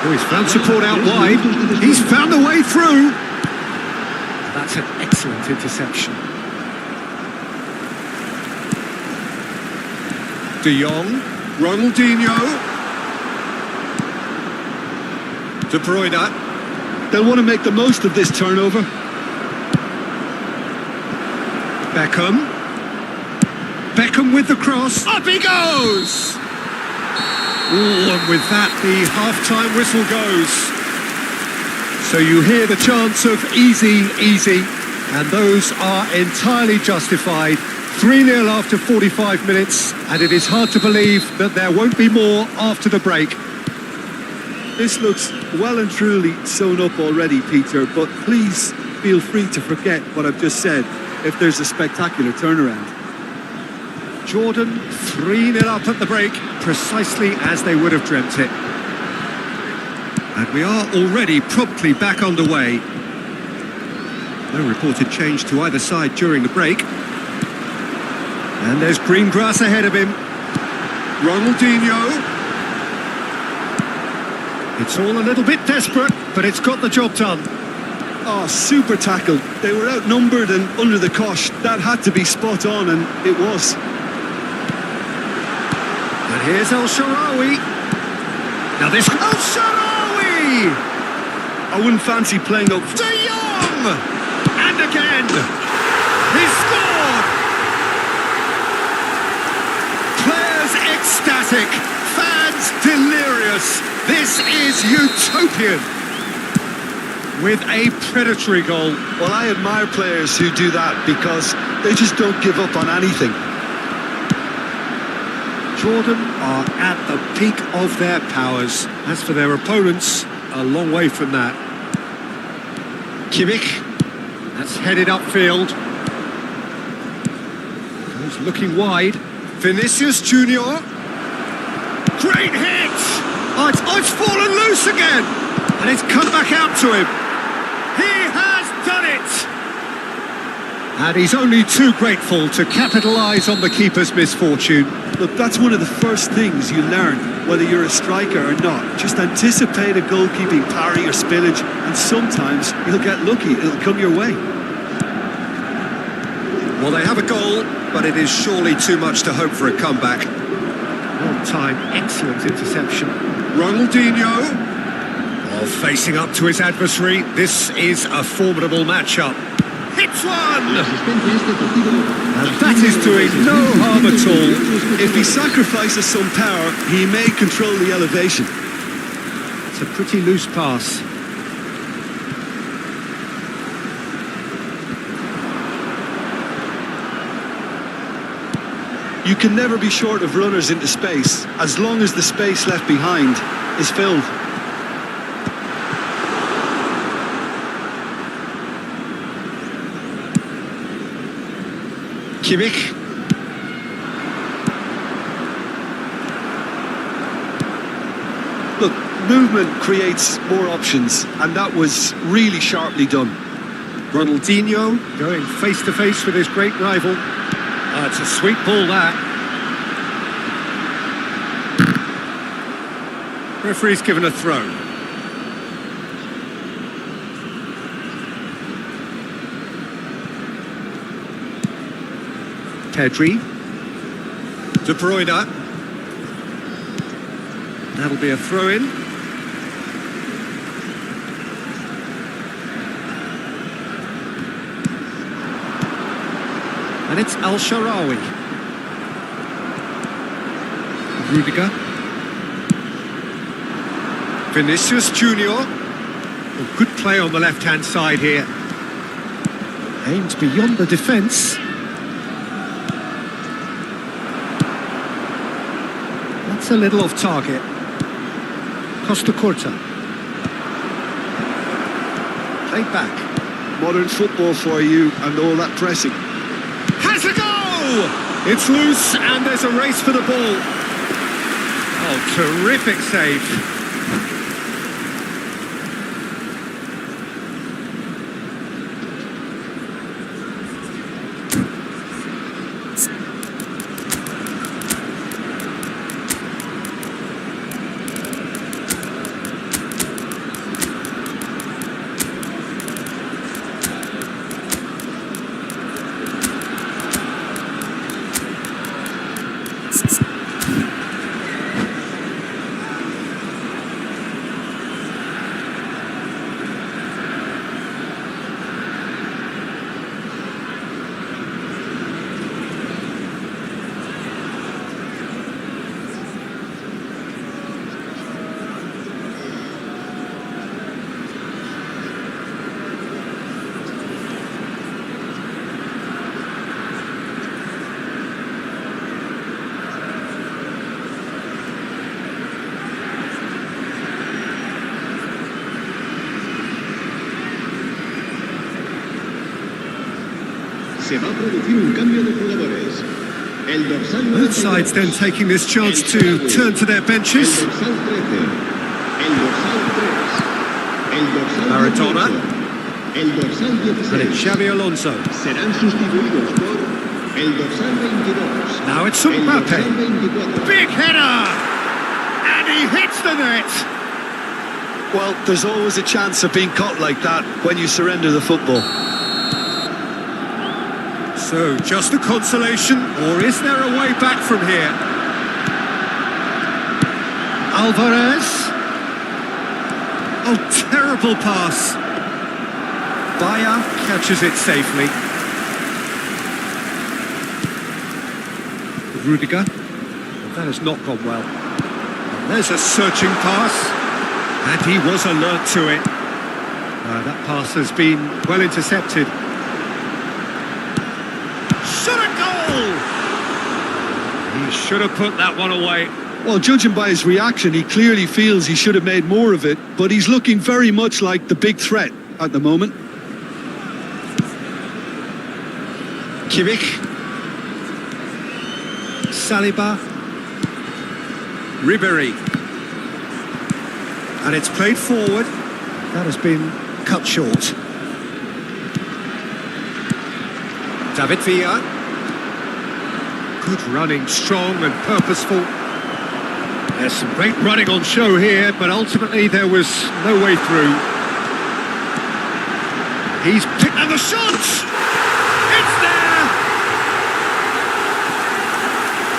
who has found support out wide. He's found a way through. That's an excellent interception. De Jong, Ronaldinho. De Bruyne. They'll want to make the most of this turnover. Beckham. Beckham with the cross. Up he goes! Ooh, and with that, the half-time whistle goes. So you hear the chants of easy, easy, and those are entirely justified. 3-0 after 45 minutes, and it is hard to believe that there won't be more after the break. This looks well and truly sewn up already, Peter, but please feel free to forget what I've just said if there's a spectacular turnaround. Jordan 3-0 up at the break, precisely as they would have dreamt it. And we are already promptly back underway. No reported change to either side during the break. And there's green grass ahead of him. Ronaldinho. It's all a little bit desperate, but it's got the job done. Oh, super tackle. They were outnumbered and under the cosh. That had to be spot on, and it was. And here's El Shaarawy. Now this... El Shaarawy! I wouldn't fancy playing up... De Jong! And again! He scored! Players ecstatic. Fans delirious. This is utopian. With a predatory goal. Well, I admire players who do that because they just don't give up on anything. Jordan are at the peak of their powers. As for their opponents, a long way from that. Kimmich, that's headed upfield. Goes looking wide. Vinicius Junior. Great hit! Oh, it's fallen loose again! And it's come back out to him. He has done it! And he's only too grateful to capitalise on the keeper's misfortune. Look, that's one of the first things you learn, whether you're a striker or not. Just anticipate a goalkeeping parry or spillage, and sometimes you'll get lucky. It'll come your way. Well, they have a goal, but it is surely too much to hope for a comeback. On time, excellent interception. Ronaldinho. Well, facing up to his adversary, this is a formidable matchup. Hits one! And that is doing no harm at all. If he sacrifices some power, he may control the elevation. It's a pretty loose pass. You can never be short of runners into space, as long as the space left behind is filled. Kimmich. Look, movement creates more options, and that was really sharply done. Ronaldinho going face-to-face with his great rival. It's a sweet ball, that. Referee's given a throw. Pedri. De Bruyne. That'll be a throw-in. And it's Al-Sharawi. Rudiger. Vinicius Junior. Oh, good play on the left-hand side here. Aimed beyond the defence. That's a little off target. Costa Corta. Played back. Modern football for you and all that pressing. Has a go! It's loose and there's a race for the ball. Oh, terrific save. Se va a producir un cambio de jugadores. El dorsal Both sides then taking this chance to turn to their benches. El dorsal 13. El dorsal 3. El dorsal Maradona. 18. El dorsal 16. And it's Xabi Alonso. Serán sustituidos por el dorsal 22. Now it's El Mbappe. dorsal 24. Big header! And he hits the net! Well, there's always a chance of being caught like that when you surrender the football. So, just a consolation, or is there a way back from here? Alvarez. Oh, terrible pass. Bayer catches it safely. Rudiger. That has not gone well. There's a searching pass. And he was alert to it. That pass has been well intercepted. Shot a goal! He should have put that one away. Well, judging by his reaction, he clearly feels he should have made more of it, but he's looking very much like the big threat at the moment. Kimmich. Saliba. Ribéry. And it's played forward. That has been cut short. David Villa. Good running, strong and purposeful. There's some great running on show here, but ultimately there was no way through. He's picked up the shot! It's there!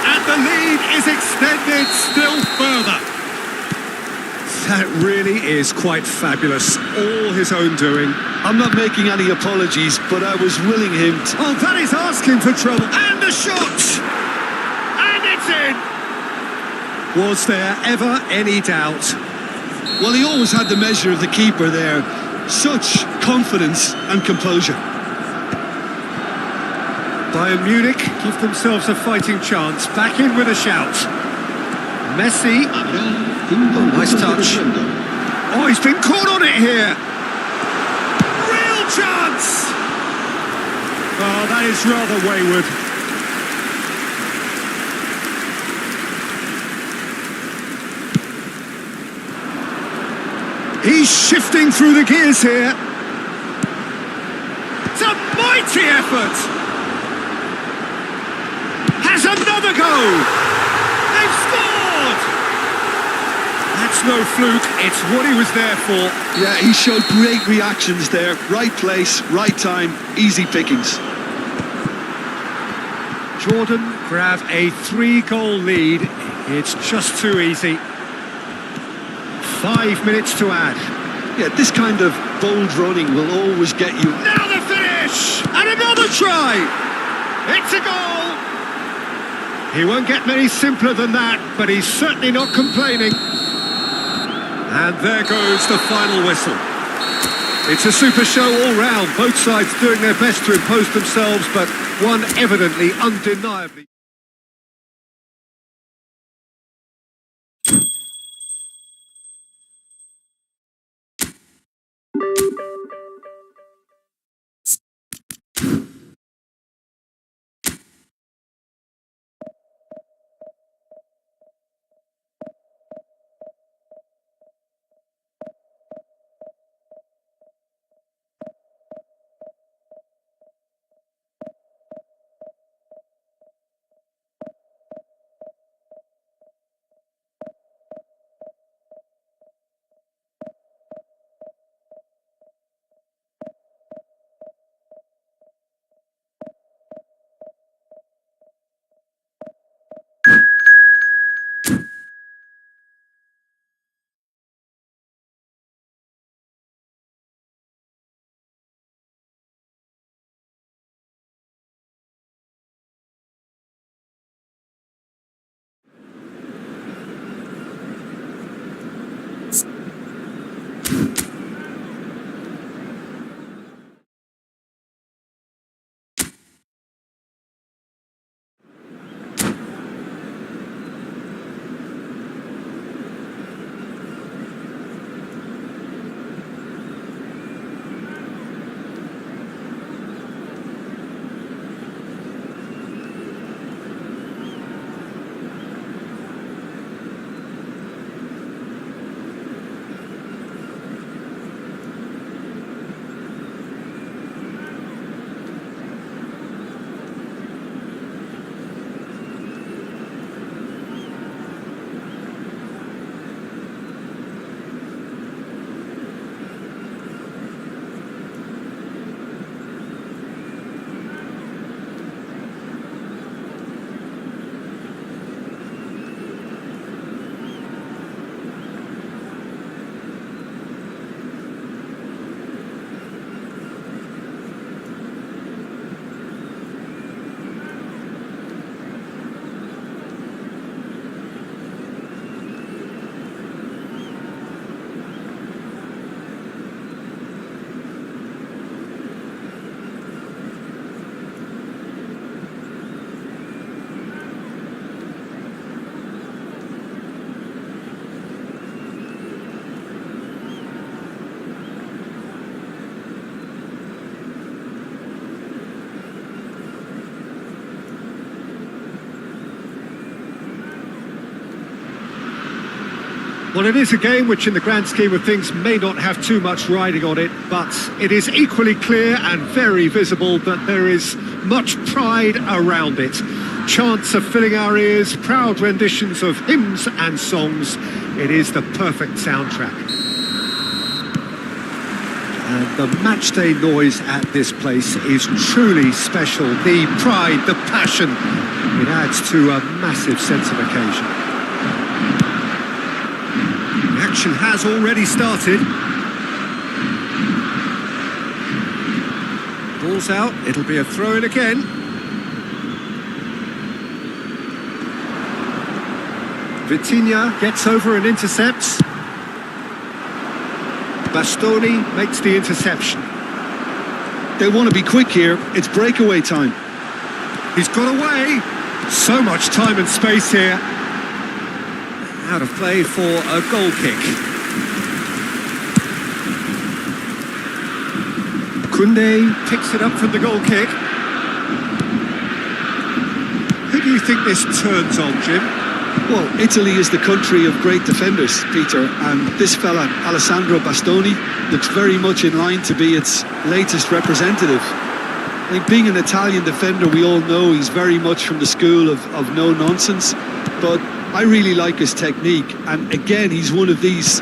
And the lead is extended still further. That really is quite fabulous. All his own doing. I'm not making any apologies, but I was willing him to... Oh, that is asking for trouble. And the shot! And it's in! Was there ever any doubt? Well, he always had the measure of the keeper there. Such confidence and composure. Bayern Munich give themselves a fighting chance. Back in with a shout. Messi. Oh, nice touch. Oh, he's been caught on it here. Real chance! Oh, that is rather wayward. He's shifting through the gears here. It's a mighty effort. Has another go. They've scored. That's no fluke. It's what he was there for. Yeah, he showed great reactions there. Right place, right time, easy pickings. Jordan grab a 3-goal lead. It's just too easy. 5 minutes to add. Yeah, this kind of bold running will always get you. Now the finish! And another try! It's a goal! He won't get many simpler than that, but he's certainly not complaining. And there goes the final whistle. It's a super show all round, both sides doing their best to impose themselves, but one evidently undeniably. Well, it is a game which in the grand scheme of things may not have too much riding on it, but it is equally clear and very visible that there is much pride around it. Chants are filling our ears, proud renditions of hymns and songs. It is the perfect soundtrack. And the matchday noise at this place is truly special. The pride, the passion, it adds to a massive sense of occasion. The action has already started. Ball's out, it'll be a throw-in again. Vitinha gets over and intercepts. Bastoni makes the interception. They want to be quick here. It's breakaway time. He's got away. So much time and space here. Out of play for a goal kick. Kunde picks it up from the goal kick. Who do you think this turns on, Jim? Well, Italy is the country of great defenders, Peter, and this fella, Alessandro Bastoni, looks very much in line to be its latest representative. I think being an Italian defender, we all know he's very much from the school of no-nonsense, but I really like his technique, and again, he's one of these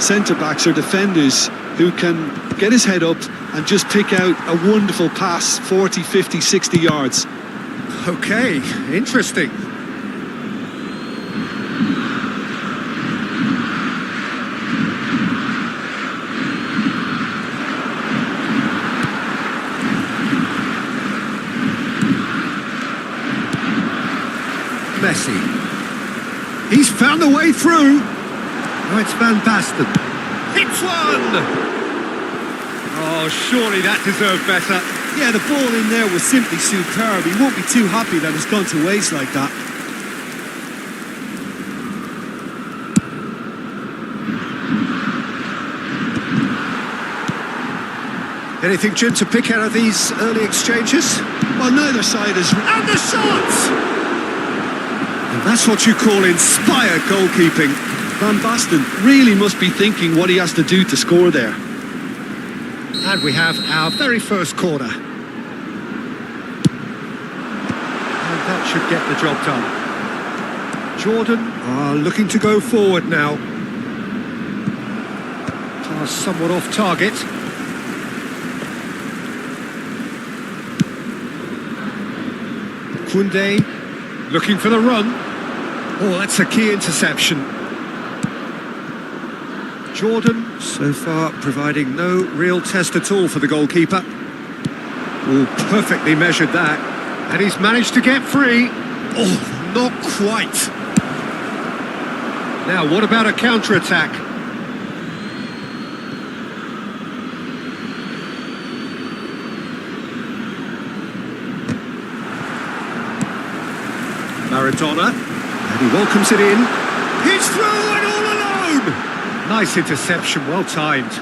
centre-backs or defenders who can get his head up and just pick out a wonderful pass, 40, 50, 60 yards. Okay, interesting. Messi. He's found a way through. Now it's Van Basten. Hits one! Oh, surely that deserved better. Yeah, the ball in there was simply superb. He won't be too happy that it's gone to waste like that. Anything, Jim, to pick out of these early exchanges? Well, neither side is... And the shot! And that's what you call inspired goalkeeping. Van Basten really must be thinking what he has to do to score there. And we have our very first corner. And that should get the job done. Jordan are looking to go forward now. Pass somewhat off target. Kunde looking for the run. Oh, that's a key interception. Jordan, so far, providing no real test at all for the goalkeeper. Oh, perfectly measured that. And he's managed to get free. Oh, not quite. Now, what about a counter-attack? Maradona, and he welcomes it in. He's through and all alone! Nice interception, well timed.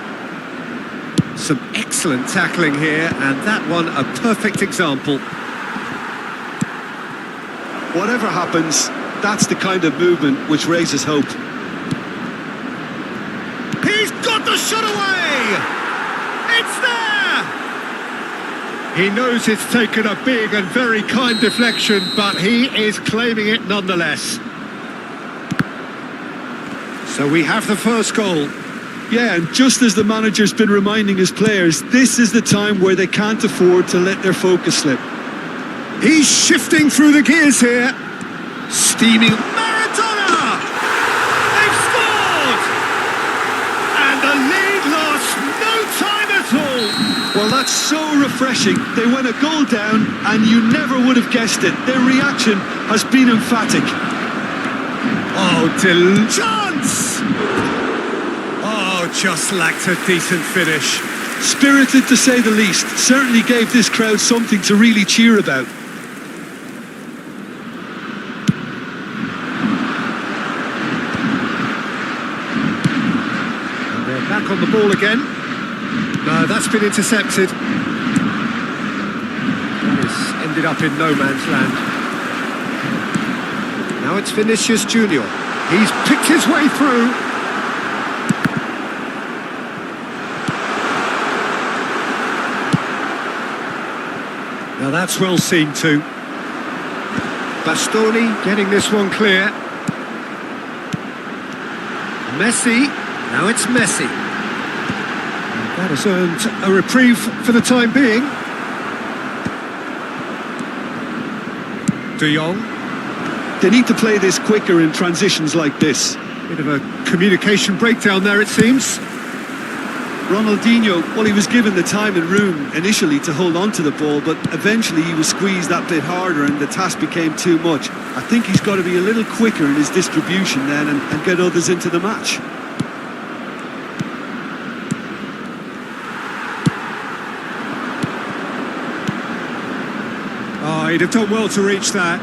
Some excellent tackling here, and that one a perfect example. Whatever happens, that's the kind of movement which raises hope. He's got the shot away! It's there! He knows it's taken a big and very kind deflection, but he is claiming it nonetheless. So we have the first goal. Yeah, and just as the manager's been reminding his players, this is the time where they can't afford to let their focus slip. He's shifting through the gears here. Steaming. Maradona! They've scored! And the lead lost no time at all. Well, that's so refreshing. They went a goal down and you never would have guessed it. Their reaction has been emphatic. Oh, chance! Oh, just lacked a decent finish. Spirited to say the least. Certainly gave this crowd something to really cheer about. And they're back on the ball again. No, that's been intercepted. That has ended up in no man's land. Now it's Vinicius Junior. He's picked his way through. Now that's well seen too. Bastoni getting this one clear. Messi, now it's Messi. And that has earned a reprieve for the time being. De Jong. They need to play this quicker in transitions like this. Bit of a communication breakdown there, it seems. Ronaldinho, well, he was given the time and room initially to hold on to the ball, but eventually he was squeezed that bit harder and the task became too much. I think he's got to be a little quicker in his distribution then and get others into the match. Oh, he'd have done well to reach that.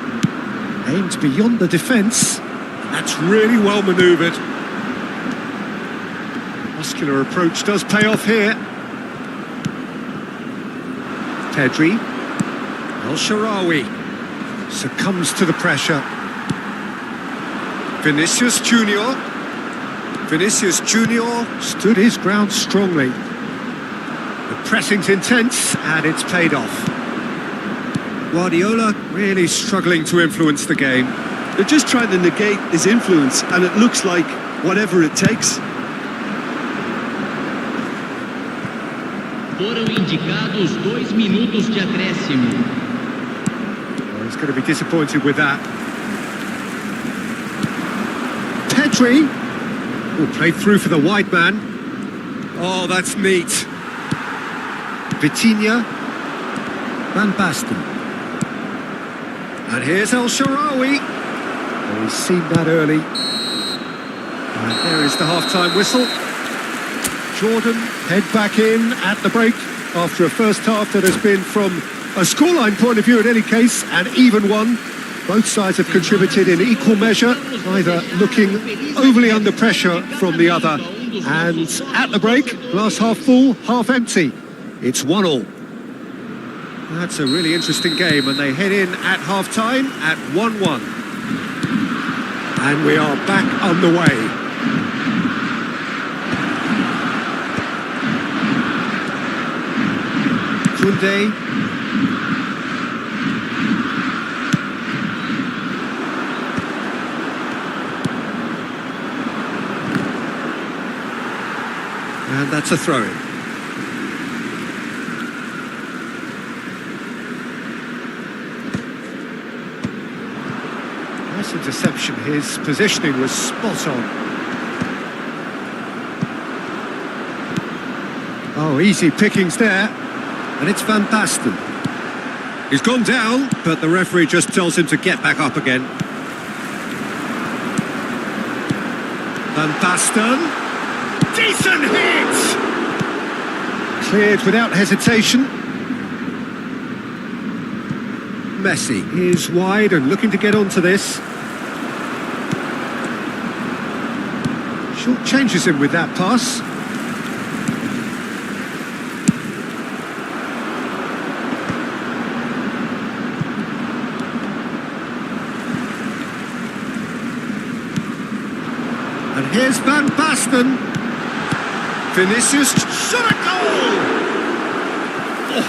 Aimed beyond the defence. That's really well manoeuvred. Muscular approach does pay off here. Pedri. El-Shaarawy succumbs to the pressure. Vinicius Junior. Vinicius Junior stood his ground strongly. The pressing's intense and it's paid off. Guardiola really struggling to influence the game. They're just trying to negate his influence, and it looks like whatever it takes. Foram indicados 2 minutos de acréscimo. Well, he's going to be disappointed with that. Pedri. Oh, played through for the wide man. Oh, that's neat. Vitinha. Van Basten. And here's El-Shaarawy. Oh, he's seen that early. And there is the half-time whistle. Jordan head back in at the break after a first half that has been, from a scoreline point of view in any case, an even one. Both sides have contributed in equal measure, neither looking overly under pressure from the other. And at the break, glass half full, half empty. It's 1-1. That's a really interesting game, and they head in at half-time at 1-1. And we are back underway. Koundé. And that's a throw-in. Nice interception. His positioning was spot on. Oh, easy pickings there. And it's Van Basten. He's gone down, but the referee just tells him to get back up again. Van Basten. Decent hit! Cleared without hesitation. Messi is wide and looking to get onto this. Short changes him with that pass. And here's Van Basten. Vinicius shot a goal! Oh,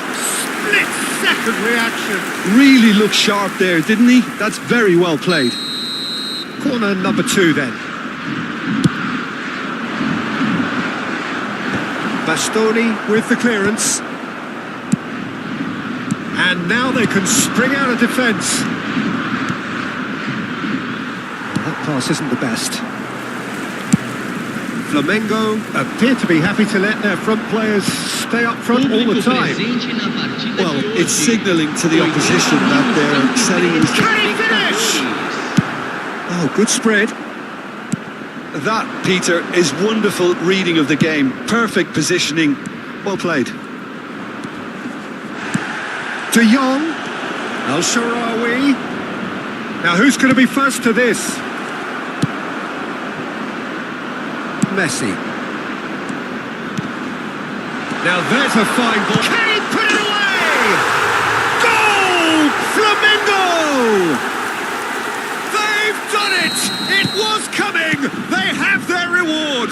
split-second reaction. Really looked sharp there, didn't he? That's very well played. Corner number 2 then. Bastoni with the clearance. And now they can spring out of defence. Well, that pass isn't the best. Flamengo appear to be happy to let their front players stay up front all the time. Well, it's signalling to the opposition that they're setting his... Can he finish? Oh, good spread. That, Peter, is wonderful reading of the game. Perfect positioning. Well played. De Jong. El-Shaarawy. Now who's going to be first to this? Messi. Now there's a fine ball. Can he put it away? Goal! Flamengo! They've done it! It was coming! They have their reward!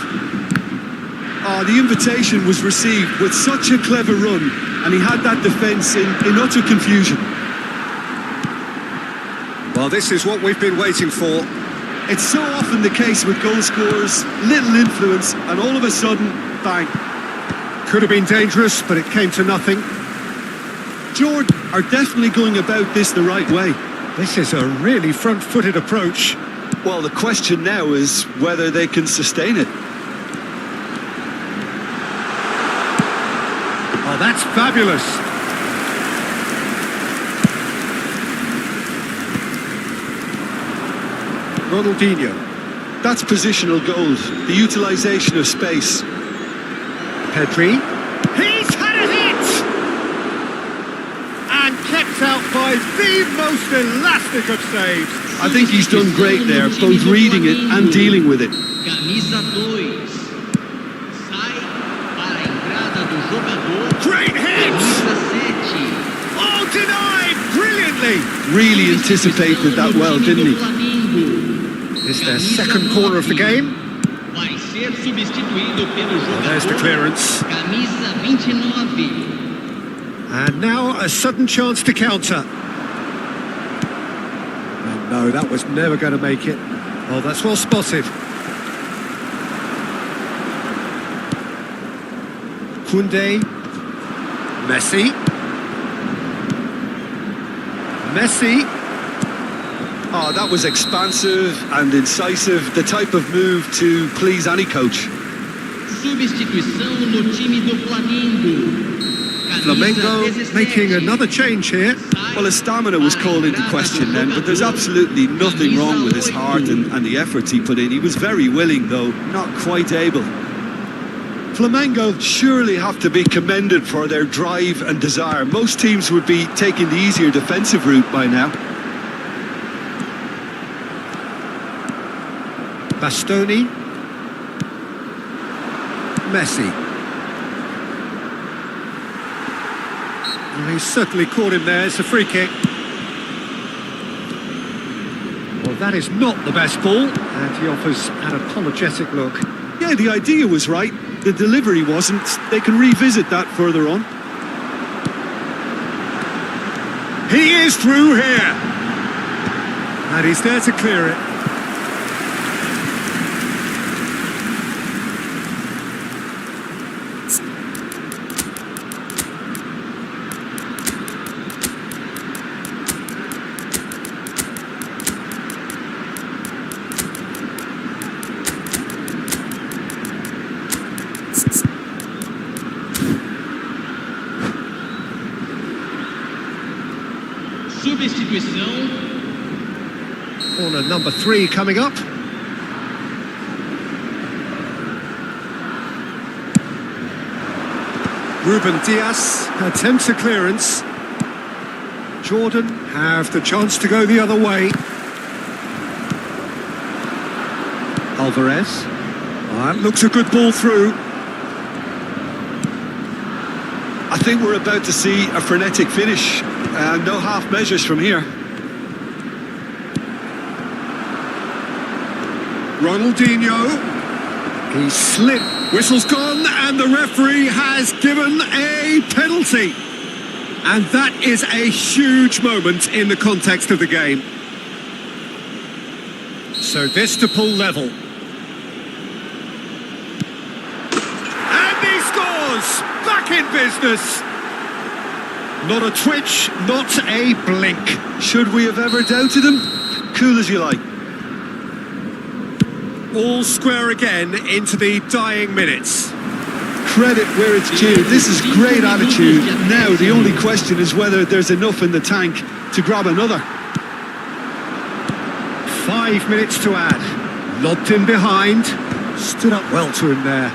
Oh, the invitation was received with such a clever run, and he had that defence in utter confusion. Well, this is what we've been waiting for. It's so often the case with goal scorers, little influence, and all of a sudden, bang. Could have been dangerous, but it came to nothing. Jordan are definitely going about this the right way. This is a really front-footed approach. Well, the question now is whether they can sustain it. Oh, that's fabulous. Ronaldinho. That's positional gold, the utilisation of space. Pedri. He's had a hit! And kept out by the most elastic of saves. I think he's done great there, both reading it and dealing with it. Camisa 2. Sai para a entrada do jogador. Great hit! Camisa 7. Oh, denied brilliantly! Really anticipated that well, didn't he? Is their second corner of the game. Vai ser substituído pelo jogador. There's the clearance. Camisa 29. And now a sudden chance to counter. And no, that was never going to make it. Oh, that's well spotted. Koundé. Messi. Messi. Oh, that was expansive and incisive, the type of move to please any coach. Substituição no time do Flamengo. Flamengo making another change here. Well, his stamina was called into question then, but there's absolutely nothing wrong with his heart and the efforts he put in. He was very willing, though, not quite able. Flamengo surely have to be commended for their drive and desire. Most teams would be taking the easier defensive route by now. Bastoni. Messi. Well, he's certainly caught him there. It's a free kick. Well, that is not the best ball, and he offers an apologetic look. Yeah, the idea was right. The delivery wasn't. They can revisit that further on. He is through here. And he's there to clear it. Substituição. Corner number 3 coming up. Ruben Dias attempts a clearance. Jordan have the chance to go the other way. Alvarez. That looks a good ball through. I think we're about to see a frenetic finish. No half measures from here. Ronaldinho. He slipped. Whistle's gone, and the referee has given a penalty. And that is a huge moment in the context of the game. So this to pull level. And he scores! Back in business. Not a twitch, not a blink. Should we have ever doubted him? Cool as you like. All square again into the dying minutes. Credit where it's due. This is great attitude. Now the only question is whether there's enough in the tank to grab another. 5 minutes to add. Lobbed in behind. Stood up well to him there.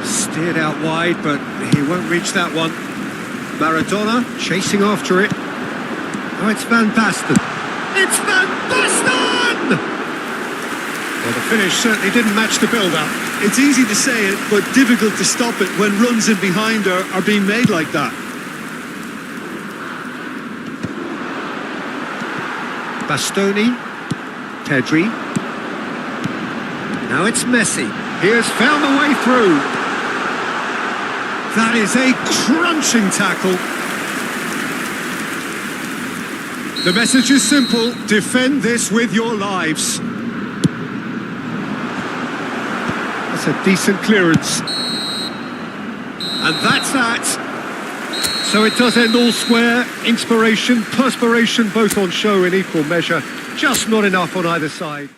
Steered out wide, but he won't reach that one. Maradona chasing after it. Oh, it's Van Basten. It's Van Basten! Well, the finish certainly didn't match the build-up. It's easy to say it, but difficult to stop it when runs in behind are being made like that. Bastoni, Pedri. Now it's Messi. He has found the way through. That is a crunching tackle. The message is simple: defend this with your lives. That's a decent clearance. And that's that. So it does end all square. Inspiration, perspiration, both on show in equal measure. Just not enough on either side.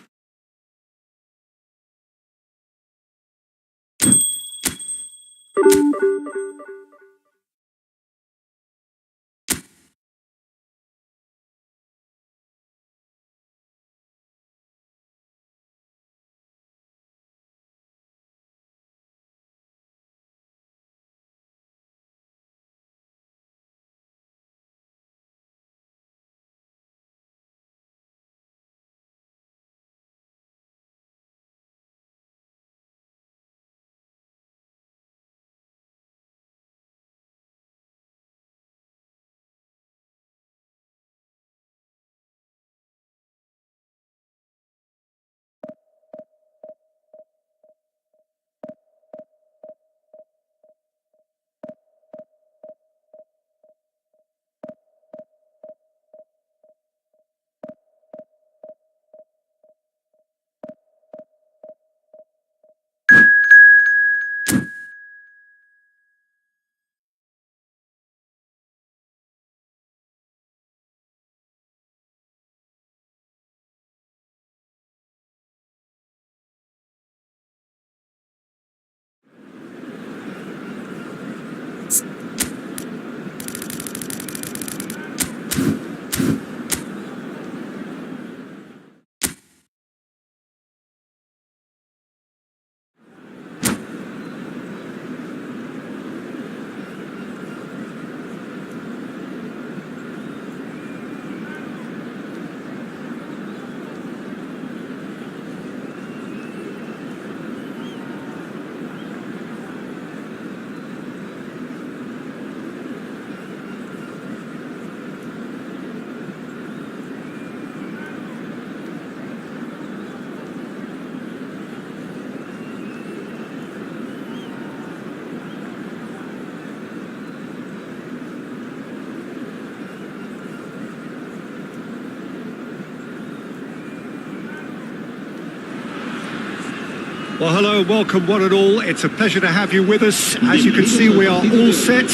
Well, hello and welcome one and all. It's a pleasure to have you with us. As you can see, we are all set.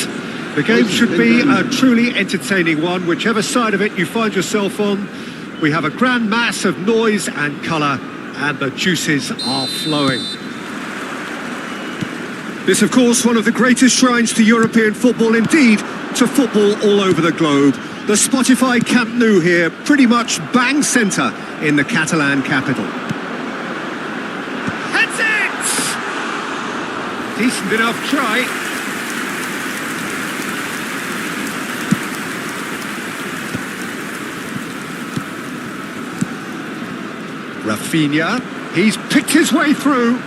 The game should be a truly entertaining one, whichever side of it you find yourself on. We have a grand mass of noise and colour, and the juices are flowing. This, of course, one of the greatest shrines to European football, indeed, to football all over the globe. The Spotify Camp Nou here, pretty much bang centre in the Catalan capital. Decent enough try. Rafinha, he's picked his way through.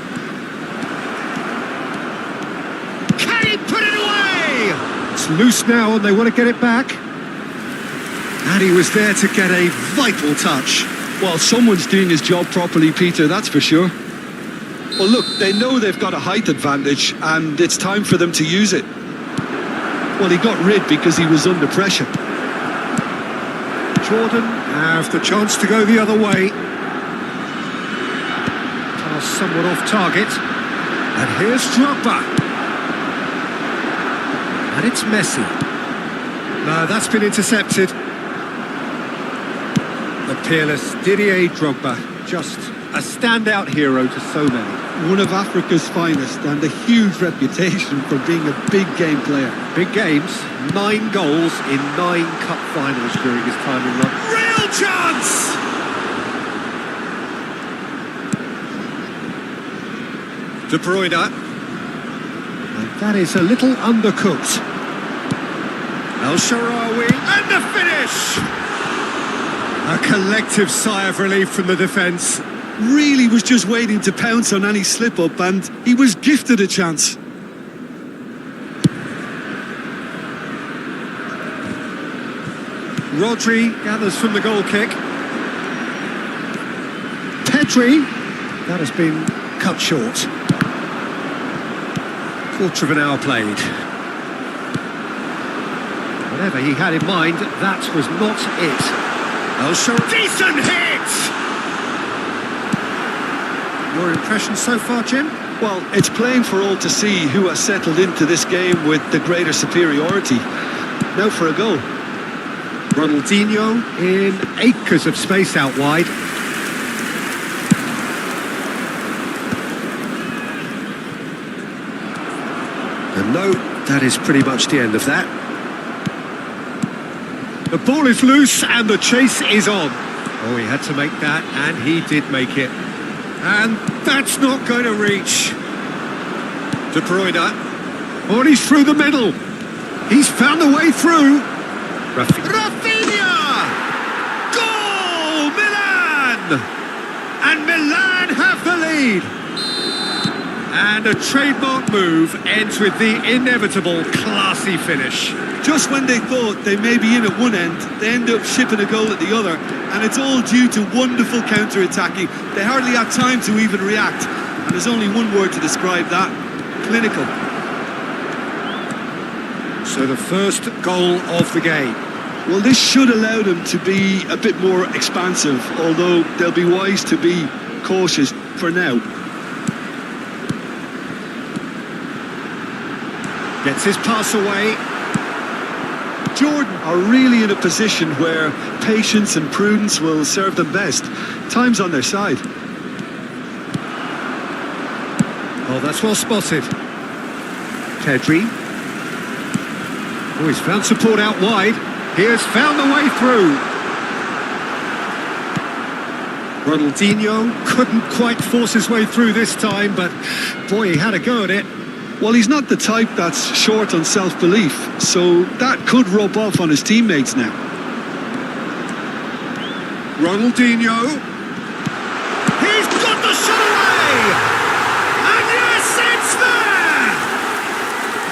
Can he put it away? It's loose now and they want to get it back. And he was there to get a vital touch. Well, someone's doing his job properly, Peter, that's for sure. Well, look, they know they've got a height advantage, and it's time for them to use it. Well, he got rid because he was under pressure. Jordan have the chance to go the other way. Pass somewhat off target. And here's Drogba. And it's Messi. No, that's been intercepted. The peerless Didier Drogba, just a standout hero to so many. One of Africa's finest and a huge reputation for being a big game player. Big games, 9 goals in 9 cup finals during his time in London. Real chance! De Bruyne. And that is a little undercooked. El Shaarawy, and the finish! A collective sigh of relief from the defence. Really was just waiting to pounce on any slip-up, and he was gifted a chance. Rodri gathers from the goal kick. Rodri. That has been cut short. Quarter of an hour played. Whatever he had in mind, that was not it. Also, decent hit! Your impression so far, Jim? Well, it's plain for all to see who has settled into this game with the greater superiority. Now for a goal. Ronaldinho in acres of space out wide. And no, that is pretty much the end of that. The ball is loose and the chase is on. Oh, he had to make that, and he did make it. And that's not going to reach. De Bruyne. Oh, he's through the middle. He's found the way through. Rafinha! Goal! Milan! And Milan have the lead. And a trademark move ends with the inevitable classy finish. Just when they thought they may be in at one end, they end up shipping a goal at the other, and it's all due to wonderful counter-attacking. They hardly had time to even react, and there's only one word to describe that: clinical. So the first goal of the game. Well, this should allow them to be a bit more expansive, although they'll be wise to be cautious for now. Gets his pass away. Jordan are really in a position where patience and prudence will serve them best. Time's on their side. Oh, that's well spotted. Pedri. Oh, he's found support out wide. He has found the way through. Ronaldinho couldn't quite force his way through this time, but boy, he had a go at it. Well, he's not the type that's short on self-belief, so that could rub off on his teammates now. Ronaldinho. He's got the shot away! And yes, it's there!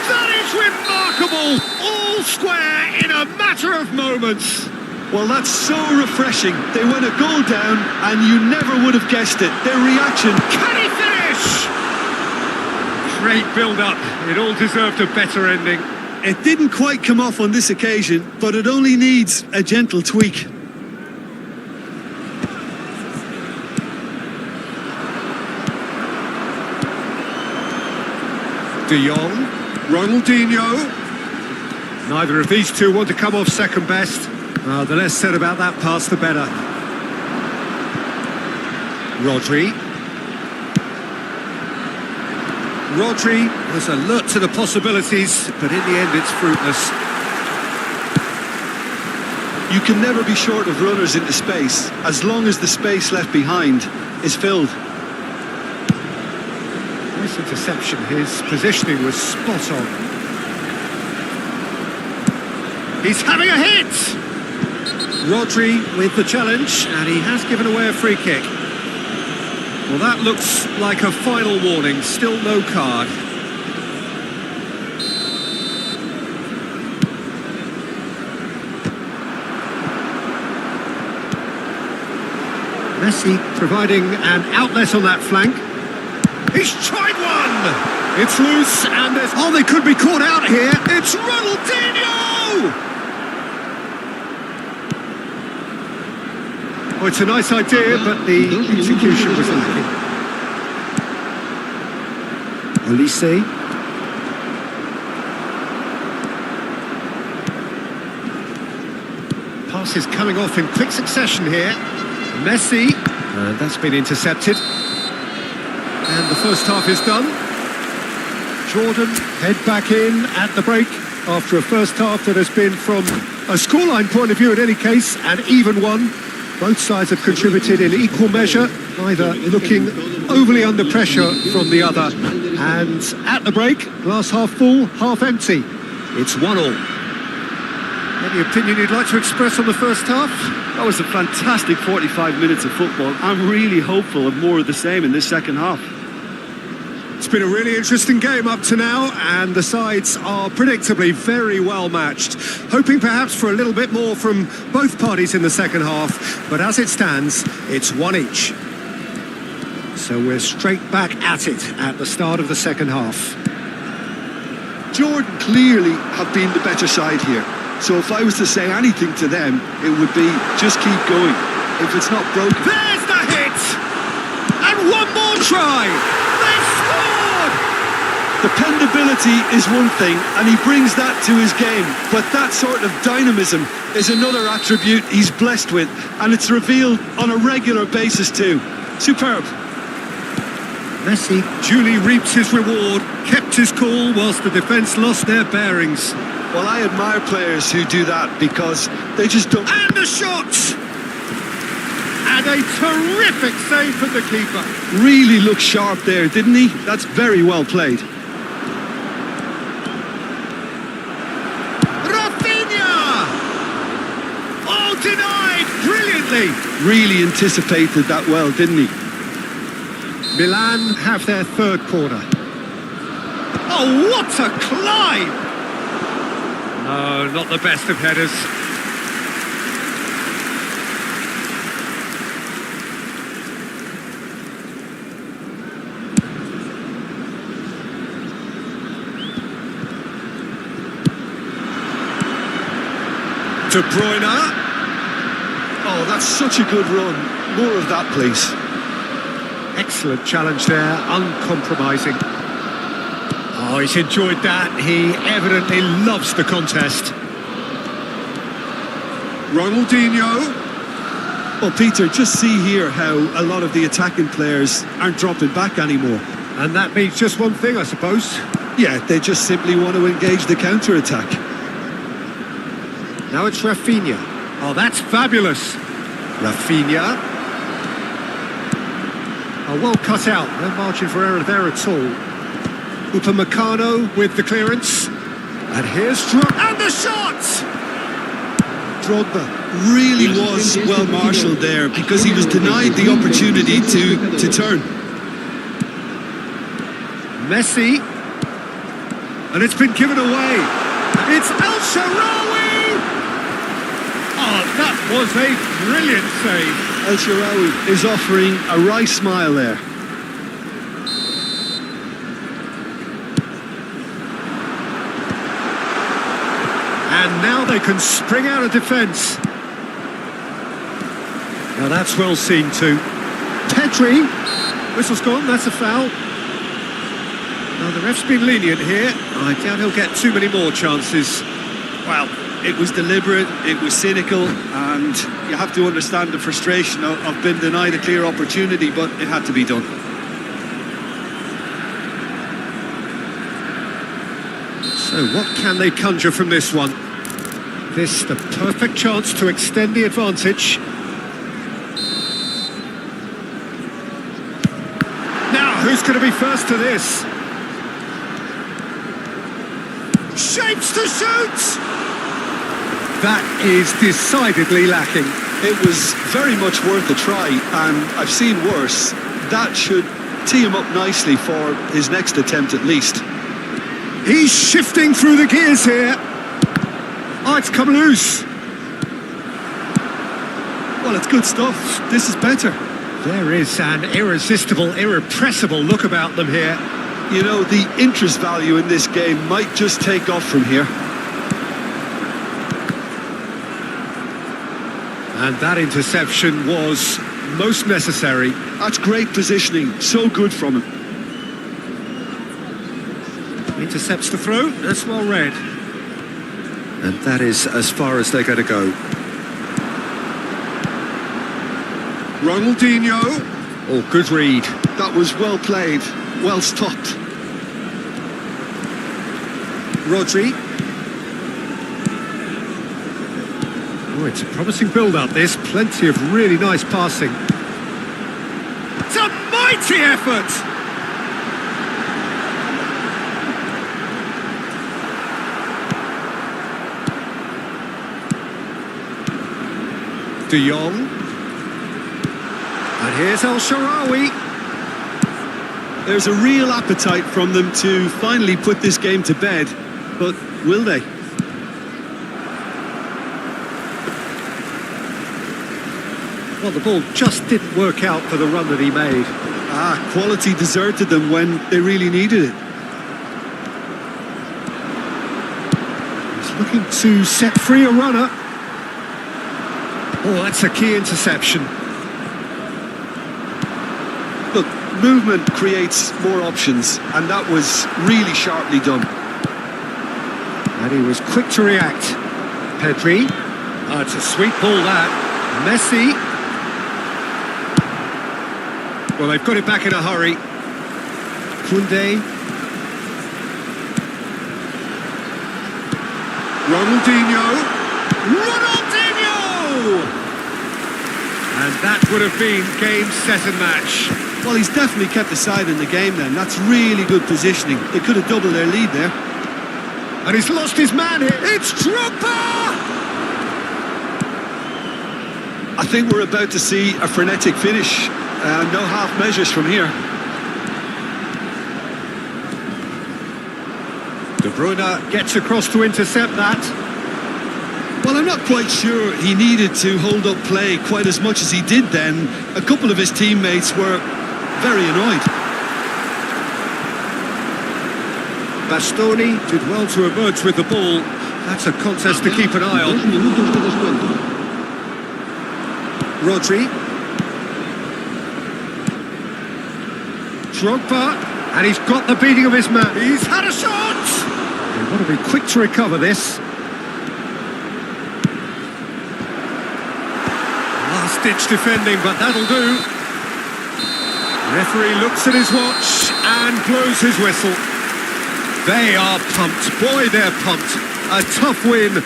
That is remarkable! All square in a matter of moments. Well, that's so refreshing. They went a goal down, and you never would have guessed it. Their reaction... Can he finish? Great build-up. It all deserved a better ending. It didn't quite come off on this occasion, but it only needs a gentle tweak. De Jong, Ronaldinho. Neither of these two want to come off second best. The less said about that pass, the better. Rodri. Rodri was alert to the possibilities, but in the end it's fruitless. You can never be short of runners into space, as long as the space left behind is filled. Nice interception. His positioning was spot on. He's having a hit! Rodri with the challenge, and he has given away a free kick. Well, that looks like a final warning. Still no card. Messi providing an outlet on that flank. He's tried one! It's loose, and there's... Oh, they could be caught out here. It's Ronaldinho! Well, it's a nice idea, but the execution was lacking. Olise. Passes coming off in quick succession here. Messi. That's been intercepted. And the first half is done. Jordan head back in at the break after a first half that has been, from a scoreline point of view in any case, an even one. Both sides have contributed in equal measure, neither looking overly under pressure from the other. And at the break, glass half full, half empty. It's 1-1. Any opinion you'd like to express on the first half? That was a fantastic 45 minutes of football. I'm really hopeful of more of the same in this second half. It's been a really interesting game up to now, and the sides are predictably very well matched. Hoping perhaps for a little bit more from both parties in the second half, but as it stands, it's one each. So we're straight back at it at the start of the second half. Jordan clearly have been the better side here. So if I was to say anything to them, it would be just keep going. If it's not broken... There's the hit! And one more try! They've scored! Dependability is one thing, and he brings that to his game. But that sort of dynamism is another attribute he's blessed with, and it's revealed on a regular basis too. Superb. Messi duly reaps his reward, kept his cool whilst the defence lost their bearings. Well, I admire players who do that because they just don't... And a shot! And a terrific save from the keeper. Really looked sharp there, didn't he? That's very well played. Rafinha! Oh, denied brilliantly. Really anticipated that well, didn't he? Milan have their third corner. Oh, what a climb! No, not the best of headers. De Bruyne. Oh, that's such a good run. More of that, please. Excellent challenge there, uncompromising. Oh, he's enjoyed that. He evidently loves the contest. Ronaldinho. Well, Peter, just see here how a lot of the attacking players aren't dropping back anymore. And that means just one thing, I suppose. Yeah, they just simply want to engage the counter-attack. Now it's Rafinha. Oh, that's fabulous. Rafinha. Oh, well cut out. No margin for error there at all. Upamecano with the clearance. And here's and the shot! Drogba really was well marshalled there because he was denied the opportunity to turn. Messi. And it's been given away. It's El Shaarawy! Oh, that was a brilliant save. El Shaarawy is offering a wry smile there. And now they can spring out of defence. Now that's well seen too. Pedri. Whistle's gone, that's a foul. Now the ref's been lenient here. I doubt he'll get too many more chances. Well, it was deliberate, it was cynical, and you have to understand the frustration of being denied a clear opportunity, but it had to be done. So what can they conjure from this one? This the perfect chance to extend the advantage. Now, who's going to be first to this? Shapes to shoot! That is decidedly lacking. It was very much worth a try, and I've seen worse. That should tee him up nicely for his next attempt at least. He's shifting through the gears here. Oh, it's come loose. Well, it's good stuff. This is better. There is an irresistible, irrepressible look about them here. You know, the interest value in this game might just take off from here. And that interception was most necessary. That's great positioning. So good from him. Intercepts the throw. That's well read. And that is as far as they're going to go. Ronaldinho. Oh, good read. That was well played. Well stopped. Rodri. Oh, it's a promising build-up, this. Plenty of really nice passing. It's a mighty effort! De Jong. And here's El Shaarawy. There's a real appetite from them to finally put this game to bed, but will they? Well, the ball just didn't work out for the run that he made. Quality deserted them when they really needed it. He's looking to set free a runner. Oh, that's a key interception. Look, movement creates more options, and that was really sharply done. And he was quick to react. Pedri. It's a sweet ball, that. Messi. Well, they've got it back in a hurry. Koundé. Ronaldinho. And that would have been game, set and match. Well, he's definitely kept the side in the game then. That's really good positioning. They could have doubled their lead there. And he's lost his man here. It's Drogba! I think we're about to see a frenetic finish. No half measures from here. De Bruyne gets across to intercept that. Well, I'm not quite sure he needed to hold up play quite as much as he did then. A couple of his teammates were very annoyed. Bastoni did well to emerge with the ball. That's a contest to keep an eye on. Rodri. Drogba. And he's got the beating of his man. He's had a shot! They want to be quick to recover this. Last-ditch defending, but that'll do. Referee looks at his watch and blows his whistle. They are pumped. Boy, they're pumped. A tough win.